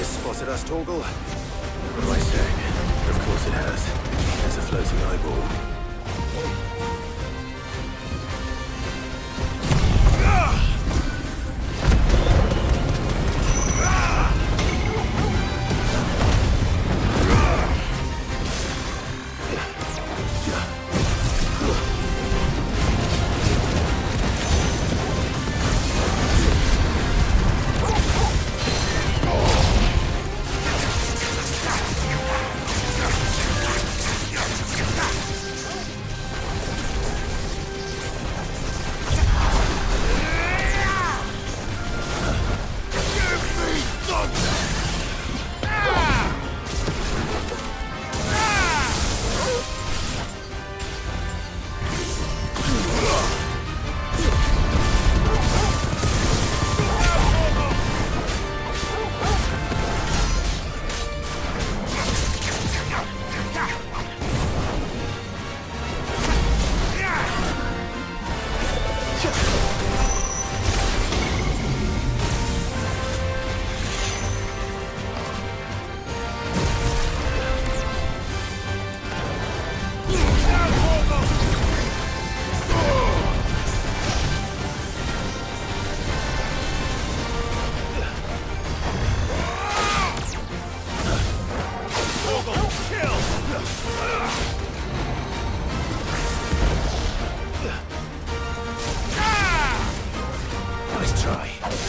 Spotted us, Torgal? What am I saying? Of course it has. It's a floating eyeball. die.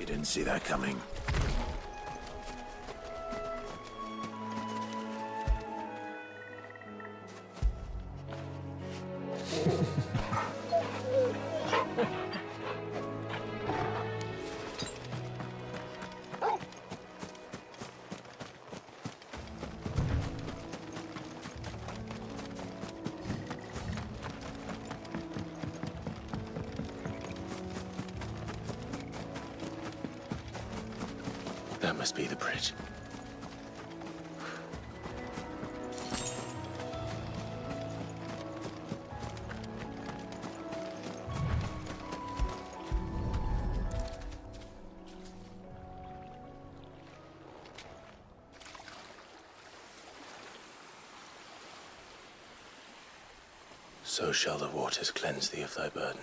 You didn't see that coming. That must be the bridge. So shall the waters cleanse thee of thy burden,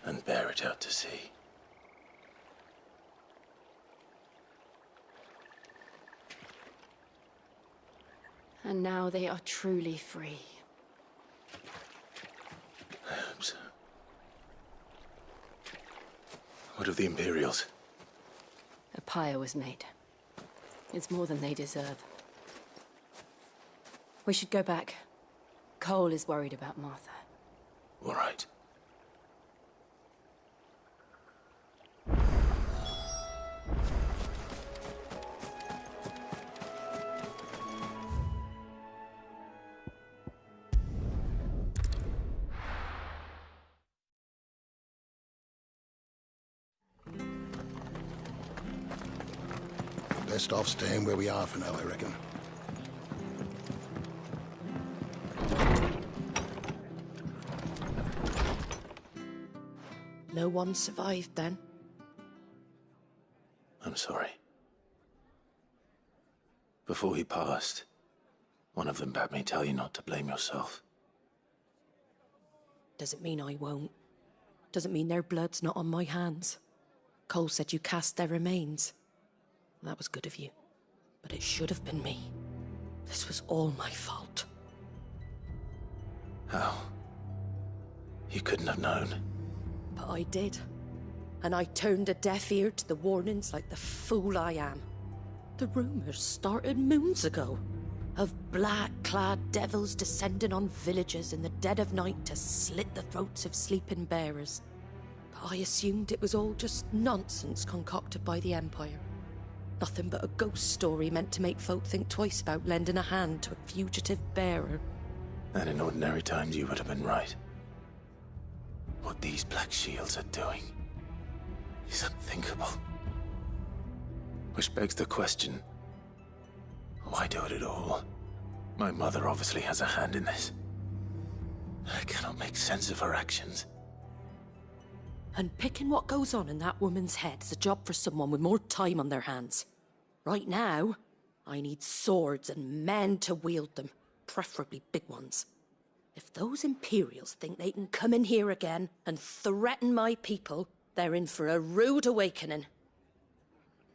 and bear it out to sea. And now they are truly free. I hope so. What of the Imperials? A pyre was made. It's more than they deserve. We should go back. Cole is worried about Martha. All right. Best off staying where we are for now, I reckon. No one survived then? I'm sorry. Before he passed, one of them bade me tell you not to blame yourself. Doesn't mean I won't. Doesn't mean their blood's not on my hands. Cole said you cast their remains. That was good of you. But it should have been me. This was all my fault. How? You couldn't have known. But I did. And I turned a deaf ear to the warnings like the fool I am. The rumors started moons ago. Of black-clad devils descending on villages in the dead of night to slit the throats of sleeping bearers. But I assumed it was all just nonsense concocted by the Empire. Nothing but a ghost story meant to make folk think twice about lending a hand to a fugitive bearer. And in ordinary times you would have been right. What these Black Shields are doing is unthinkable. Which begs the question, why do it at all? My mother obviously has a hand in this. I cannot make sense of her actions. And picking what goes on in that woman's head is a job for someone with more time on their hands. Right now, I need swords and men to wield them, preferably big ones. If those Imperials think they can come in here again and threaten my people, they're in for a rude awakening.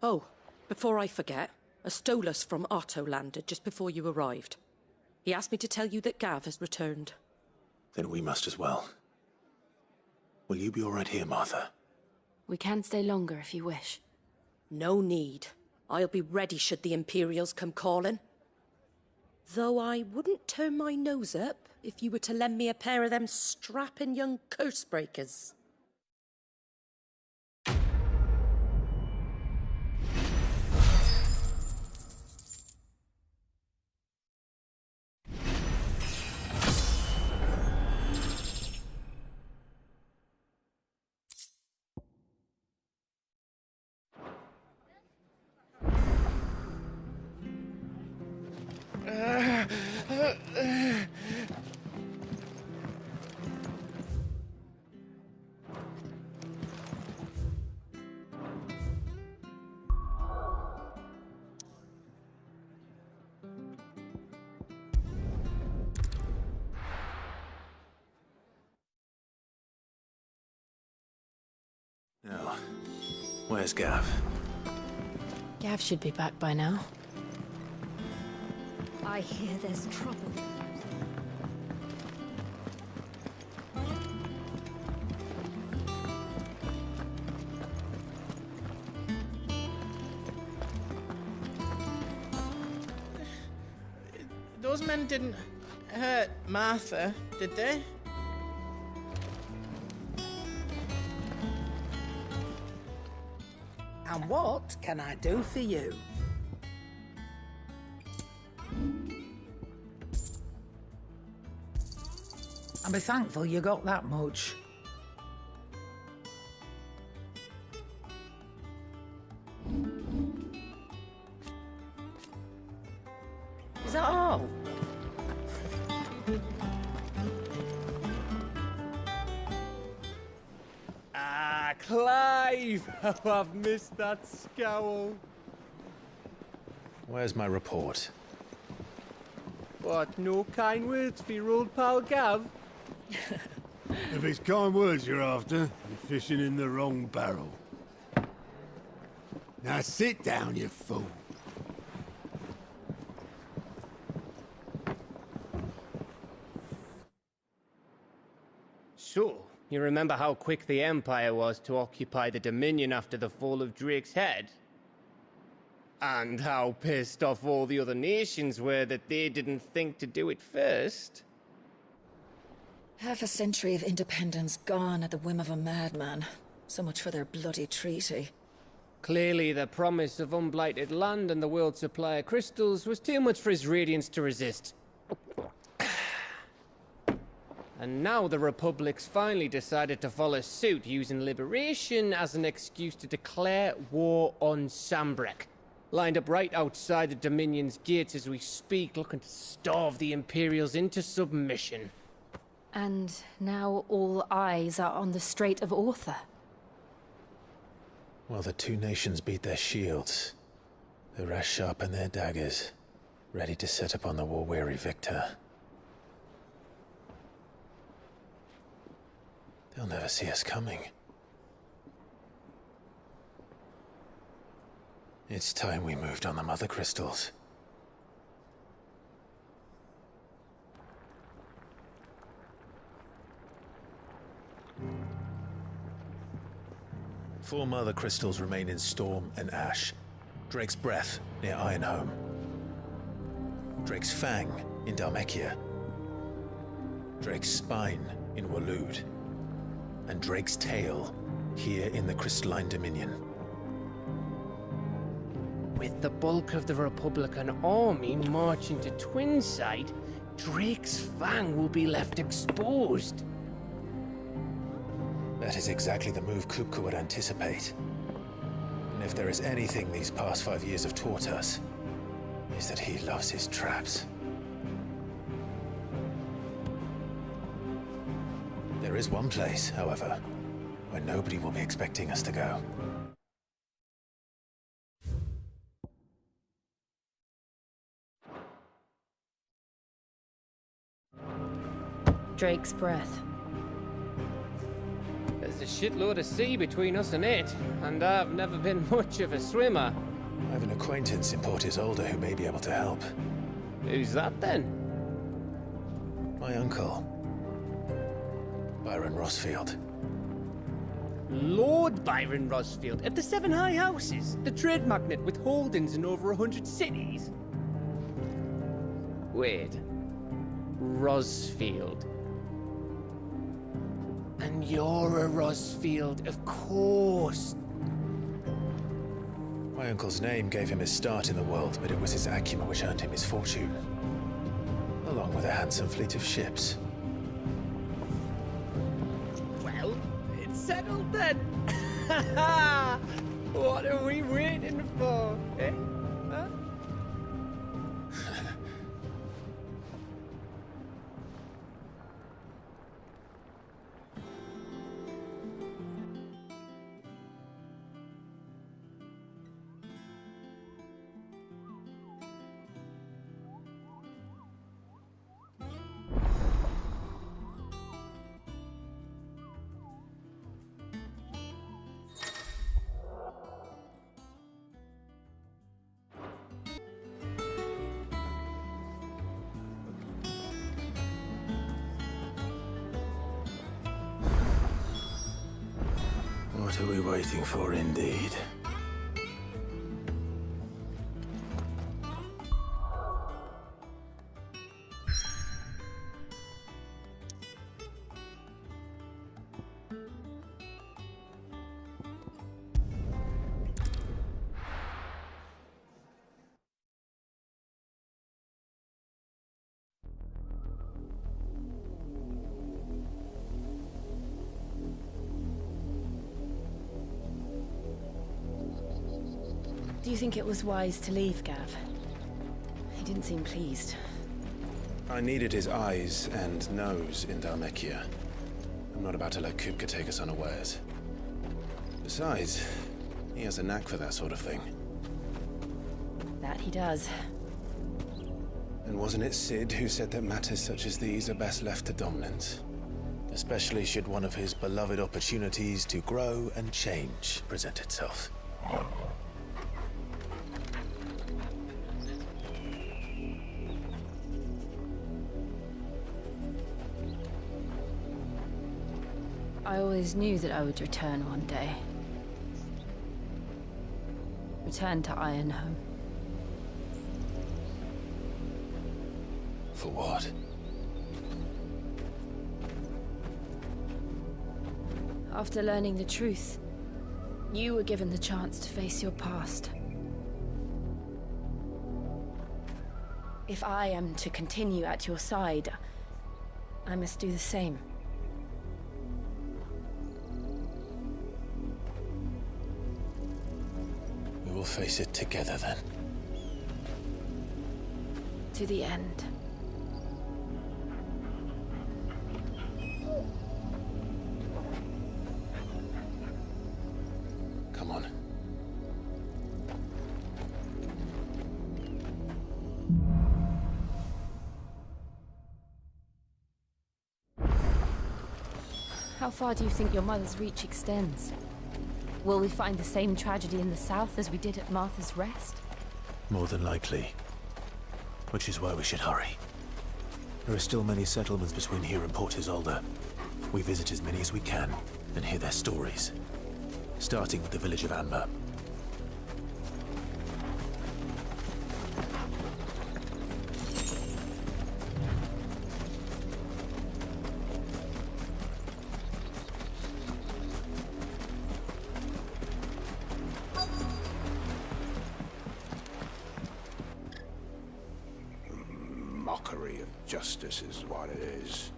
Oh, before I forget, a Stolas from Otto landed just before you arrived. He asked me to tell you that Gav has returned. Then we must as well. Will you be all right here, Martha? We can stay longer if you wish. No need. I'll be ready should the Imperials come calling. Though I wouldn't turn my nose up if you were to lend me a pair of them strapping young curse-breakers. Now, where's Gav? Gav should be back by now. I hear there's trouble. Those men didn't hurt Martha, did they? And what can I do for you? And be thankful you got that much. Is that all? Ah, Clive! How I've missed that scowl. Where's my report? What, no kind words for your old pal Gav? If it's kind words you're after, you're fishing in the wrong barrel. Now sit down, you fool. So, you remember how quick the Empire was to occupy the Dominion after the fall of Drake's head? And how pissed off all the other nations were that they didn't think to do it first? Half a century of independence gone at the whim of a madman. So much for their bloody treaty. Clearly, the promise of unblighted land and the world's supply of crystals was too much for his radiance to resist. And now the Republic's finally decided to follow suit, using liberation as an excuse to declare war on Sambrek. Lined up right outside the Dominion's gates as we speak, looking to starve the Imperials into submission. And now all eyes are on the Strait of Author. Well, the two nations beat their shields. The rest sharpen their daggers, ready to set upon the war-weary victor. They'll never see us coming. It's time we moved on the Mother Crystals. Four Mother Crystals remain in Storm and Ash. Drake's Breath near Ironhome. Drake's Fang in Dhalmekia. Drake's Spine in Waloed. And Drake's Tail here in the Crystalline Dominion. With the bulk of the Republican army marching to Twinside, Drake's Fang will be left exposed. That is exactly the move Kupka would anticipate. And if there is anything these past 5 years have taught us, is that he loves his traps. There is one place, however, where nobody will be expecting us to go. Drake's breath. There's a shitload of sea between us and it, and I've never been much of a swimmer. I have an acquaintance in Port Isolde who may be able to help. Who's that then? My uncle, Byron Rosfield. Lord Byron Rosfield of the Seven High Houses, the trade magnate with holdings in over 100 cities. Wait. Rosfield. And you're a Rosfield, of course. My uncle's name gave him his start in the world, but it was his acumen which earned him his fortune, along with a handsome fleet of ships. Well, it's settled then. What are we waiting for, eh? Huh? What are we waiting for, indeed? Do you think it was wise to leave, Gav? He didn't seem pleased. I needed his eyes and nose in Dhalmekia. I'm not about to let Kupka take us unawares. Besides, he has a knack for that sort of thing. That he does. And wasn't it Sid who said that matters such as these are best left to dominance? Especially should one of his beloved opportunities to grow and change present itself. I always knew that I would return one day. Return to Ironhome. For what? After learning the truth, you were given the chance to face your past. If I am to continue at your side, I must do the same. We will face it together then. To the end. Come on. How far do you think your mother's reach extends? Will we find the same tragedy in the south as we did at Martha's Rest? More than likely. Which is why we should hurry. There are still many settlements between here and Port Isolde. We visit as many as we can and hear their stories. Starting with the village of Amber. Mockery of justice is what it is.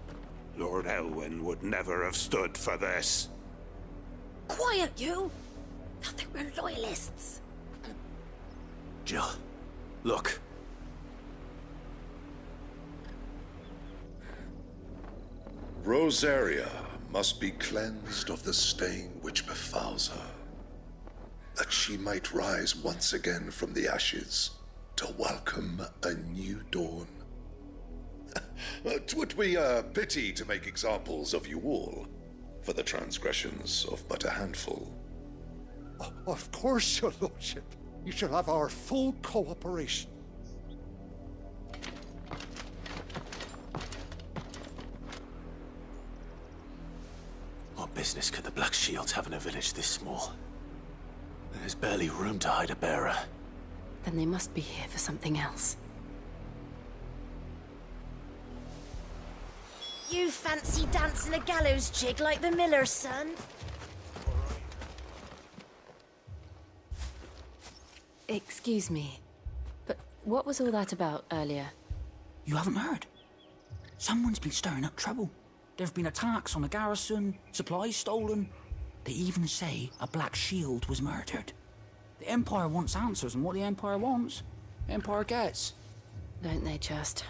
Lord Elwyn would never have stood for this. Quiet, you! Thought they were loyalists. Jill, look. Rosaria must be cleansed of the stain which befouls her, that she might rise once again from the ashes to welcome a new dawn. 'Twould be a pity to make examples of you all, for the transgressions of but a handful. Of course, your lordship. You shall have our full cooperation. What business could the Black Shields have in a village this small? There's barely room to hide a bearer. Then they must be here for something else. You fancy dancing a gallows jig like the miller's son? Excuse me, but what was all that about earlier? You haven't heard? Someone's been stirring up trouble. There have been attacks on the garrison, supplies stolen. They even say a Black Shield was murdered. The Empire wants answers, and what the Empire wants, the Empire gets. Don't they just?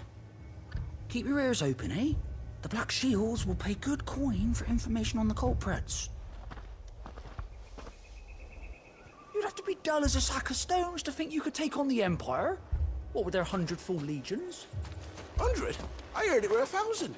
Keep your ears open, eh? The Black Shields will pay good coin for information on the culprits. You'd have to be dull as a sack of stones to think you could take on the Empire. What with their 100 full legions? 100? I heard it were 1,000.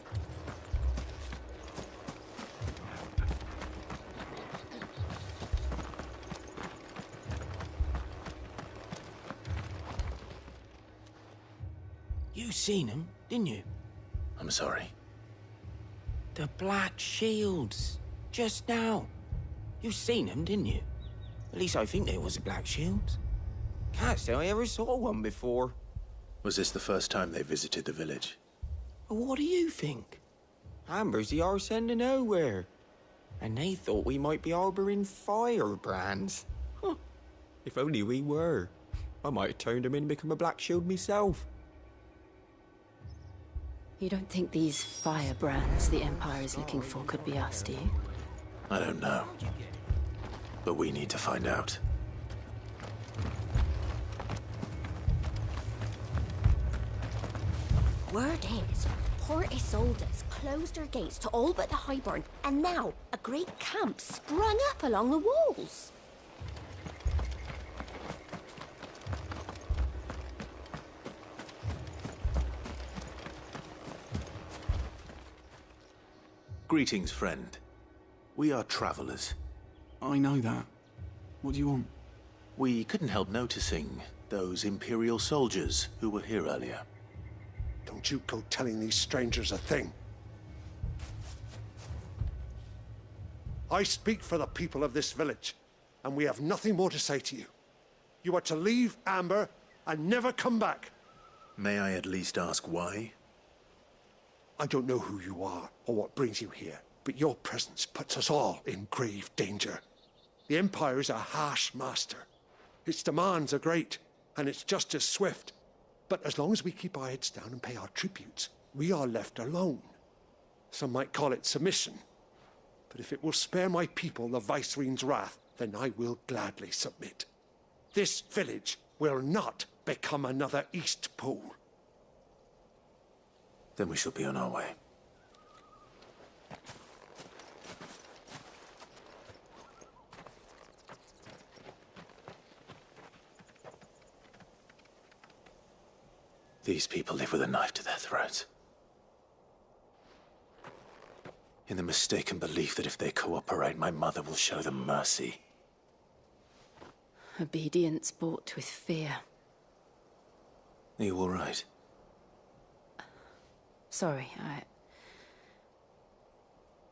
You seen him, didn't you? I'm sorry. The Black Shields. Just now. You seen them, didn't you? At least I think there was a Black Shield. Can't say I ever saw one before. Was this the first time they visited the village? What do you think? Amber's the arse end of nowhere. And they thought we might be harboring firebrands. Huh. If only we were. I might have turned them in and become a Black Shield myself. You don't think these firebrands the Empire is looking for could be us, do you? I don't know. But we need to find out. Word is, Port Isolde's closed their gates to all but the Highborn, and now a great camp sprung up along the walls. Greetings, friend. We are travelers. I know that. What do you want? We couldn't help noticing those Imperial soldiers who were here earlier. Don't you go telling these strangers a thing. I speak for the people of this village, and we have nothing more to say to you. You are to leave Amber and never come back. May I at least ask why? I don't know who you are or what brings you here, but your presence puts us all in grave danger. The Empire is a harsh master. Its demands are great, and its justice swift. But as long as we keep our heads down and pay our tributes, we are left alone. Some might call it submission. But if it will spare my people the Viceroy's wrath, then I will gladly submit. This village will not become another East Pool. Then we shall be on our way. These people live with a knife to their throats. In the mistaken belief that if they cooperate, my mother will show them mercy. Obedience bought with fear. Are you all right? Sorry,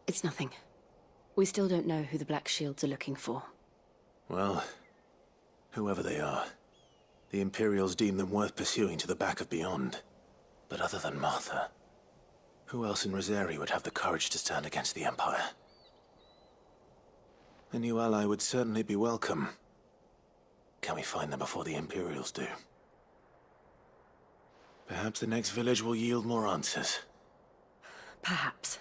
It's nothing. We still don't know who the Black Shields are looking for. Well, whoever they are, the Imperials deem them worth pursuing to the back of beyond. But other than Martha, who else in Rosaria would have the courage to stand against the Empire? A new ally would certainly be welcome. Can we find them before the Imperials do? Perhaps the next village will yield more answers. Perhaps.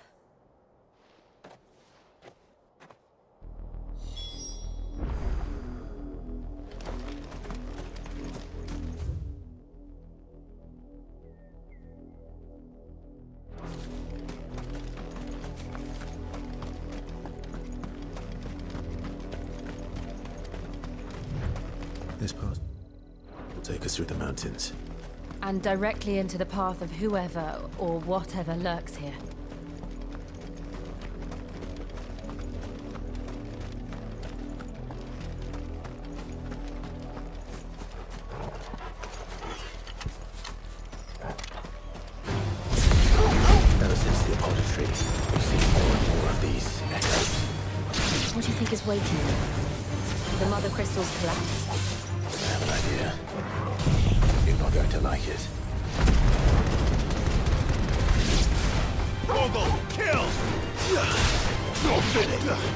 This path will take us through the mountains. and directly into the path of whoever or whatever lurks here. Ever since the Apoditry, we've seen more and more of these echoes. What do you think is waiting there? The Mother Crystal's collapse? I have an idea. You're not going to like it. Mogul, kill! You're finished!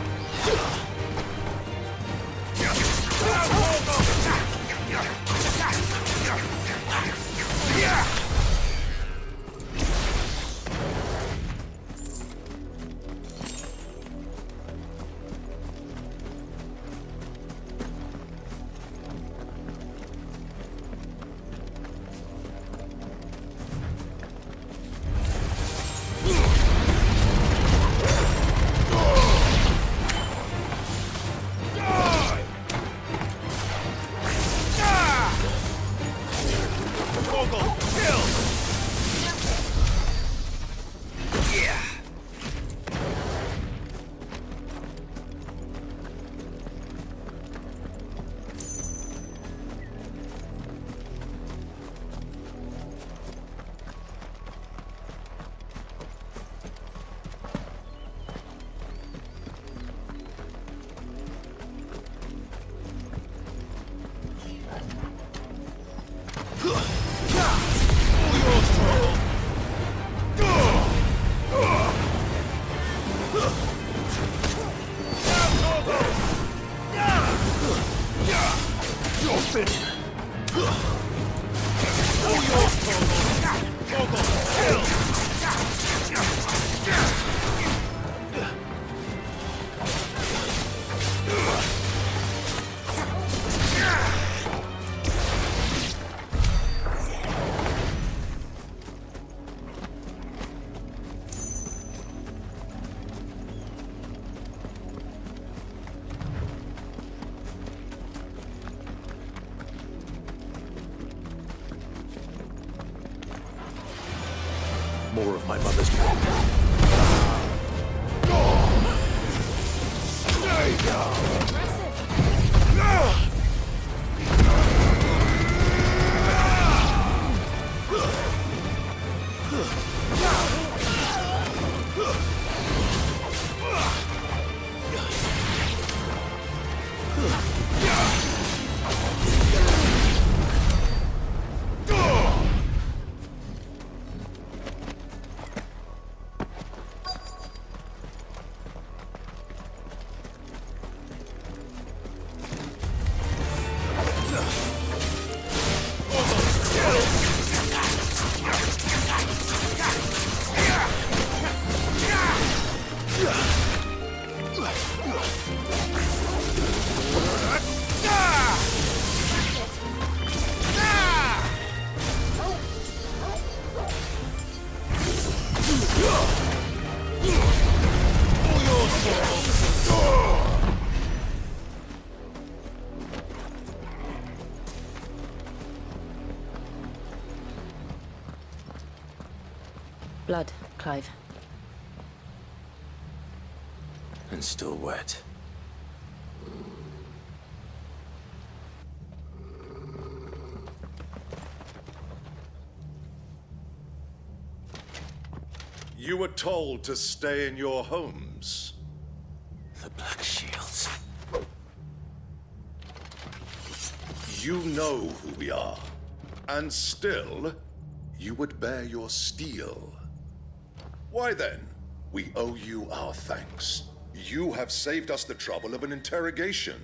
More of my mother's men. Stay down! Blood, Clive. And still wet. You were told to stay in your homes. The Black Shields. You know who we are. And still, you would bear your steel. Why then? We owe you our thanks. You have saved us the trouble of an interrogation.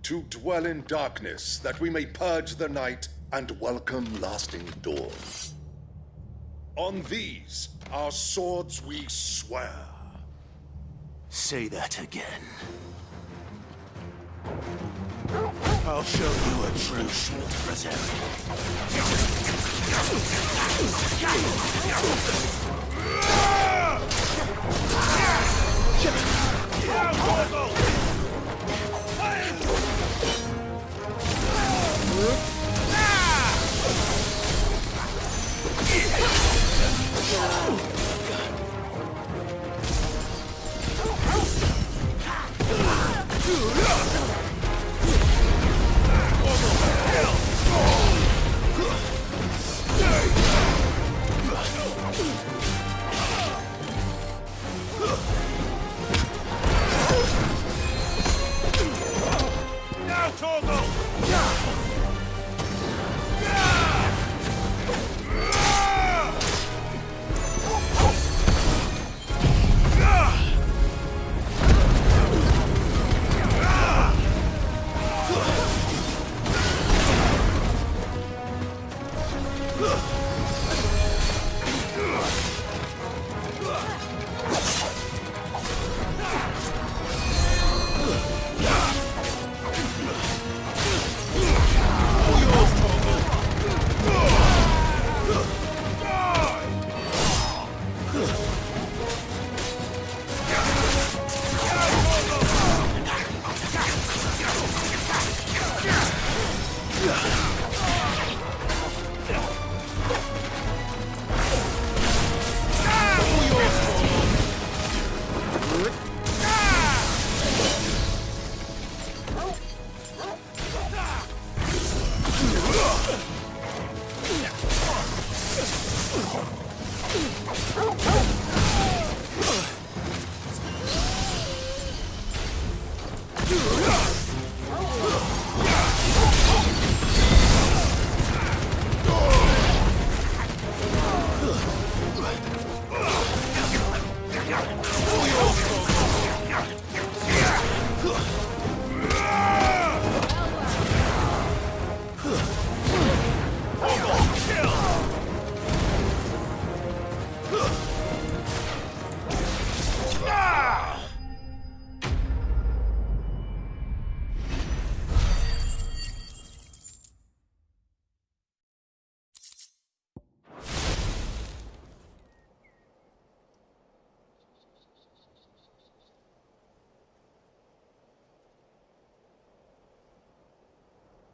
To dwell in darkness, that we may purge the night and welcome lasting dawn. On these, our swords we swear. Say that again. I'll show you a true shield of Rosaria.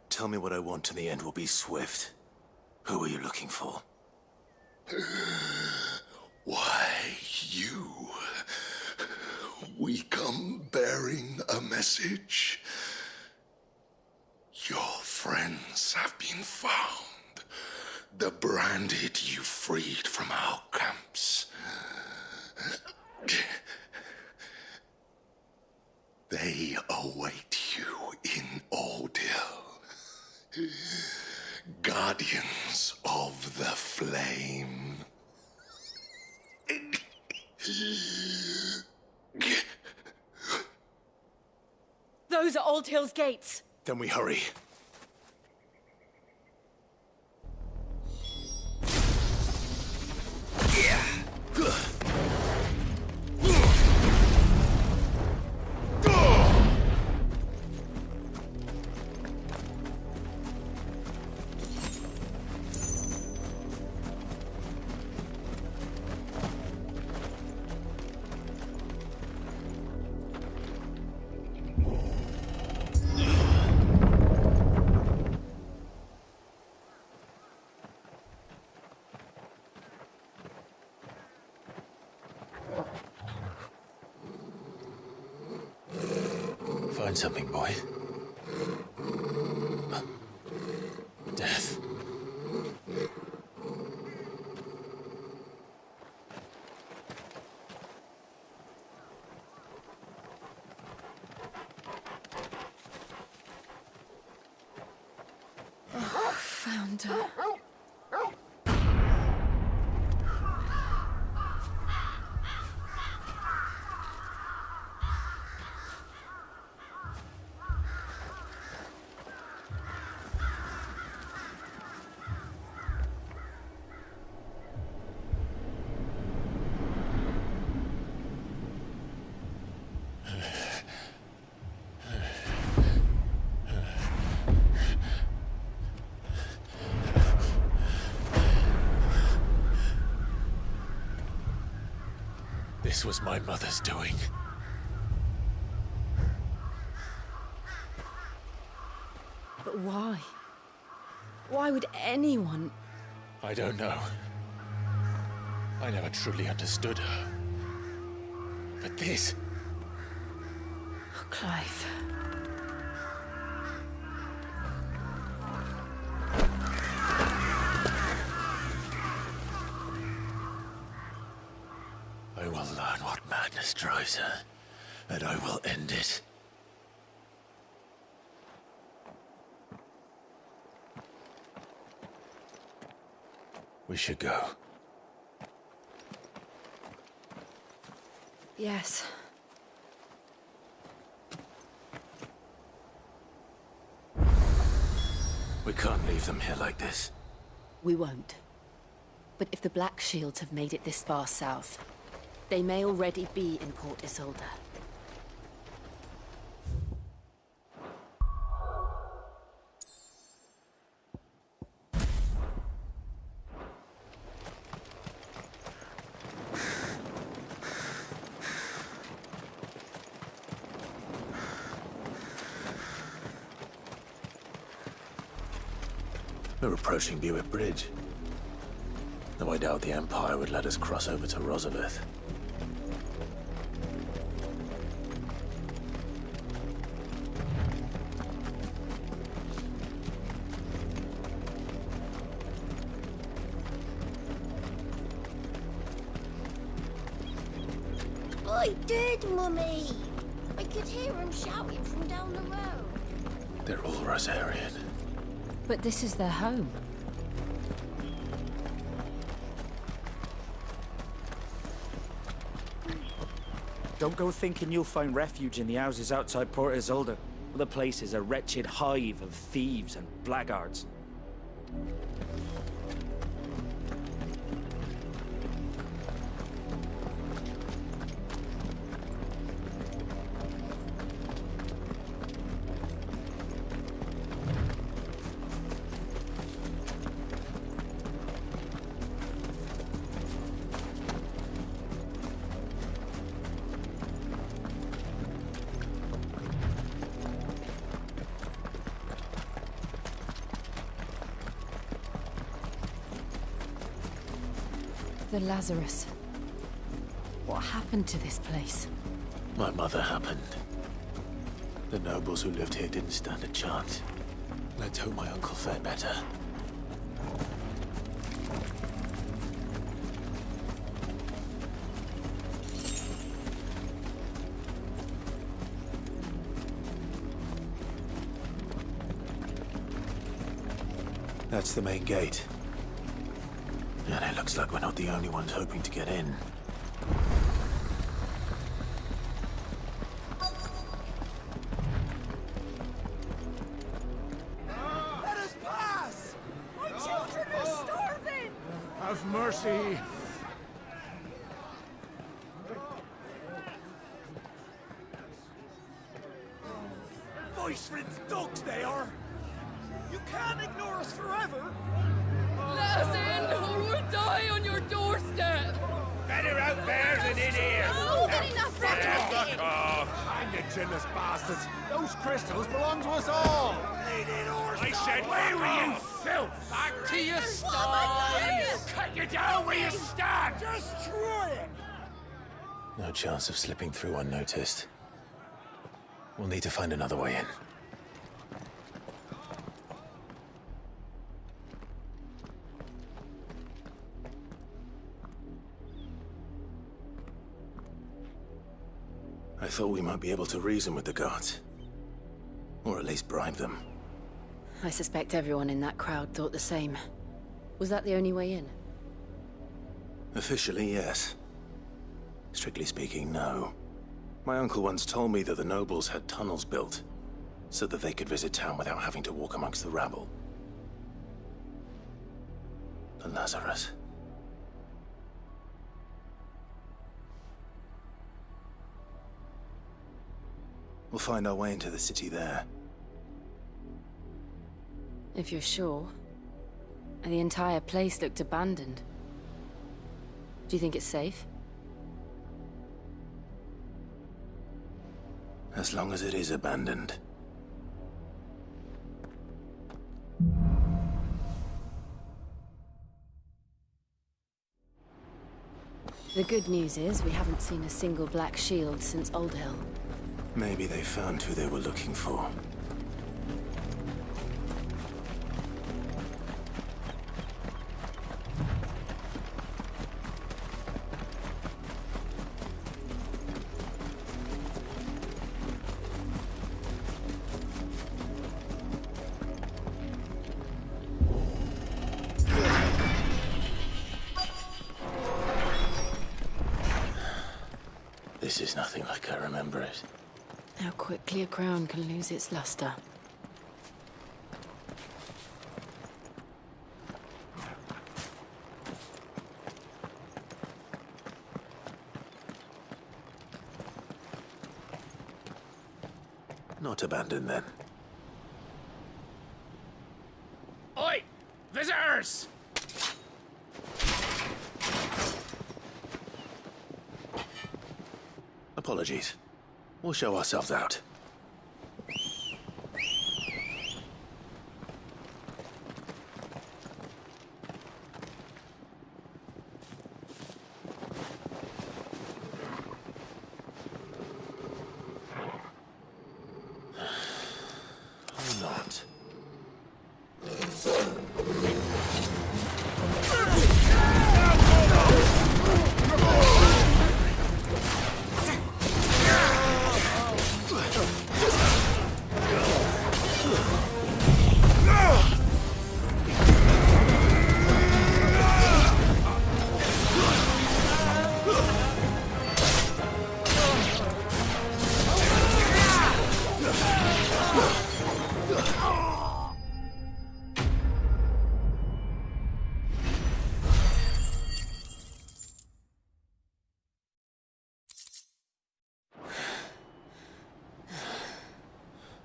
Tell me what I want and the end will be swift. Who are you looking for? Why, you. We come bearing a message. Your friends have been found. The branded you freed from our camps. They await you in Ordeal. Guardians of the Flame. Those are Old Hill's gates. Then we hurry. Find something, boy. Death. Oh, found her. This was my mother's doing. But why? Why would anyone? I don't know. I never truly understood her. But this... Clive. I will learn what madness drives her, and I will end it. We should go. Yes. We can't leave them here like this. We won't. But if the Black Shields have made it this far south, they may already be in Port Isolde. We're approaching Buick Bridge. Though I doubt the Empire would let us cross over to Rosabeth. I did, Mummy! I could hear him shouting from down the road. They're all Rosarian. But this is their home. Don't go thinking you'll find refuge in the houses outside Port Isolde. The place is a wretched hive of thieves and blackguards. The Lazarus. What happened to this place? My mother happened. The nobles who lived here didn't stand a chance. Let's hope my uncle fared better. That's the main gate. And it looks like we're not the only ones hoping to get in. Let us pass! My children are starving! Have mercy! Voice-ridden dogs they are! You can't ignore us forever! Let us in, or we'll die on your doorstep! Better out there than in here! Oh, get enough Fuck off! Hang the chinless bastards! Those crystals belong to us all! I said, where were you, filth? Back to your stalls! Cut you down where you stand! Just try it! No chance of slipping through unnoticed. We'll need to find another way in. I thought we might be able to reason with the guards. Or at least bribe them. I suspect everyone in that crowd thought the same. Was that the only way in? Officially, yes. Strictly speaking, no. My uncle once told me that the nobles had tunnels built, so that they could visit town without having to walk amongst the rabble. The Lazarus. We'll find our way into the city there. If you're sure. The entire place looked abandoned. Do you think it's safe? As long as it is abandoned. The good news is we haven't seen a single black shield since Old Hill. Maybe they found who they were looking for. This is nothing like I remember it. How quickly a crown can lose its luster. Not abandoned then. Oi! Visitors! Apologies. We'll show ourselves out. Or not.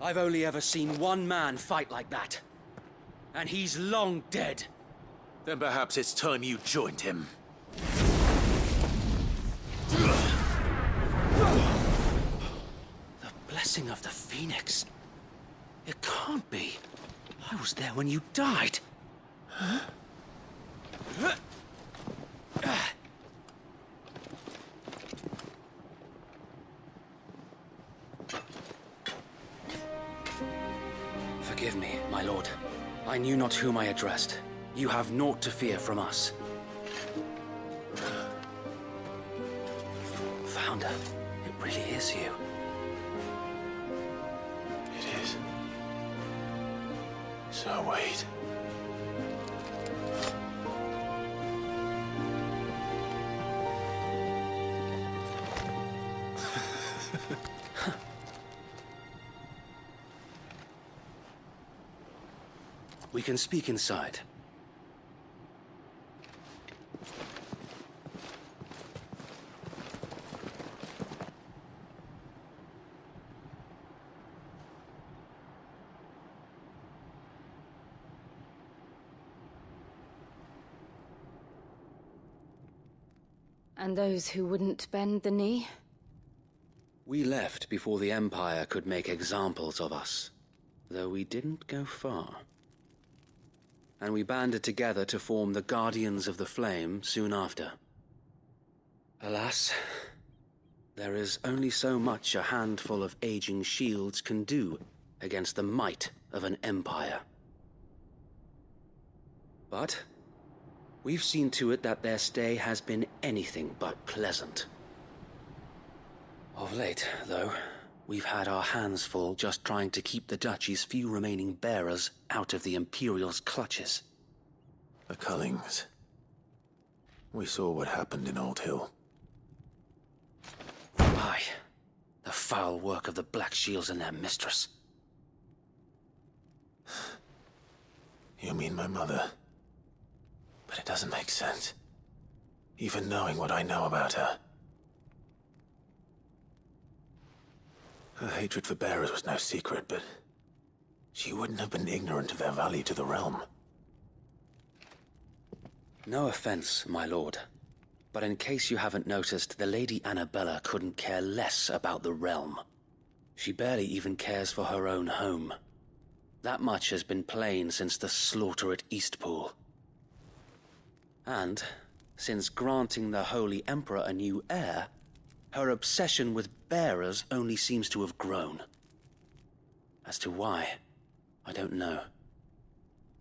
I've only ever seen one man fight like that. And he's long dead. Then perhaps it's time you joined him. The blessing of the Phoenix. It can't be. I was there when you died. Huh? Forgive me, my lord. I knew not whom I addressed. You have naught to fear from us. Founder, it really is you. It is. So wait. We can speak inside. And those who wouldn't bend the knee? We left before the Empire could make examples of us, though we didn't go far. And we banded together to form the Guardians of the Flame soon after. Alas, there is only so much a handful of aging shields can do against the might of an empire. But we've seen to it that their stay has been anything but pleasant. Of late, though, we've had our hands full just trying to keep the Duchy's few remaining bearers out of the Imperial's clutches. The Cullings. We saw what happened in Old Hill. Aye. The foul work of the Black Shields and their mistress. You mean my mother? But it doesn't make sense. Even knowing what I know about her. Her hatred for bearers was no secret, but she wouldn't have been ignorant of their value to the realm. No offense, my lord, but in case you haven't noticed, the Lady Annabella couldn't care less about the realm. She barely even cares for her own home. That much has been plain since the slaughter at Eastpool. And, since granting the Holy Emperor a new heir, Her obsession with bearers only seems to have grown. As to why, I don't know.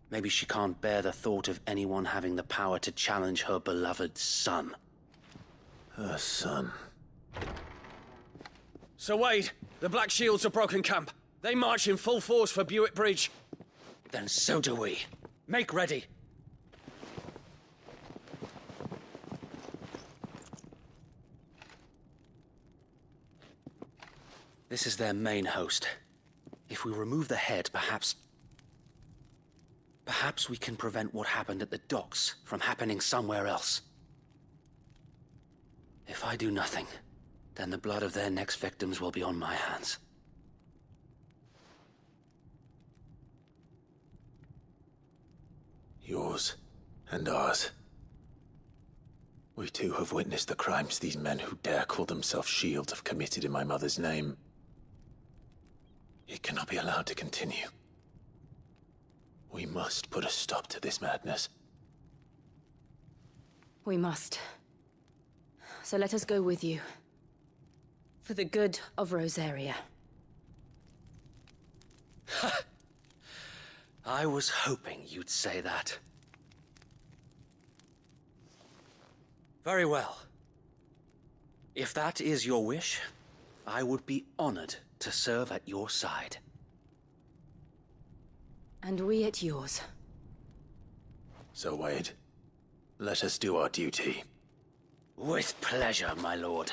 Maybe she can't bear the thought of anyone having the power to challenge her beloved son. Her son. Sir Wade, the Black Shields have broken camp. They march in full force for Buick Bridge. Then so do we. Make ready. This is their main host. If we remove the head, perhaps we can prevent what happened at the docks from happening somewhere else. If I do nothing, then the blood of their next victims will be on my hands. Yours and ours. We too have witnessed the crimes these men who dare call themselves shields have committed in my mother's name. It cannot be allowed to continue. We must put a stop to this madness. We must. So let us go with you. For the good of Rosaria. I was hoping you'd say that. Very well. If that is your wish, I would be honored to serve at your side. And we at yours. So, Wade, let us do our duty. With pleasure, my lord.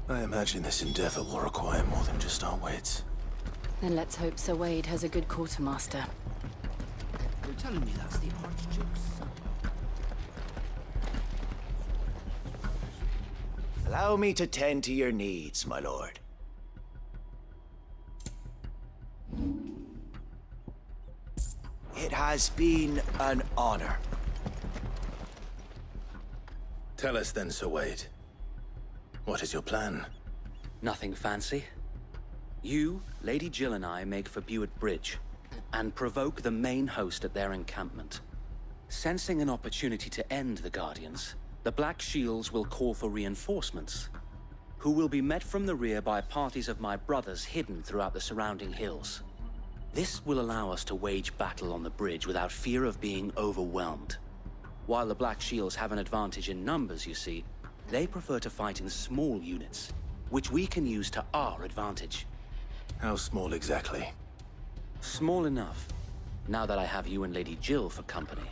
I imagine this endeavor will require more than just our wits. Then let's hope Sir Wade has a good quartermaster. You're telling me that's the Archduke's son? Allow me to tend to your needs, my lord. It has been an honor. Tell us then, Sir Wade. What is your plan? Nothing fancy. You, Lady Jill and I make for Buick Bridge, and provoke the main host at their encampment. Sensing an opportunity to end the Guardians, the Black Shields will call for reinforcements, who will be met from the rear by parties of my brothers hidden throughout the surrounding hills. This will allow us to wage battle on the bridge without fear of being overwhelmed. While the Black Shields have an advantage in numbers, you see, they prefer to fight in small units, which we can use to our advantage. How small exactly? Small enough, now that I have you and Lady Jill for company.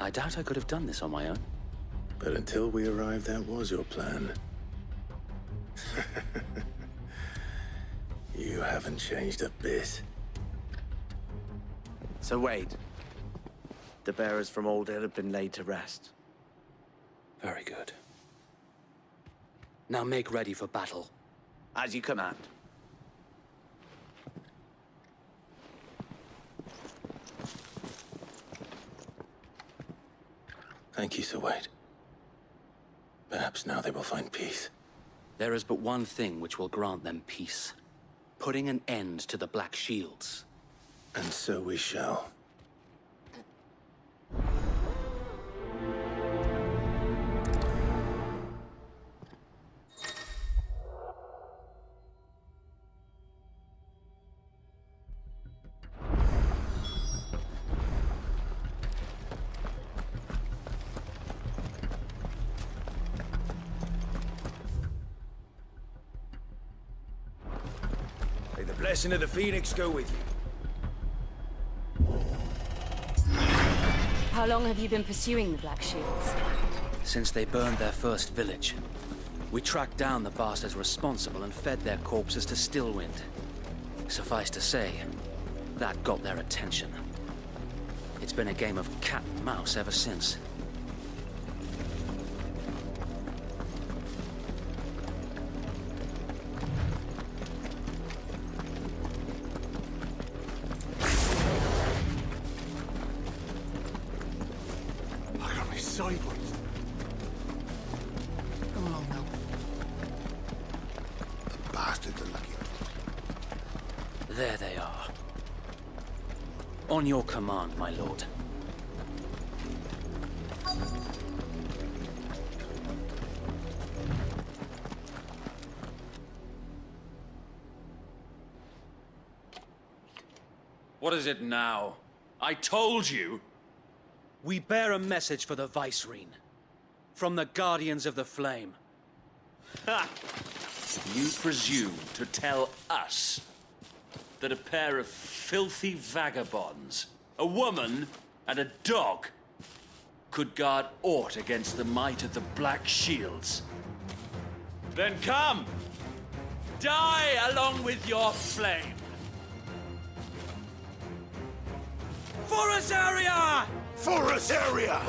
I doubt I could have done this on my own. But until we arrived, that was your plan. You haven't changed a bit. So Wade, the bearers from Old Inn have been laid to rest. Very good. Now make ready for battle. As you command. Thank you, Sir Wade. Perhaps now they will find peace. There is but one thing which will grant them peace. Putting an end to the Black Shields. And so we shall. May the blessing of the Phoenix go with you. How long have you been pursuing the Black Shields? Since they burned their first village. We tracked down the bastards responsible and fed their corpses to Stillwind. Suffice to say, that got their attention. It's been a game of cat and mouse ever since. Look at me sideways. Come along now. The bastards are lucky. There they are. On your command, my lord. What is it now? I told you! We bear a message for the Vicereine. From the Guardians of the Flame. Ha! You presume to tell us that a pair of filthy vagabonds, a woman and a dog, could guard aught against the might of the Black Shields? Then come! Die along with your flame! For Rosaria! For Rosaria!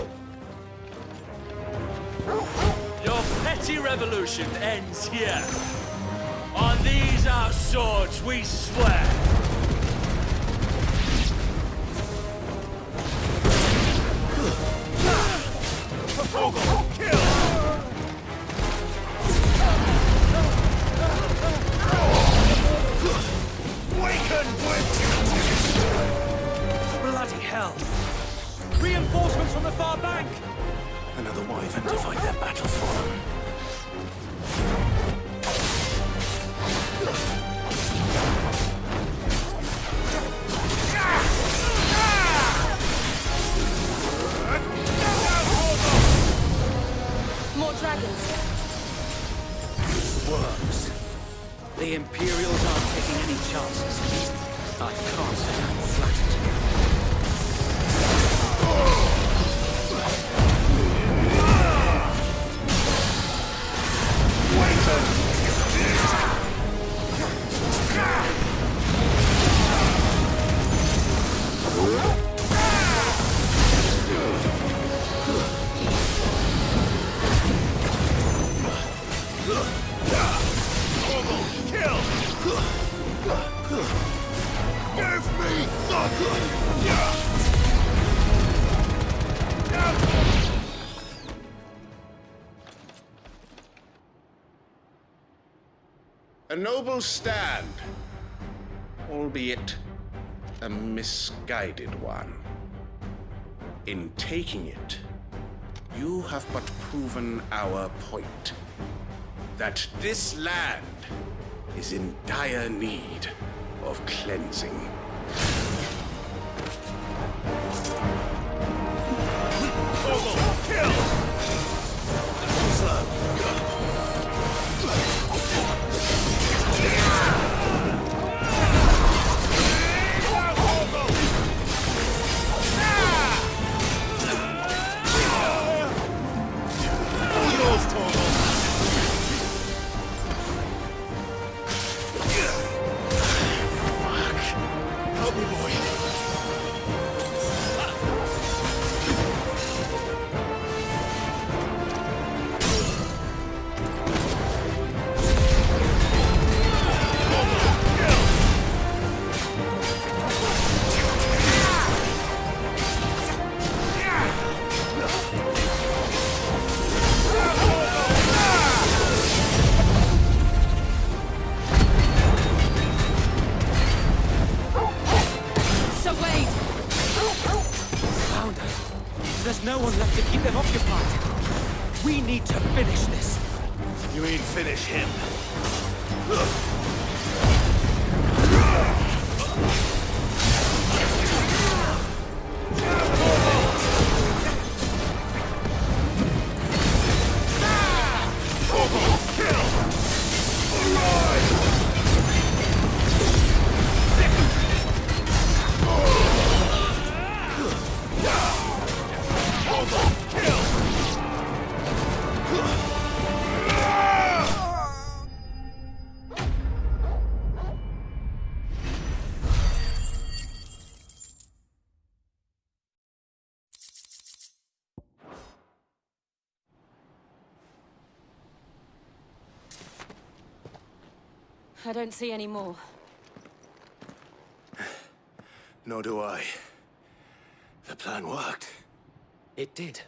Your petty revolution ends here. On these our swords we swear. Kill! Waken with Bloody hell! Reinforcements from the far bank! Another wyvern to fight their battle for them. More dragons. Worms. The Imperials aren't taking any chances. I can't say I'm flattered. A noble stand, albeit a misguided one. In taking it, you have but proven our point, that this land is in dire need of cleansing. There's no one left to keep them occupied. We need to finish this. You mean finish him? I don't see any more. Nor do I. The plan worked. It did.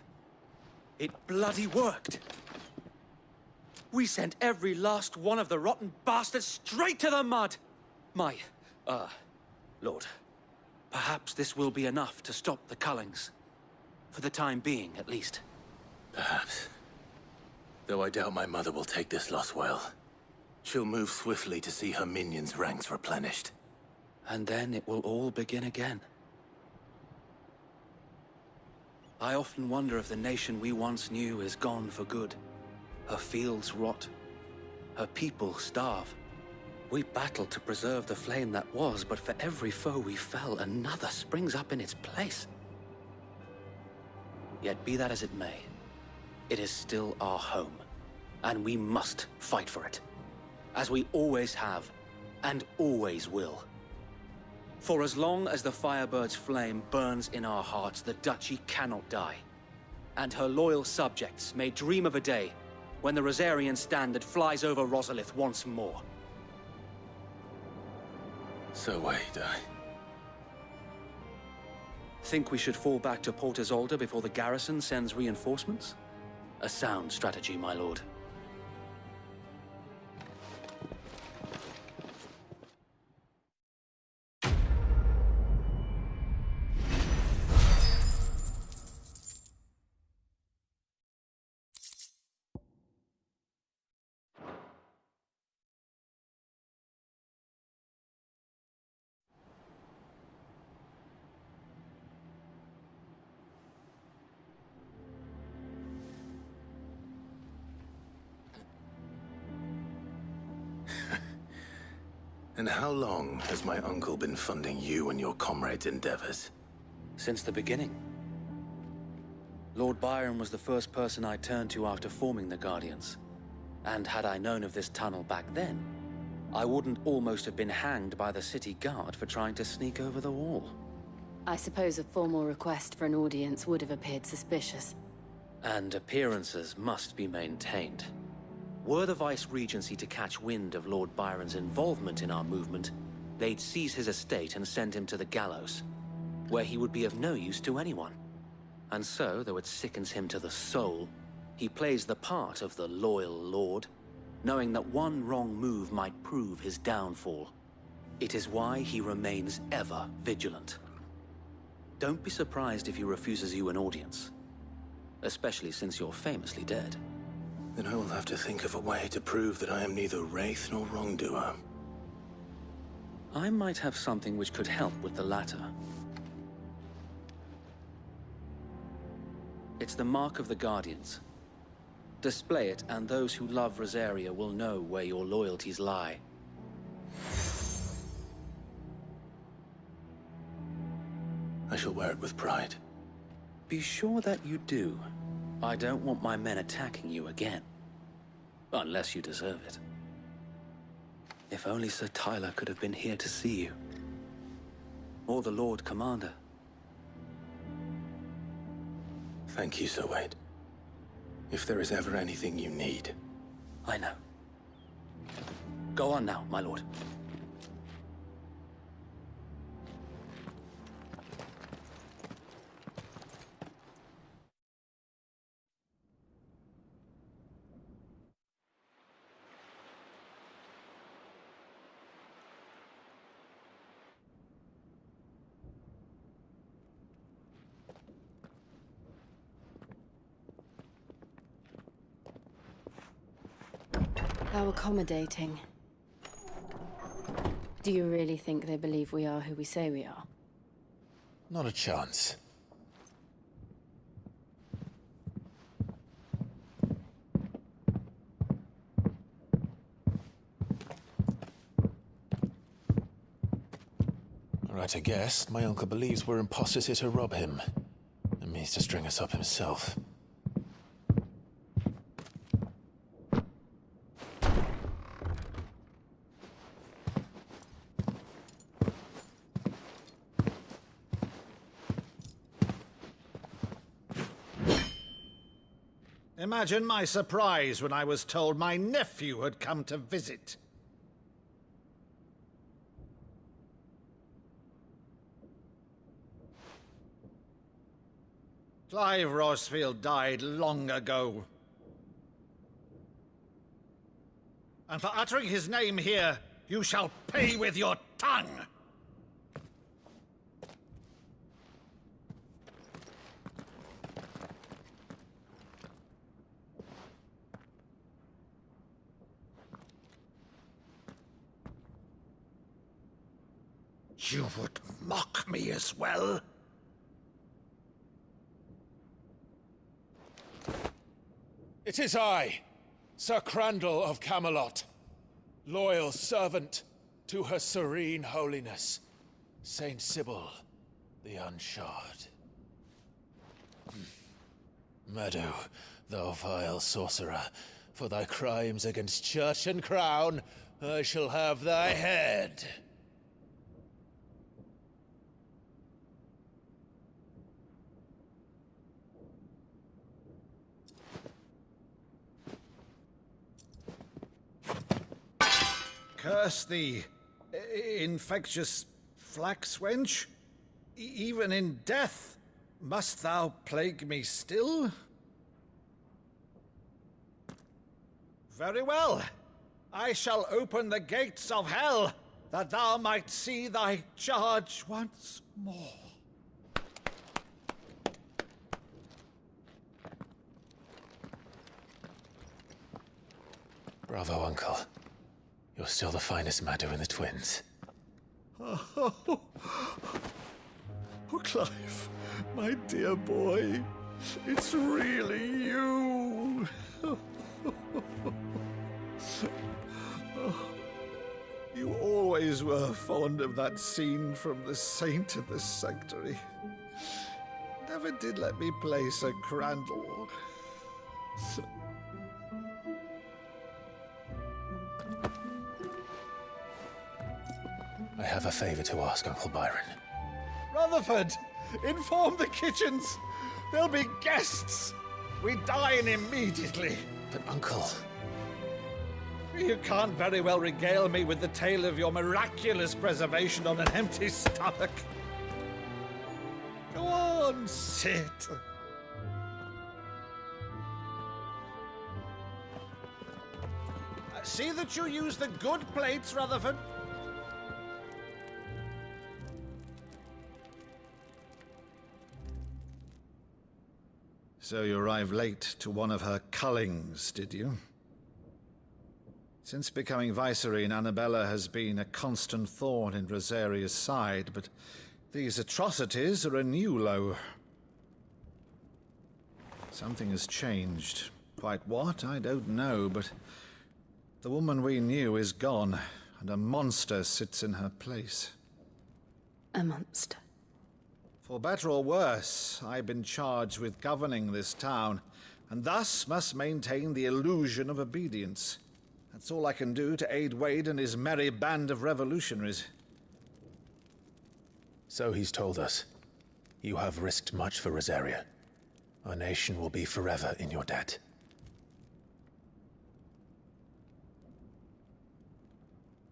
It bloody worked. We sent every last one of the rotten bastards straight to the mud. My, Lord, Perhaps this will be enough to stop the Cullings. For the time being, at least. Perhaps. Though I doubt my mother will take this loss well. She'll move swiftly to see her minions' ranks replenished. And then it will all begin again. I often wonder if the nation we once knew is gone for good. Her fields rot. Her people starve. We battled to preserve the flame that was, but for every foe we fell, another springs up in its place. Yet be that as it may, it is still our home, and we must fight for it, as we always have, and always will. For as long as the Firebird's flame burns in our hearts, the Duchy cannot die, and her loyal subjects may dream of a day when the Rosarian standard flies over Rosalith once more. So wait, Think we should fall back to Port Isolde before the garrison sends reinforcements? A sound strategy, my lord. And how long has my uncle been funding you and your comrades' endeavors? Since the beginning. Lord Byron was the first person I turned to after forming the Guardians. And had I known of this tunnel back then, I wouldn't almost have been hanged by the city guard for trying to sneak over the wall. I suppose a formal request for an audience would have appeared suspicious. And appearances must be maintained. Were the Vice-Regency to catch wind of Lord Byron's involvement in our movement, they'd seize his estate and send him to the gallows, where he would be of no use to anyone. And so, though it sickens him to the soul, he plays the part of the loyal lord, knowing that one wrong move might prove his downfall. It is why he remains ever vigilant. Don't be surprised if he refuses you an audience, especially since you're famously dead. Then I will have to think of a way to prove that I am neither wraith nor wrongdoer. I might have something which could help with the latter. It's the mark of the Guardians. Display it, and those who love Rosaria will know where your loyalties lie. I shall wear it with pride. Be sure that you do. I don't want my men attacking you again. Unless you deserve it. If only Sir Tyler could have been here to see you. Or the Lord Commander. Thank you, Sir Wade. If there is ever anything you need. I know. Go on now, my lord. How accommodating. Do you really think they believe we are who we say we are? Not a chance. Right, I guess. My uncle believes we're imposters here to rob him. And means to string us up himself. Imagine my surprise when I was told my nephew had come to visit. Clive Rosfield died long ago. And for uttering his name here, you shall pay with your tongue! You would mock me as well? It is I, Sir Crandall of Camelot, loyal servant to Her Serene Holiness, Saint Sybil the Unshod. Meadow, thou vile sorcerer, for thy crimes against church and crown, I shall have thy head. Curse thee, infectious flax wench. Even in death, must thou plague me still? Very well. I shall open the gates of hell, that thou might see thy charge once more. Bravo, Uncle. You're still the finest Meadow in the twins. Oh, Clive, my dear boy, it's really you. You always were fond of that scene from The Saint of the Sanctuary. Never did let me play Sir Crandall. I have a favor to ask, Uncle Byron. Rutherford, inform the kitchens. There'll be guests. We dine immediately. But, Uncle... You can't very well regale me with the tale of your miraculous preservation on an empty stomach. Go on, sit. See that you use the good plates, Rutherford. So you arrived late to one of her cullings, did you? Since becoming Vicereine, Annabella has been a constant thorn in Rosaria's side, but these atrocities are a new low. Something has changed. Quite what, I don't know, but the woman we knew is gone, and a monster sits in her place. A monster? For better or worse, I've been charged with governing this town, and thus must maintain the illusion of obedience. That's all I can do to aid Wade and his merry band of revolutionaries. So he's told us. You have risked much for Rosaria. Our nation will be forever in your debt.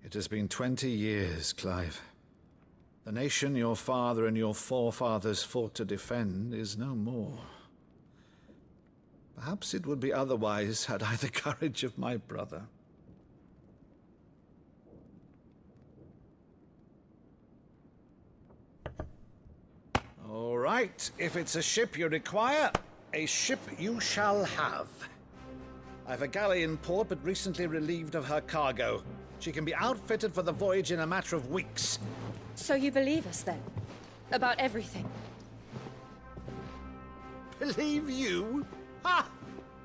It has been 20 years, Clive. The nation your father and your forefathers fought to defend is no more. Perhaps it would be otherwise had I the courage of my brother. All right, if it's a ship you require, a ship you shall have. I've a galley in port, but recently relieved of her cargo. She can be outfitted for the voyage in a matter of weeks. So you believe us, then? About everything? Believe you? Ha!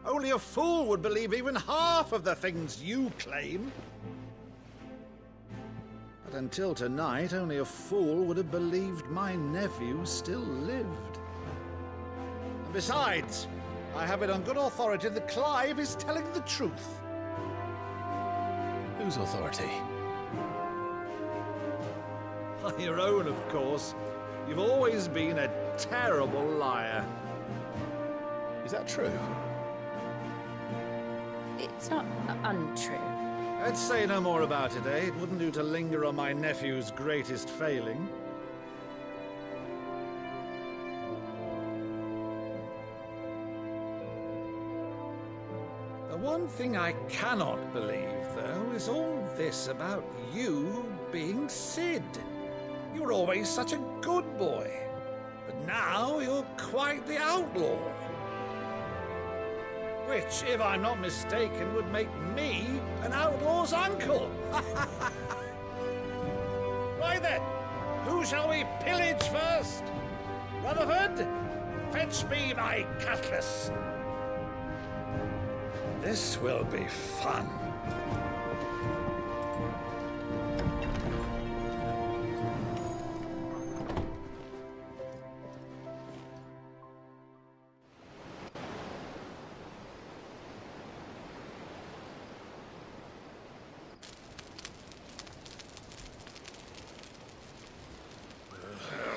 Only a fool would believe even half of the things you claim. But until tonight, only a fool would have believed my nephew still lived. And besides, I have it on good authority that Clive is telling the truth. Whose authority? Your own, of course. You've always been a terrible liar. Is that true? It's not untrue. Let's say no more about it, eh? It wouldn't do to linger on my nephew's greatest failing. The one thing I cannot believe, though, is all this about you being Sid. You were always such a good boy, but now you're quite the outlaw. Which, if I'm not mistaken, would make me an outlaw's uncle. Right then, Who shall we pillage first? Rutherford, fetch me my cutlass. This will be fun.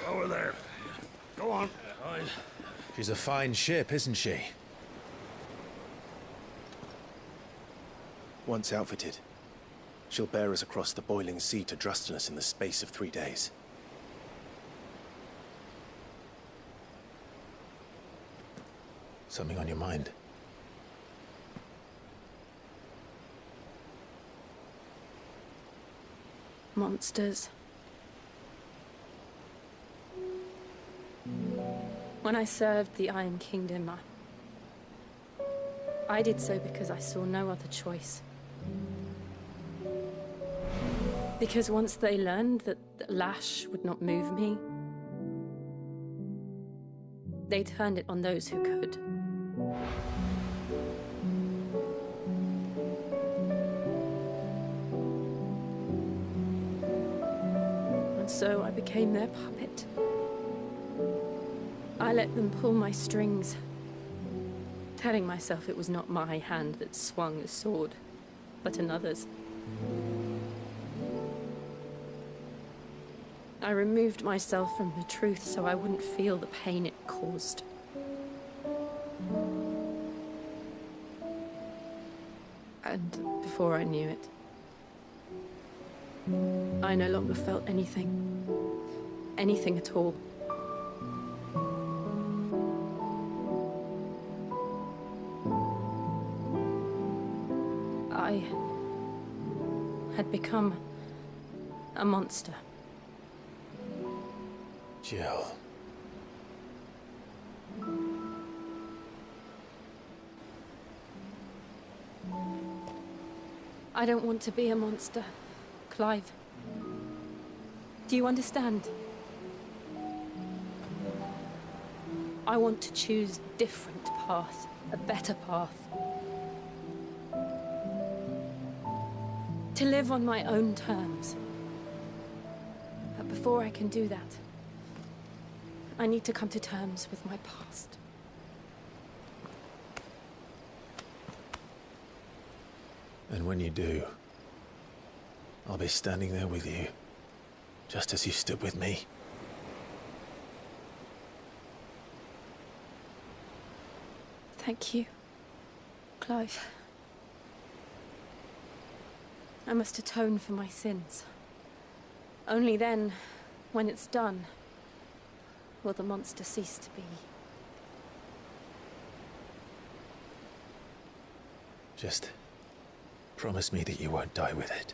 Over there. Go on. She's a fine ship, isn't she? Once outfitted, she'll bear us across the boiling sea to Drustinus in the space of 3 days. Something on your mind? Monsters. When I served the Iron Kingdom, I did so because I saw no other choice. Because once they learned that the lash would not move me, they turned it on those who could. And so I became their puppet. I let them pull my strings, telling myself it was not my hand that swung the sword, but another's. I removed myself from the truth so I wouldn't feel the pain it caused. And before I knew it, I no longer felt anything. Anything at all. I had become a monster. Jill. I don't want to be a monster, Clive. Do you understand? I want to choose a different path, a better path. To live on my own terms. But before I can do that, I need to come to terms with my past. And when you do, I'll be standing there with you, just as you stood with me. Thank you, Clive. I must atone for my sins. Only then, when it's done, will the monster cease to be. Just promise me that you won't die with it.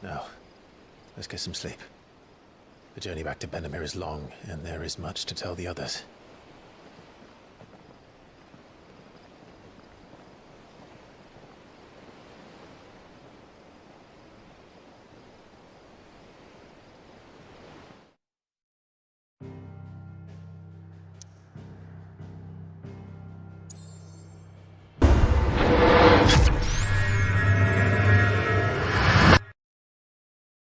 Now, let's get some sleep. The journey back to Benamir is long, and there is much to tell the others.